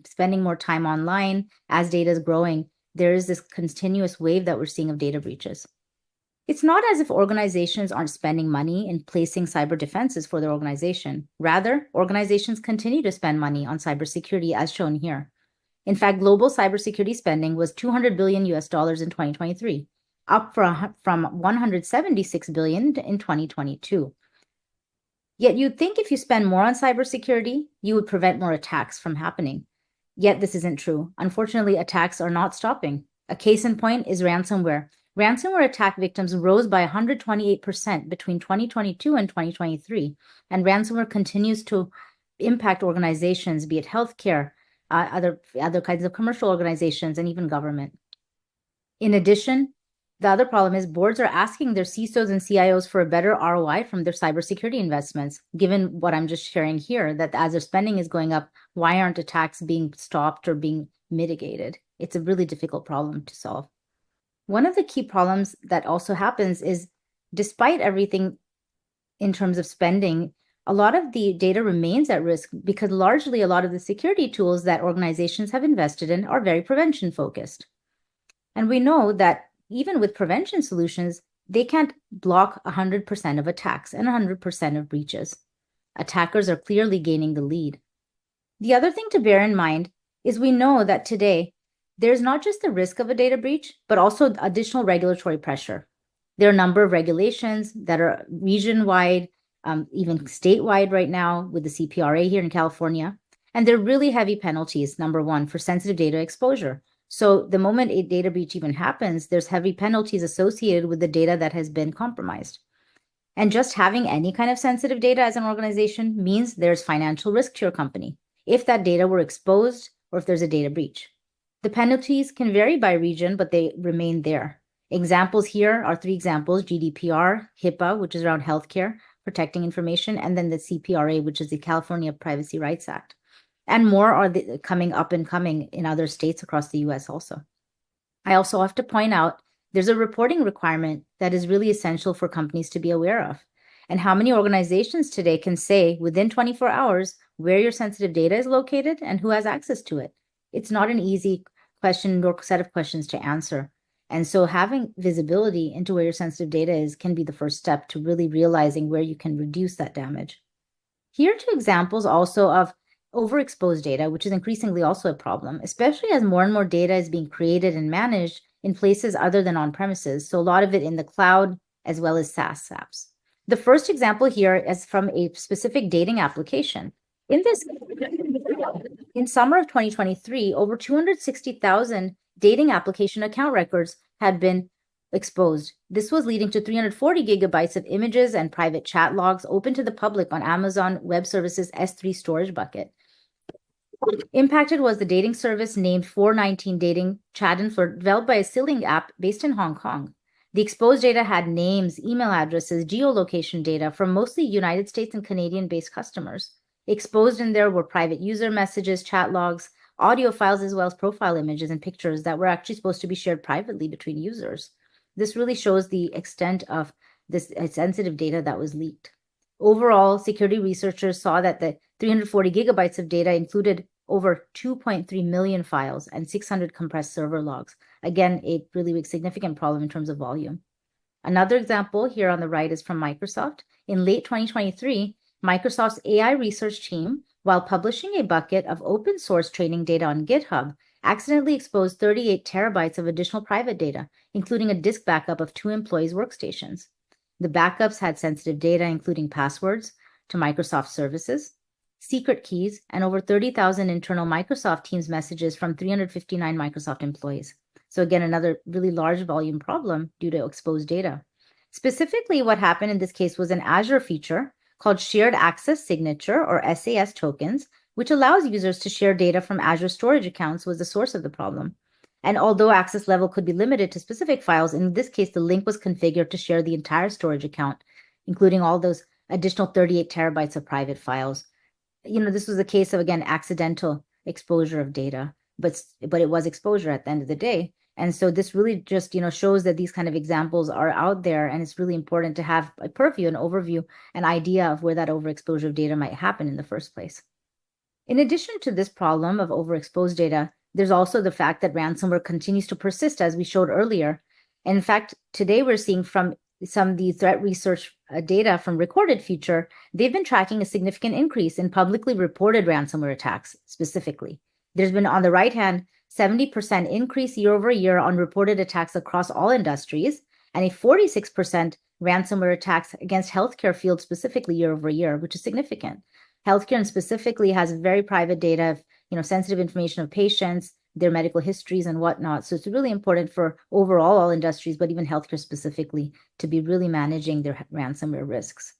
spending more time online, as data is growing, there is this continuous wave that we're seeing of data breaches. It's not as if organizations aren't spending money in placing cyber defenses for their organization. Rather, organizations continue to spend money on cybersecurity, as shown here. In fact, global cybersecurity spending was $200 billion in 2023, up from $176 billion in 2022. Yet you'd think if you spend more on cybersecurity, you would prevent more attacks from happening. Yet this isn't true. Unfortunately, attacks are not stopping. A case in point is ransomware, Ransomware attack victims rose by 128% between 2022 and 2023, and ransomware continues to impact organizations, be it healthcare, other kinds of commercial organizations, and even government. In addition, the other problem is boards are asking their CISOs and CIOs for a better ROI from their cybersecurity investments, given what I'm just sharing here, that as their spending is going up, why aren't attacks being stopped or being mitigated? It's a really difficult problem to solve. One of the key problems that also happens is, despite everything in terms of spending, a lot of the data remains at risk because largely a lot of the security tools that organizations have invested in are very prevention focused. And we know that even with prevention solutions, they can't block 100% of attacks and 100% of breaches. Attackers are clearly gaining the lead. The other thing to bear in mind is we know that today, there's not just the risk of a data breach, but also additional regulatory pressure. There are a number of regulations that are region-wide, even statewide right now with the CPRA here in California. And they're really heavy penalties, number one, for sensitive data exposure. So the moment a data breach even happens, there's heavy penalties associated with the data that has been compromised. And just having any kind of sensitive data as an organization means there's financial risk to your company if that data were exposed or if there's a data breach. The penalties can vary by region, but they remain there. Examples here are 3 examples: GDPR, HIPAA, which is around healthcare, protecting information, and then the CPRA, which is the California Privacy Rights Act. And more are coming in other states across the US also. I also have to point out there's a reporting requirement that is really essential for companies to be aware of. And how many organizations today can say within 24 hours where your sensitive data is located and who has access to it? It's not an easy question or set of questions to answer. And so having visibility into where your sensitive data is can be the first step to really realizing where you can reduce that damage. Here are 2 examples also of overexposed data, which is increasingly also a problem, especially as more and more data is being created and managed in places other than on premises. So a lot of it in the cloud as well as SaaS apps. The first example here is from a specific dating application. In summer of 2023, over 260,000 dating application account records had been exposed. This was leading to 340 gigabytes of images and private chat logs open to the public on Amazon Web Services S3 storage bucket. Impacted was the dating service named 419 Dating Chat Info, developed by a Siling app based in Hong Kong. The exposed data had names, email addresses, geolocation data from mostly United States and Canadian-based customers. Exposed in there were private user messages, chat logs, audio files, as well as profile images and pictures that were actually supposed to be shared privately between users. This really shows the extent of this sensitive data that was leaked. Overall, security researchers saw that the 340 gigabytes of data included over 2.3 million files and 600 compressed server logs. Again, a really significant problem in terms of volume. Another example here on the right is from Microsoft. In late 2023, Microsoft's AI research team, while publishing a bucket of open source training data on GitHub, accidentally exposed 38 terabytes of additional private data, including a disk backup of 2 employees' workstations. The backups had sensitive data, including passwords to Microsoft services, secret keys, and over 30,000 internal Microsoft Teams messages from 359 Microsoft employees. So again, another really large volume problem due to exposed data. Specifically, what happened in this case was an Azure feature called Shared Access Signature, or SAS tokens, which allows users to share data from Azure storage accounts, was the source of the problem. And although access level could be limited to specific files, in this case, the link was configured to share the entire storage account, including all those additional 38 terabytes of private files. This was a case of, again, accidental exposure of data, but it was exposure at the end of the day. And so this really just, shows that these kind of examples are out there, and it's really important to have a purview, an overview, an idea of where that overexposure of data might happen in the first place. In addition to this problem of overexposed data, there's also the fact that ransomware continues to persist, as we showed earlier. And in fact, today we're seeing from some of the threat research data from Recorded Future, they've been tracking a significant increase in publicly reported ransomware attacks specifically. There's been, on the right hand, 70% increase year over year on reported attacks across all industries, and a 46% ransomware attacks against healthcare fields specifically year over year, which is significant. Healthcare and specifically has very private data of, sensitive information of patients, their medical histories and whatnot. So it's really important for overall all industries, but even healthcare specifically, to be really managing their ransomware risks.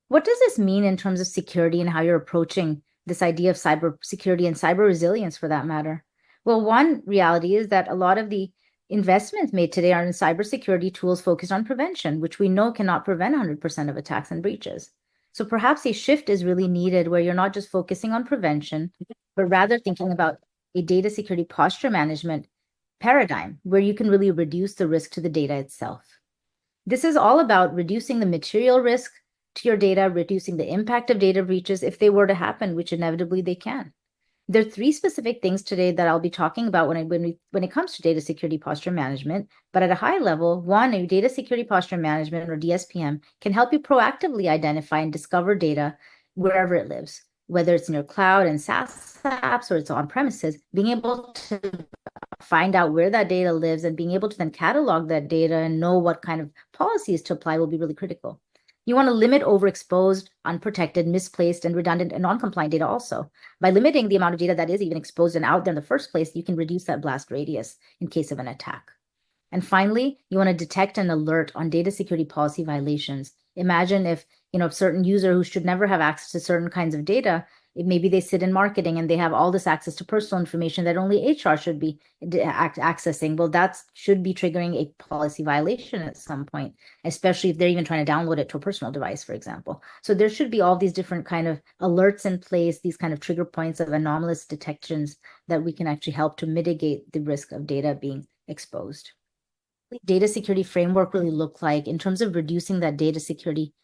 What does this mean in terms of security and how you're approaching this idea of cyber security and cyber resilience for that matter? Well, one reality is that a lot of the investments made today are in cybersecurity tools focused on prevention, which we know cannot prevent 100% of attacks and breaches. So perhaps a shift is really needed where you're not just focusing on prevention, but rather thinking about a data security posture management paradigm where you can really reduce the risk to the data itself. This is all about reducing the material risk to your data, reducing the impact of data breaches if they were to happen, which inevitably they can. There are three specific things today that I'll be talking about when it comes to data security posture management. But at a high level, one, a data security posture management or DSPM can help you proactively identify and discover data wherever it lives, whether it's in your cloud and SaaS apps or it's on premises. Being able to find out where that data lives and being able to then catalog that data and know what kind of policies to apply will be really critical. You want to limit overexposed, unprotected, misplaced, and redundant and non-compliant data also. By limiting the amount of data that is even exposed and out there in the first place, you can reduce that blast radius in case of an attack. And finally, you want to detect and alert on data security policy violations. Imagine if, a certain user who should never have access to certain kinds of data, maybe they sit in marketing and they have all this access to personal information that only HR should be accessing. Well, that should be triggering a policy violation at some point, especially if they're even trying to download it to a personal device, for example. So there should be all these different kind of alerts in place, these kind of trigger points of anomalous detections that we can actually help to mitigate the risk of data being exposed. Data security framework really look like in terms of reducing that data security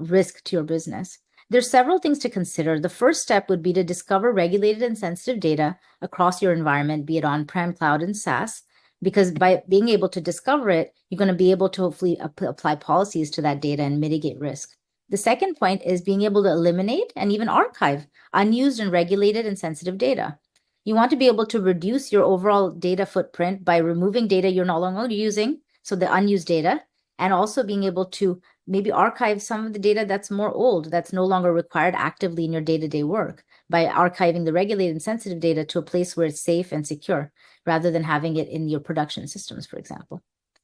risk to your business? There's several things to consider. The first step would be to discover regulated and sensitive data across your environment, be it on-prem, cloud, and SaaS, because by being able to discover it, you're going to be able to hopefully apply policies to that data and mitigate risk. The second point is being able to eliminate and even archive unused and regulated and sensitive data. You want to be able to reduce your overall data footprint by removing data you're no longer using, so the unused data, and also being able to maybe archive some of the data that's more old, that's no longer required actively in your day-to-day work by archiving the regulated and sensitive data to a place where it's safe and secure, rather than having it in your production systems, for example.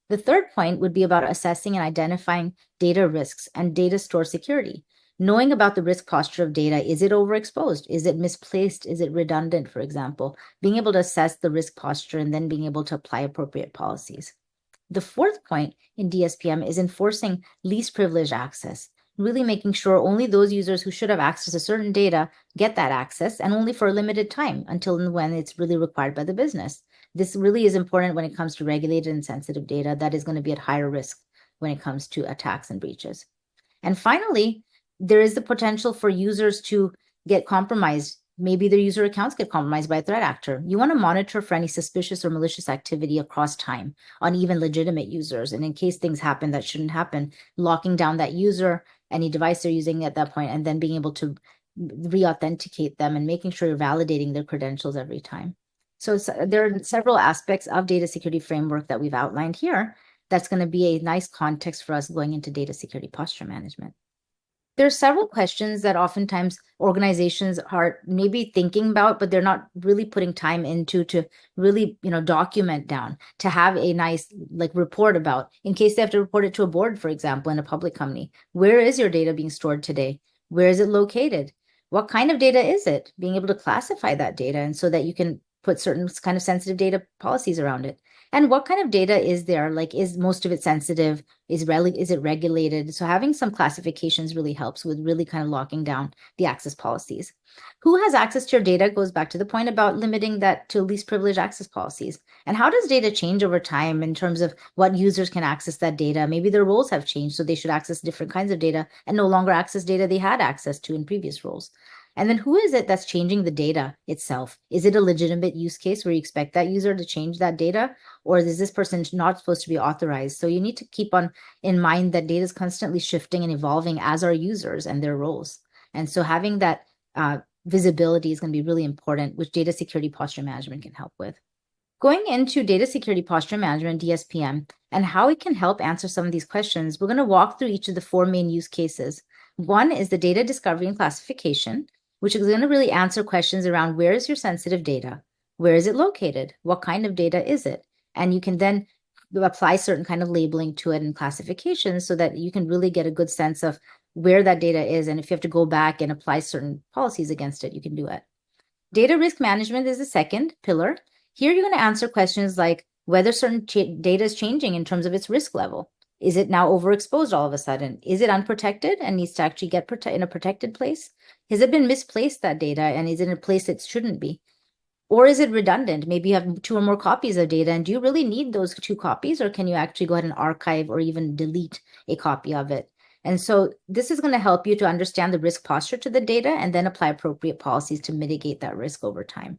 The third point would be about assessing and identifying data risks and data store security. Knowing about the risk posture of data, is it overexposed? Is it misplaced? Is it redundant, for example? Being able to assess the risk posture and then being able to apply appropriate policies. The fourth point in DSPM is enforcing least privileged access, really making sure only those users who should have access to certain data get that access, and only for a limited time until and when it's really required by the business. This really is important when it comes to regulated and sensitive data that is going to be at higher risk when it comes to attacks and breaches. And finally, there is the potential for users to get compromised. Maybe their user accounts get compromised by a threat actor. You want to monitor for any suspicious or malicious activity across time on even legitimate users. And in case things happen that shouldn't happen, locking down that user, any device they're using at that point, and then being able to re-authenticate them and making sure you're validating their credentials every time. So there are several aspects of data security framework that we've outlined here. That's going to be a nice context for us going into data security posture management. There are several questions that oftentimes organizations are maybe thinking about, but they're not really putting time into to really, document down, to have a nice report about in case they have to report it to a board, for example, in a public company. Where is your data being stored today? Where is it located? What kind of data is it? Being able to classify that data, and so that you can put certain kind of sensitive data policies around it. And what kind of data is there? Is most of it sensitive? Is it regulated? So having some classifications really helps with really kind of locking down the access policies. Who has access to your data goes back to the point about limiting that to least privileged access policies. And how does data change over time in terms of what users can access that data? Maybe their roles have changed, so they should access different kinds of data and no longer access data they had access to in previous roles. And then who is it that's changing the data itself? Is it a legitimate use case where you expect that user to change that data? Or is this person not supposed to be authorized? So you need to keep in mind that data is constantly shifting and evolving as are users and their roles. And so having that visibility is going to be really important, which data security posture management can help with. Going into data security posture management, DSPM, and how it can help answer some of these questions, we're going to walk through each of the four main use cases. One is the data discovery and classification, which is going to really answer questions around where is your sensitive data? Where is it located? What kind of data is it? And you can then apply certain kind of labeling to it and classification so that you can really get a good sense of where that data is. And if you have to go back and apply certain policies against it, you can do it. Data risk management is the second pillar. Here you're going to answer questions like whether certain data is changing in terms of its risk level. Is it now overexposed all of a sudden? Is it unprotected and needs to actually get in a protected place? Has it been misplaced, that data, and is it in a place it shouldn't be? Or is it redundant? Maybe you have 2 or more copies of data, and do you really need those 2 copies, or can you actually go ahead and archive or even delete a copy of it? And so this is going to help you to understand the risk posture to the data and then apply appropriate policies to mitigate that risk over time.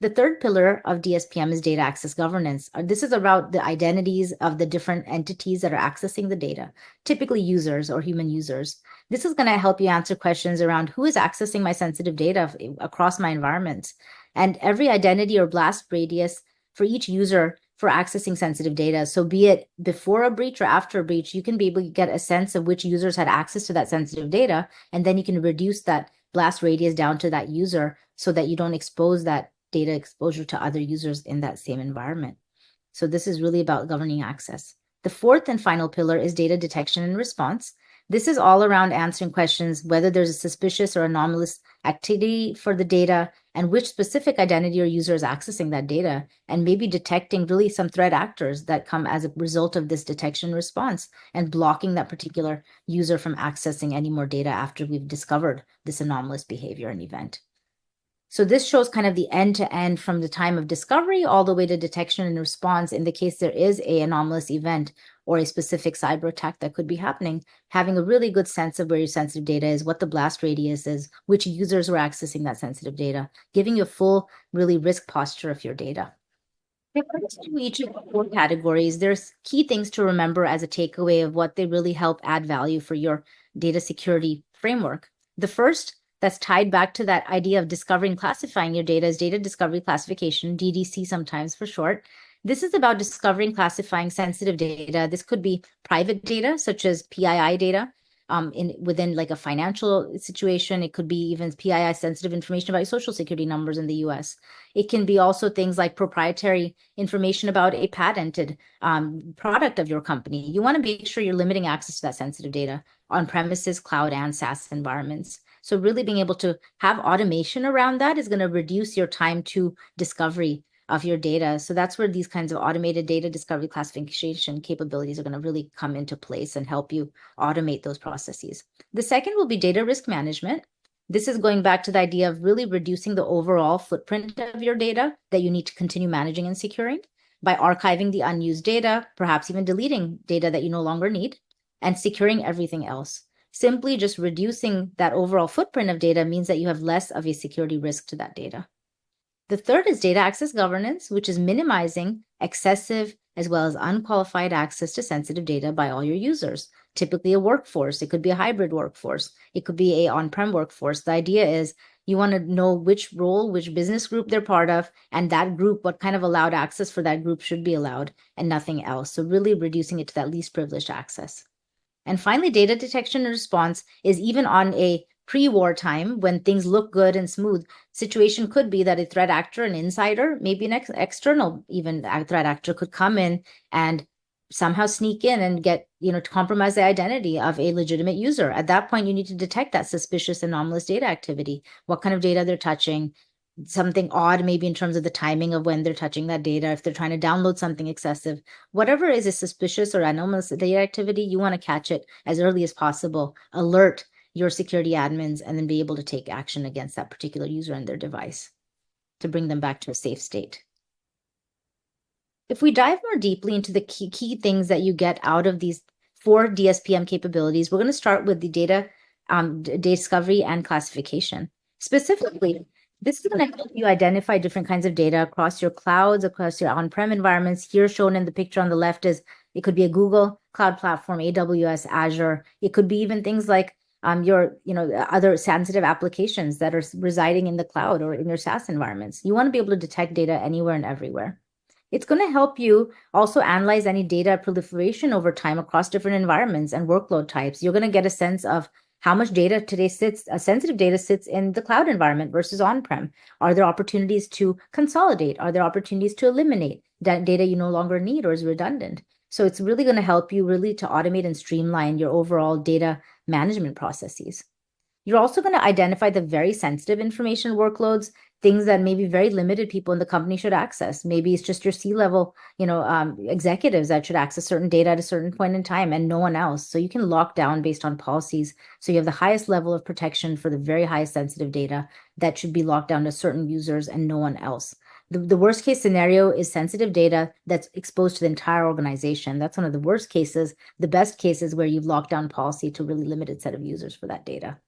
The third pillar of DSPM is data access governance. This is about the identities of the different entities that are accessing the data, typically users or human users. This is going to help you answer questions around who is accessing my sensitive data across my environments. And every identity or blast radius for each user for accessing sensitive data. So be it before a breach or after a breach, you can be able to get a sense of which users had access to that sensitive data. And then you can reduce that blast radius down to that user so that you don't expose that data exposure to other users in that same environment. So this is really about governing access. The fourth and final pillar is data detection and response. This is all around answering questions whether there's a suspicious or anomalous activity for the data and which specific identity or user is accessing that data, and maybe detecting really some threat actors that come as a result of this detection response and blocking that particular user from accessing any more data after we've discovered this anomalous behavior and event. So this shows kind of the end-to-end from the time of discovery all the way to detection and response in the case there is an anomalous event or a specific cyber attack that could be happening, having a really good sense of where your sensitive data is, what the blast radius is, which users were accessing that sensitive data, giving you a full, really risk posture of your data. To each of the 4 categories, there's key things to remember as a takeaway of what they really help add value for your data security framework. The first, that's tied back to that idea of discovering and classifying your data, is data discovery classification, DDC sometimes for short. This is about discovering, classifying sensitive data. This could be private data, such as PII data, within like a financial situation. It could be even PII sensitive information about your social security numbers in the US. It can be also things like proprietary information about a patented product of your company. You want to make sure you're limiting access to that sensitive data on premises, cloud, and SaaS environments. So really being able to have automation around that is going to reduce your time to discovery of your data. So that's where these kinds of automated data discovery classification capabilities are going to really come into place and help you automate those processes. The second will be data risk management. This is going back to the idea of really reducing the overall footprint of your data that you need to continue managing and securing by archiving the unused data, perhaps even deleting data that you no longer need, and securing everything else. Simply just reducing that overall footprint of data means that you have less of a security risk to that data. The third is data access governance, which is minimizing excessive as well as unqualified access to sensitive data by all your users. Typically a workforce, it could be a hybrid workforce, it could be a on-prem workforce. The idea is you want to know which role, which business group they're part of, and that group, what kind of allowed access for that group should be allowed and nothing else. So really reducing it to that least privileged access. And finally, data detection and response is even on a pre-war time when things look good and smooth. Situation could be that a threat actor, an insider, maybe an external even threat actor could come in and somehow sneak in and get, to compromise the identity of a legitimate user. At that point, you need to detect that suspicious anomalous data activity, what kind of data they're touching, something odd maybe in terms of the timing of when they're touching that data, if they're trying to download something excessive, whatever is a suspicious or anomalous data activity, you want to catch it as early as possible, alert your security admins, and then be able to take action against that particular user and their device to bring them back to a safe state. If we dive more deeply into the key things that you get out of these 4 DSPM capabilities, we're going to start with the data discovery and classification. Specifically, this is going to help you identify different kinds of data across your clouds, across your on-prem environments. Here shown in the picture on the left is, it could be a Google Cloud Platform, AWS, Azure. It could be even things like your other sensitive applications that are residing in the cloud or in your SaaS environments. You want to be able to detect data anywhere and everywhere. It's going to help you also analyze any data proliferation over time across different environments and workload types. You're going to get a sense of How much data today sensitive data sits in the cloud environment versus on-prem? Are there opportunities to consolidate? Are there opportunities to eliminate data you no longer need or is redundant? So it's really going to help you really to automate and streamline your overall data management processes. You're also going to identify the very sensitive information workloads, things that maybe very limited people in the company should access. Maybe it's just your C-level, executives that should access certain data at a certain point in time and no one else. So you can lock down based on policies. So you have the highest level of protection for the very highest sensitive data that should be locked down to certain users and no one else. The worst case scenario is sensitive data that's exposed to the entire organization. That's one of the worst cases. The best case is where you've locked down policy to a really limited set of users for that data.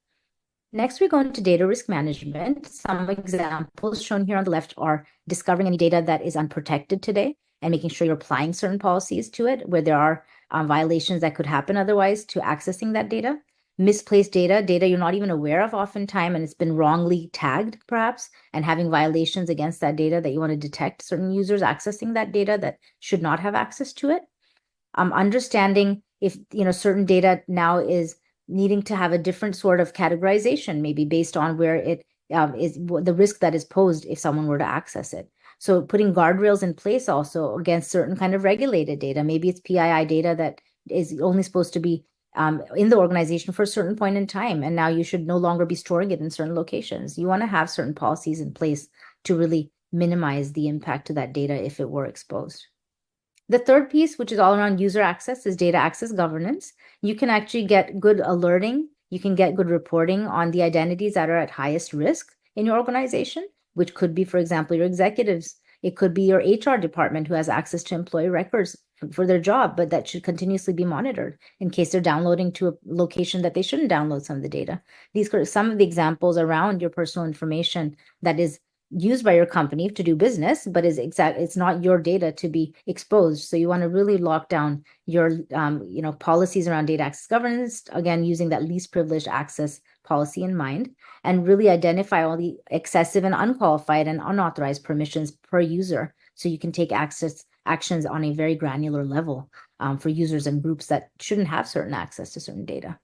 Next, we go into data risk management. Some examples shown here on the left are discovering any data that is unprotected today and making sure you're applying certain policies to it where there are violations that could happen otherwise to accessing that data. Misplaced data you're not even aware of oftentimes, and it's been wrongly tagged perhaps, and having violations against that data that you want to detect certain users accessing that data that should not have access to it. Understanding if certain data now is needing to have a different sort of categorization, maybe based on where it is the risk that is posed if someone were to access it. So putting guardrails in place also against certain kind of regulated data. Maybe it's PII data that is only supposed to be in the organization for a certain point in time, and now you should no longer be storing it in certain locations. You want to have certain policies in place to really minimize the impact to that data if it were exposed. The third piece, which is all around user access, is data access governance. You can actually get good alerting. You can get good reporting on the identities that are at highest risk in your organization, which could be, for example, your executives. It could be your HR department who has access to employee records for their job, but that should continuously be monitored in case they're downloading to a location that they shouldn't download some of the data. These are some of the examples around your personal information that is used by your company to do business, but it's not your data to be exposed. So you want to really lock down your policies around data access governance, again, using that least privileged access policy in mind, and really identify all the excessive and unqualified and unauthorized permissions per user. So you can take actions on a very granular level for users and groups that shouldn't have certain access to certain data.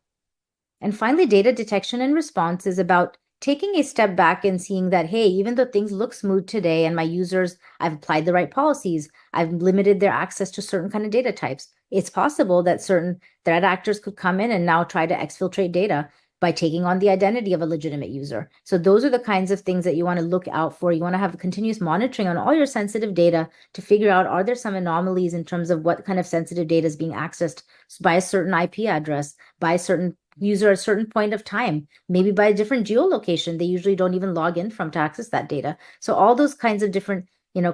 And finally, data detection and response is about taking a step back and seeing that, hey, even though things look smooth today and my users, I've applied the right policies, I've limited their access to certain kind of data types, it's possible that certain threat actors could come in and now try to exfiltrate data by taking on the identity of a legitimate user. So those are the kinds of things that you want to look out for. You want to have continuous monitoring on all your sensitive data to figure out, are there some anomalies in terms of what kind of sensitive data is being accessed by a certain IP address, by a certain user at a certain point of time, maybe by a different geolocation they usually don't even log in from to access that data. So all those kinds of different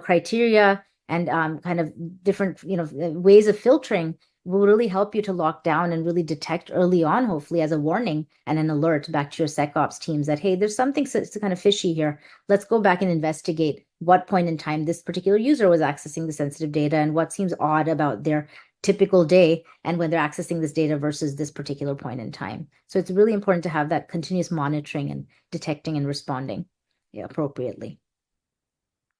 criteria and kind of different ways of filtering will really help you to lock down and really detect early on, hopefully as a warning and an alert back to your SecOps teams that, hey, there's something kind of fishy here. Let's go back and investigate what point in time this particular user was accessing the sensitive data and what seems odd about their typical day and when they're accessing this data versus this particular point in time. So it's really important to have that continuous monitoring and detecting and responding appropriately.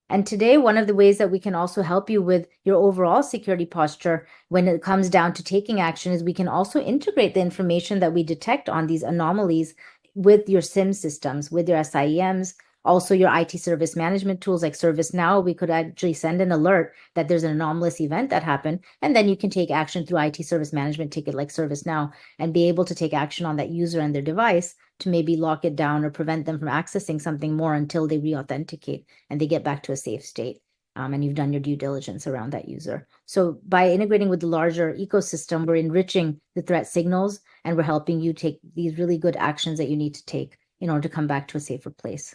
And today, one of the ways that we can also help you with your overall security posture when it comes down to taking action is we can also integrate the information that we detect on these anomalies with your SIM systems, with your SIEMs, also your IT service management tools like ServiceNow. We could actually send an alert that there's an anomalous event that happened, and then you can take action through IT service management ticket like ServiceNow and be able to take action on that user and their device to maybe lock it down or prevent them from accessing something more until they re-authenticate and they get back to a safe state. And you've done your due diligence around that user. So by integrating with the larger ecosystem, we're enriching the threat signals and we're helping you take these really good actions that you need to take in order to come back to a safer place.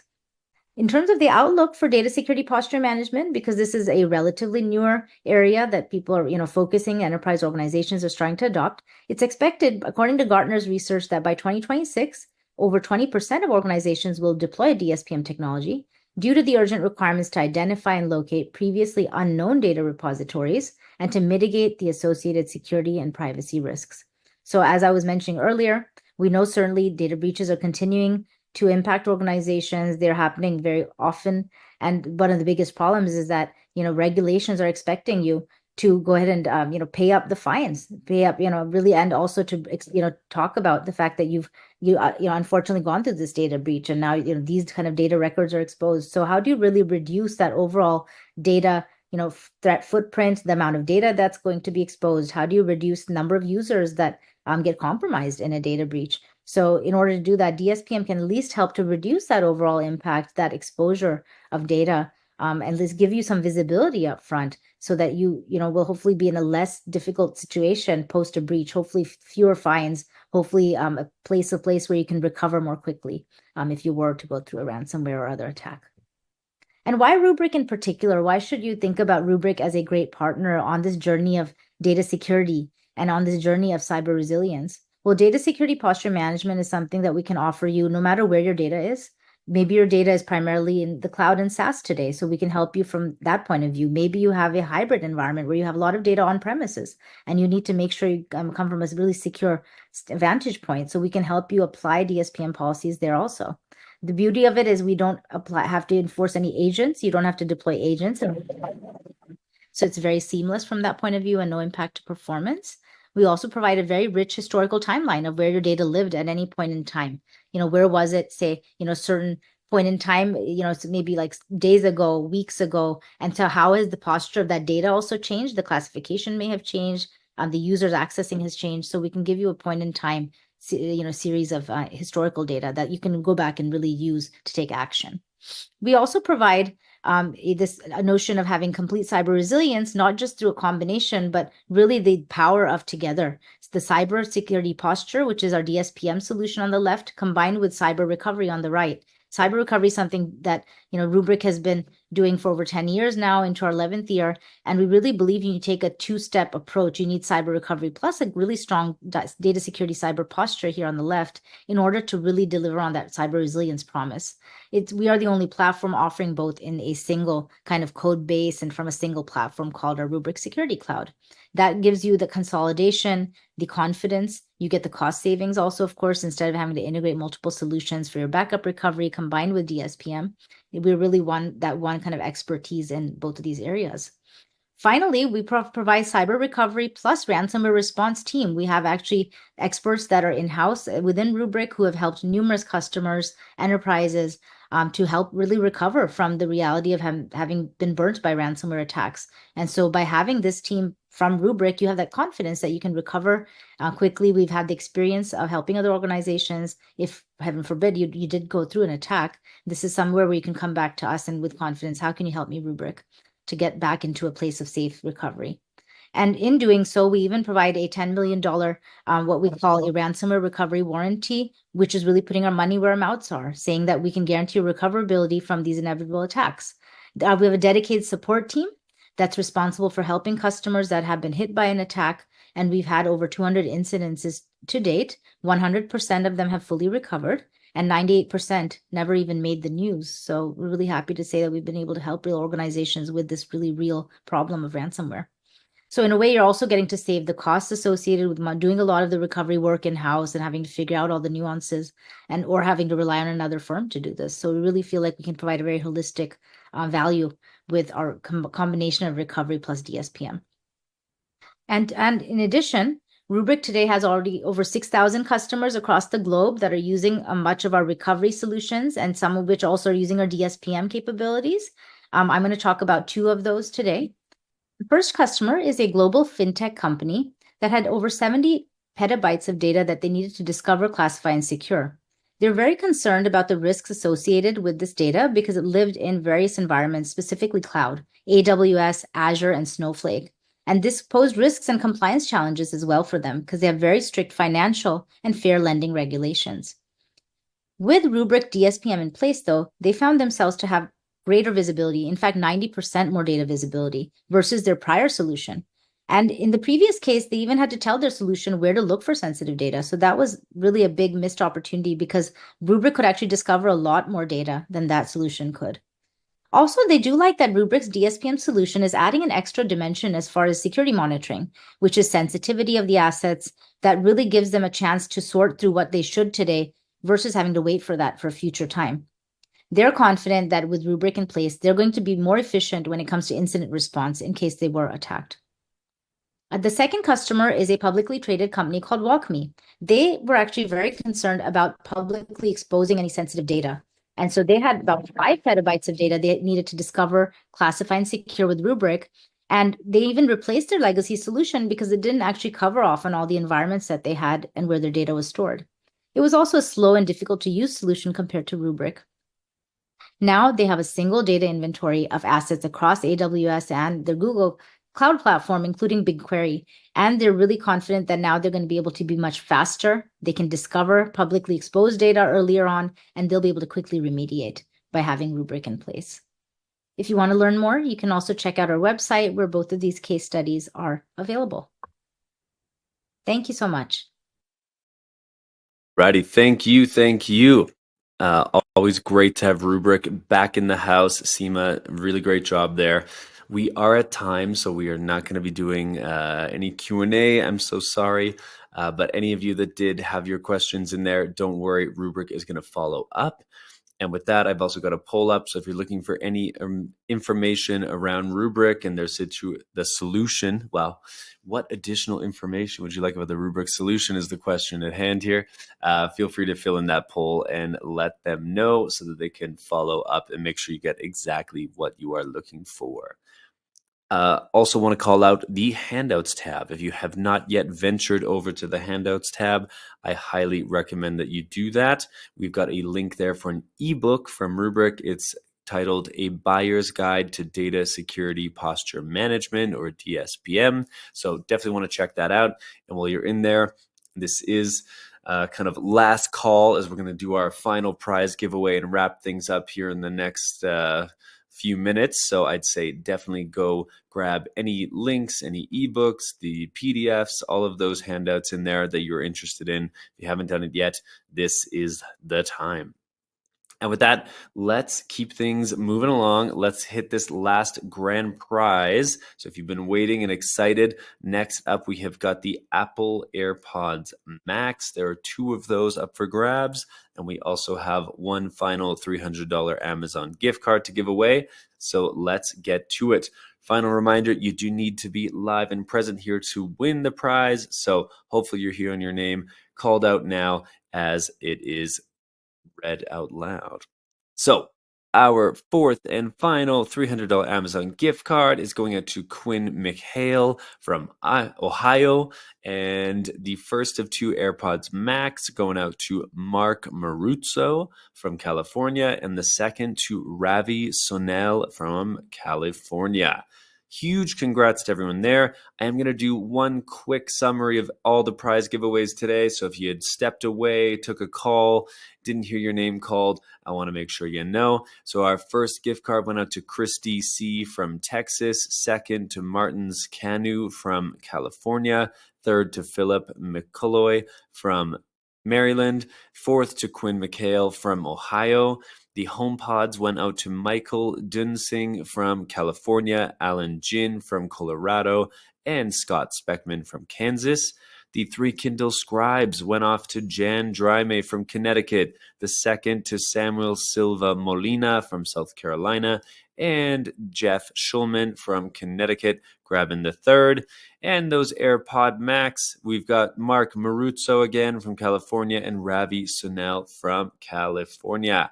In terms of the outlook for data security posture management, because this is a relatively newer area that people are, focusing, enterprise organizations are starting to adopt, it's expected, according to Gartner's research, that by 2026, over 20% of organizations will deploy DSPM technology due to the urgent requirements to identify and locate previously unknown data repositories and to mitigate the associated security and privacy risks. So as I was mentioning earlier, we know certainly data breaches are continuing to impact organizations. They're happening very often. And one of the biggest problems is that, regulations are expecting you to go ahead and pay up the fines, pay up, really, and also to talk about the fact that you've unfortunately gone through this data breach, and now these kind of data records are exposed. So how do you really reduce that overall data threat footprint, the amount of data that's going to be exposed? How do you reduce the number of users that get compromised in a data breach? So in order to do that, DSPM can at least help to reduce that overall impact, that exposure of data, and let's give you some visibility up front so that you will hopefully be in a less difficult situation post a breach, hopefully fewer fines, hopefully a place where you can recover more quickly if you were to go through a ransomware or other attack. And why Rubrik in particular? Why should you think about Rubrik as a great partner on this journey of data security and on this journey of cyber resilience? Well, data security posture management is something that we can offer you no matter where your data is. Maybe your data is primarily in the cloud and SaaS today, so we can help you from that point of view. Maybe you have a hybrid environment where you have a lot of data on premises, and you need to make sure you come from a really secure vantage point, so we can help you apply DSPM policies there also. The beauty of it is we don't have to enforce any agents. You don't have to deploy agents. So it's very seamless from that point of view and no impact to performance. We also provide a very rich historical timeline of where your data lived at any point in time. Where was it, say, certain point in time, so maybe like days ago, weeks ago, and so how has the posture of that data also changed? The classification may have changed, the user's accessing has changed. So we can give you a point in time, series of historical data that you can go back and really use to take action. We also provide this notion of having complete cyber resilience, not just through a combination, but really the power of together. It's the cyber security posture, which is our DSPM solution on the left, combined with cyber recovery on the right. Cyber recovery is something that Rubrik has been doing for over 10 years now, into our 11th year, and we really believe you take a two-step approach. You need cyber recovery plus a really strong data security cyber posture here on the left in order to really deliver on that cyber resilience promise. We are the only platform offering both in a single kind of code base and from a single platform called our Rubrik Security Cloud. That gives you the consolidation, the confidence. You get the cost savings also, of course, instead of having to integrate multiple solutions for your backup recovery combined with DSPM. We really want that one kind of expertise in both of these areas. Finally, we provide cyber recovery plus ransomware response team. We have actually experts that are in-house within Rubrik who have helped numerous customers, enterprises, to help really recover from the reality of having been burnt by ransomware attacks. And so by having this team from Rubrik, you have that confidence that you can recover quickly. We've had the experience of helping other organizations. If, heaven forbid, you did go through an attack, this is somewhere where you can come back to us and with confidence, how can you help me, Rubrik, to get back into a place of safe recovery? And in doing so, we even provide a $10 million, what we call a ransomware recovery warranty, which is really putting our money where our mouths are, saying that we can guarantee recoverability from these inevitable attacks. We have a dedicated support team that's responsible for helping customers that have been hit by an attack. And we've had over 200 incidences to date. 100% of them have fully recovered, and 98% never even made the news. So we're really happy to say that we've been able to help real organizations with this really real problem of ransomware. So in a way, you're also getting to save the costs associated with doing a lot of the recovery work in-house and having to figure out all the nuances or having to rely on another firm to do this. So we really feel like we can provide a very holistic value with our combination of recovery plus DSPM. And in addition, Rubrik today has already over 6,000 customers across the globe that are using much of our recovery solutions, and some of which also are using our DSPM capabilities. I'm going to talk about two of those today. The first customer is a global fintech company that had over 70 petabytes of data that they needed to discover, classify, and secure. They're very concerned about the risks associated with this data because it lived in various environments, specifically cloud, AWS, Azure, and Snowflake. And this posed risks and compliance challenges as well for them because they have very strict financial and fair lending regulations. With Rubrik DSPM in place, though, they found themselves to have greater visibility, in fact, 90% more data visibility versus their prior solution. And in the previous case, they even had to tell their solution where to look for sensitive data. So that was really a big missed opportunity because Rubrik could actually discover a lot more data than that solution could. Also, they do like that Rubrik's DSPM solution is adding an extra dimension as far as security monitoring, which is sensitivity of the assets that really gives them a chance to sort through what they should today versus having to wait for that for a future time. They're confident that with Rubrik in place, they're going to be more efficient when it comes to incident response in case they were attacked. The second customer is a publicly traded company called WalkMe. They were actually very concerned about publicly exposing any sensitive data. And so they had about 5 petabytes of data they needed to discover, classify, and secure with Rubrik. And they even replaced their legacy solution because it didn't actually cover off on all the environments that they had and where their data was stored. It was also a slow and difficult to use solution compared to Rubrik. Now they have a single data inventory of assets across AWS and their Google Cloud platform, including BigQuery. And they're really confident that now they're going to be able to be much faster. They can discover publicly exposed data earlier on, and they'll be able to quickly remediate by having Rubrik in place. If you want to learn more, you can also check out our website where both of these case studies are available. Thank you so much. Righty, thank you, thank you. Always great to have Rubrik back in the house. Seema, really great job there. We are at time, so we are not going to be doing any Q&A. I'm so sorry. But any of you that did have your questions in there, don't worry. Rubrik is going to follow up. And with that, I've also got a poll up. So if you're looking for any information around Rubrik and the solution, well, what additional information would you like about the Rubrik solution is the question at hand here. Feel free to fill in that poll and let them know so that they can follow up and make sure you get exactly what you are looking for. Also want to call out the Handouts tab. If you have not yet ventured over to the Handouts tab, I highly recommend that you do that. We've got a link there for an ebook from Rubrik. It's titled A Buyer's Guide to Data Security Posture Management, or DSPM. So definitely want to check that out. And while you're in there, this is kind of last call as we're going to do our final prize giveaway and wrap things up here in the next few minutes. So I'd say definitely go grab any links, any ebooks, the PDFs, all of those handouts in there that you're interested in. If you haven't done it yet, this is the time. And with that, let's keep things moving along. Let's hit this last grand prize. So if you've been waiting and excited, next up we have got the Apple AirPods Max. There are 2 of those up for grabs. And we also have one final $300 Amazon gift card to give away. So let's get to it. Final reminder, you do need to be live and present here to win the prize. So hopefully you're hearing your name called out now as it is read out loud. So our 4th and final $300 Amazon gift card is going out to Quinn McHale from Ohio. And the first of 2 AirPods Max going out to Mark Maruzzo from California. And the second to Ravi Sonel from California. Huge congrats to everyone there. I am going to do one quick summary of all the prize giveaways today. So if you had stepped away, took a call, didn't hear your name called, I want to make sure you know. So our first gift card went out to Christy C. from Texas. Second to Martins Canu from California. Third to Philip McCulloy from Maryland. Fourth to Quinn McHale from Ohio. The HomePods went out to Michael Dunsing from California, Alan Jin from Colorado, and Scott Speckman from Kansas. The 3 Kindle Scribes went off to Jan Dryme from Connecticut, the second to Samuel Silva Molina from South Carolina, and Jeff Schulman from Connecticut grabbing the third. And those AirPod Max, we've got Mark Maruzzo again from California and Ravi Sunel from California.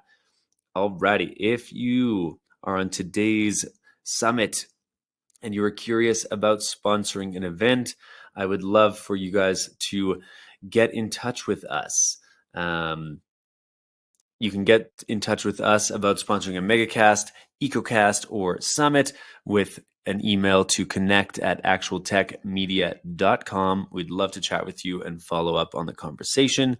Alrighty, if you are on today's summit and you are curious about sponsoring an event, I would love for you guys to get in touch with us. You can get in touch with us about sponsoring a megacast, ecocast, or summit with an email to connect@actualtechmedia.com. We'd love to chat with you and follow up on the conversation.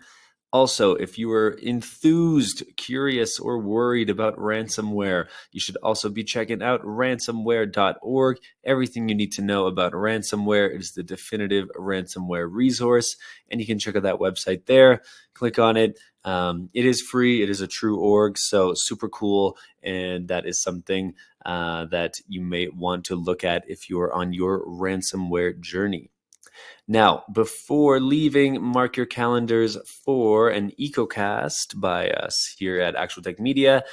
Also, if you are enthused, curious, or worried about ransomware, you should also be checking out ransomware.org. Everything you need to know about ransomware. It is the definitive ransomware resource, and you can check out that website there. Click on it. It is free. It is a true org, so super cool, and that is something that you may want to look at if you are on your ransomware journey. Now, before leaving, mark your calendars for an EcoCast by us here at Actual Tech Media.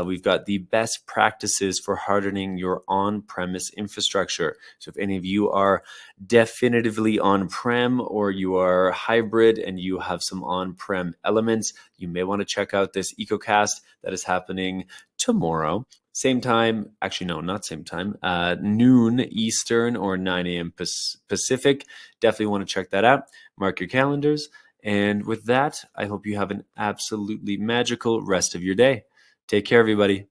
We've got the best practices for hardening your on-premise infrastructure. So if any of you are definitively on-prem or you are hybrid and you have some on-prem elements, you may want to check out this EcoCast that is happening tomorrow. Same time, actually, no, not same time, noon Eastern or 9 a.m. Pacific. Definitely want to check that out. Mark your calendars. And with that, I hope you have an absolutely magical rest of your day. Take care, everybody.